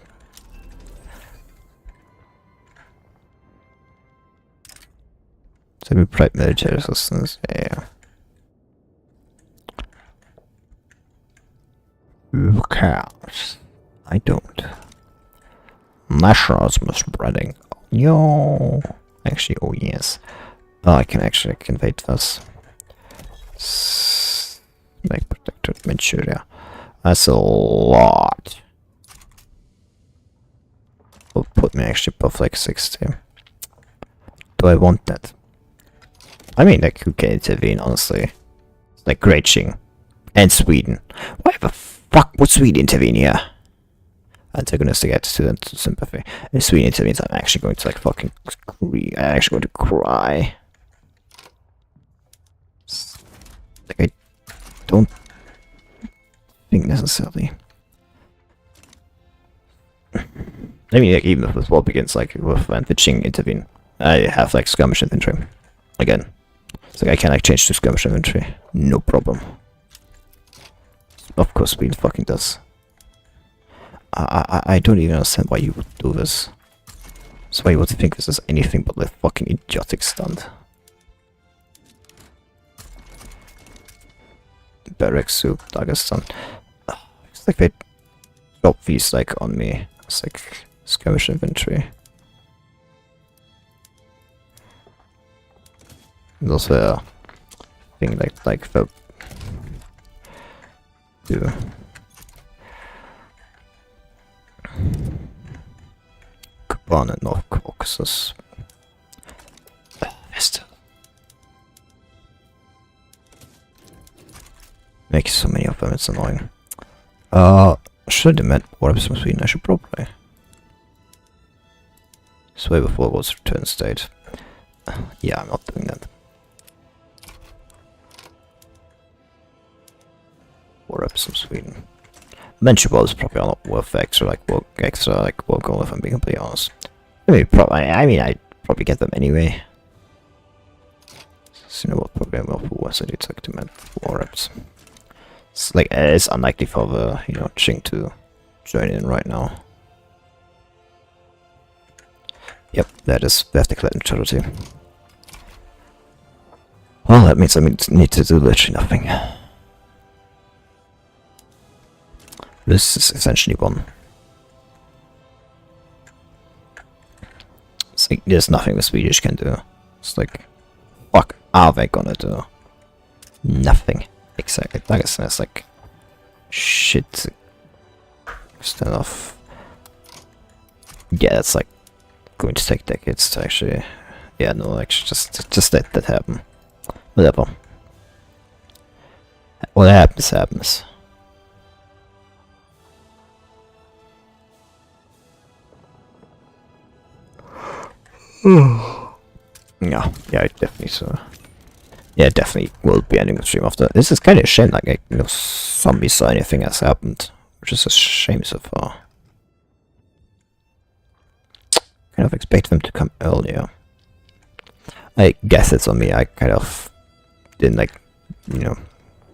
Semi-private military assistance, yeah. Who cares? I don't. Nationalism spreading. Yo. Actually, oh yes. Oh, I can actually invade this. Like protected Manchuria. That's a lot. Will put me actually above like 60. Do I want that? I mean, like, who can intervene, honestly? It's like Great and Sweden. Why the fuck would Sweden intervene here? Antagonistic attitude to sympathy. If Sweden intervenes, I'm actually going to like fucking I'm actually going to cry. Like, I don't think necessarily. I mean, like, even if this war begins, like, with the Qing intervene, I have like skirmish infantry again. It's like I can like change to skirmish infantry, no problem. Of course, Sweden fucking does. I don't even understand why you would do this. So why you would think this is anything but a fucking idiotic stunt. Barracks suit, Dagestan. It's like they drop these like on me. It's like skirmish infantry. And also a thing like the do. One and North Caucasus. West. Makes so many of them, it's annoying. Should I demand warps from Sweden? I should probably. This way before it was return state. Yeah, I'm not doing that. Warps from Sweden. Venture is probably not worth extra work goal if I'm being completely honest. I mean I'd probably get them anyway. So you know what program of was I need to demand warps. It's like it's unlikely for the Qing to join in right now. Yep, that's declared neutrality. Well, that means I need to do literally nothing. This is essentially one. It's like there's nothing the Swedish can do. It's like, fuck are they gonna do? Nothing. Exactly. Like I said, it's like shit. Standoff. Yeah, it's like going to take decades to actually. Yeah, no, actually, just let that happen. Whatever. What happens, happens. Yeah, definitely so. Yeah, definitely will be ending the stream after. This is kind of a shame, like, zombies or anything has happened, which is a shame so far. Kind of expect them to come earlier. I guess it's on me, I kind of didn't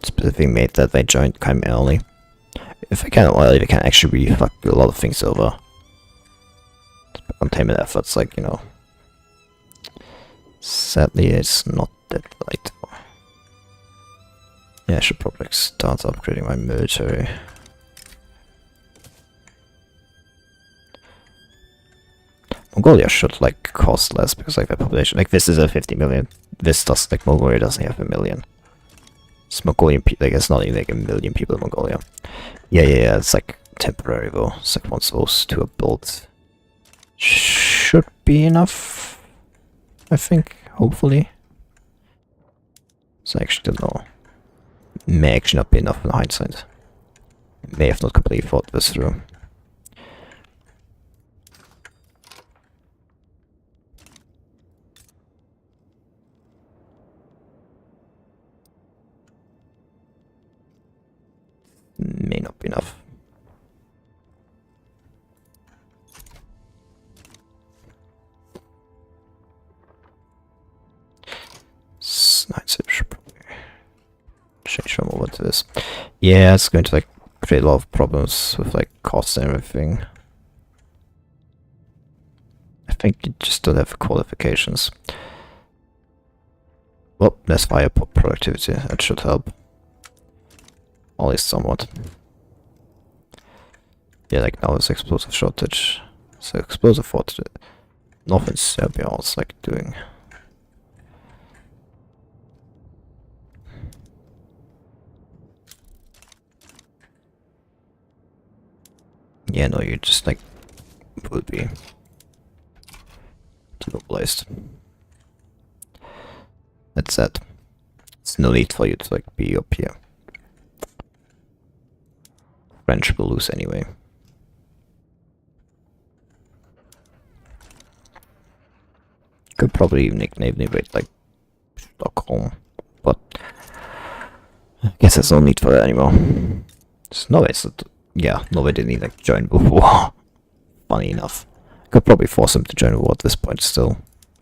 specifically made that they joined kind of early. If I can, well, they can actually fuck a lot of things over. Containment efforts, like, sadly it's not that light. Yeah, I should probably start upgrading my military. Mongolia should cost less because the population, this is a 50 million. This does Mongolia doesn't have a million. It's Mongolian people, it's not even a million people in Mongolia. Yeah, it's temporary though. It's once those two are built, should be enough. I think, hopefully. So I actually don't know. May actually not be enough in hindsight. May have not completely thought this through. May not be enough. Nice, should probably change from over to this. Yeah, it's going to create a lot of problems with costs and everything. I think you just don't have qualifications. Well, there's fire productivity, that should help. At least somewhat. Yeah, now it's explosive shortage. So explosive shortage. North in Serbia also doing. Yeah, no, you just would be demobilized. That's that. There's no need for you to be up here. French will lose anyway. Could probably even invade Stockholm, but I guess there's no need for that anymore. There's no way Norway didn't even join before. Funny enough. Could probably force them to join the war at this point still.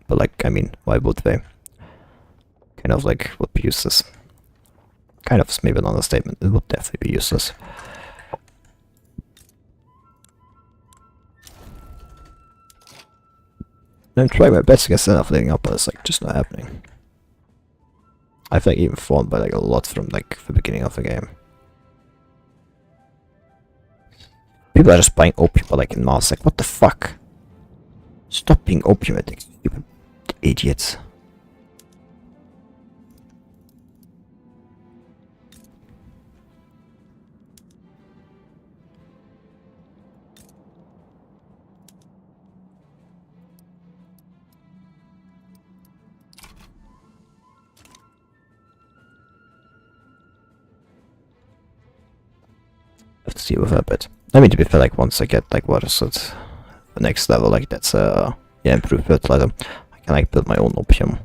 But I mean, why would they? Kind of would be useless. Kind of is maybe an understatement. It would definitely be useless. I'm trying my best to get set up leading up, but it's just not happening. I've even fallen by a lot from the beginning of the game. People are just buying opium in mass, what the fuck? Stop being opium addicts, stupid idiots. deal with that a bit. I mean, to be fair, like once I get like what is it, the next level, like that's improved fertilizer, I can like build my own opium.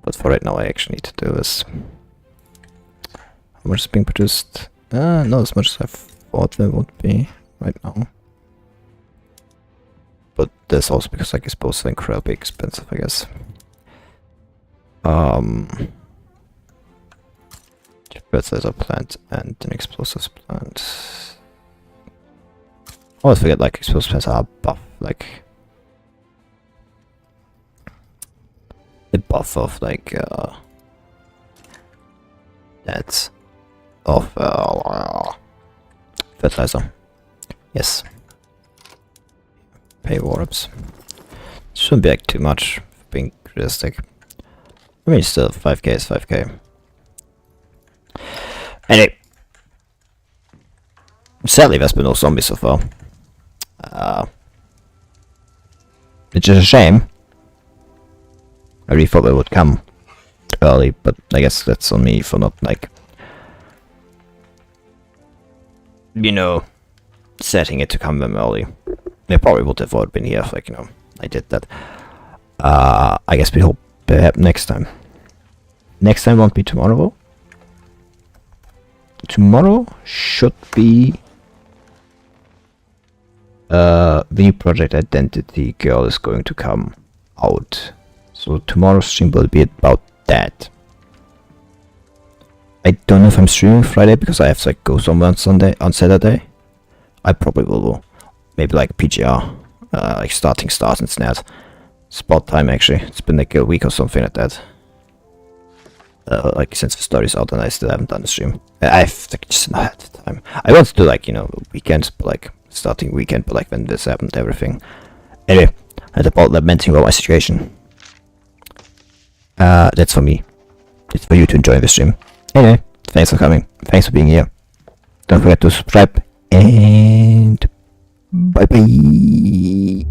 But for right now, I actually need to do is how much is being produced? Not as much as I thought there would be right now. But that's also because like it's both incredibly expensive, I guess. Fertilizer plant and an explosives plant. I always forget like explosive plants are buff, like the buff of like that of fertilizer. Yes. Pay warps. Shouldn't be like too much for being realistic. I mean still 5k is 5k. Anyway. Sadly there's been no zombies so far. Which is a shame. I really thought they would come early, but I guess that's on me for not like, you know, setting it to come them early. They probably would have all been here if, like, you know, I did that. I guess we hope it happen next time. Next time won't be tomorrow. Tomorrow should be the project identity girl is going to come out. So tomorrow's stream will be about that. I don't know if I'm streaming Friday because I have to like go somewhere on Saturday. I probably will. Maybe like PGR, like starting stars and snares. Spot time actually. It's been like a week or something like that. Like since the story's out and I still haven't done the stream. I've like, just not had the time. I want to do like, you know, weekends, but like starting weekend, but like when this happened, everything. Anyway, that's about lamenting about my situation. That's for me. It's for you to enjoy the stream. Anyway, thanks for coming. Thanks for being here. Don't forget to subscribe and bye bye.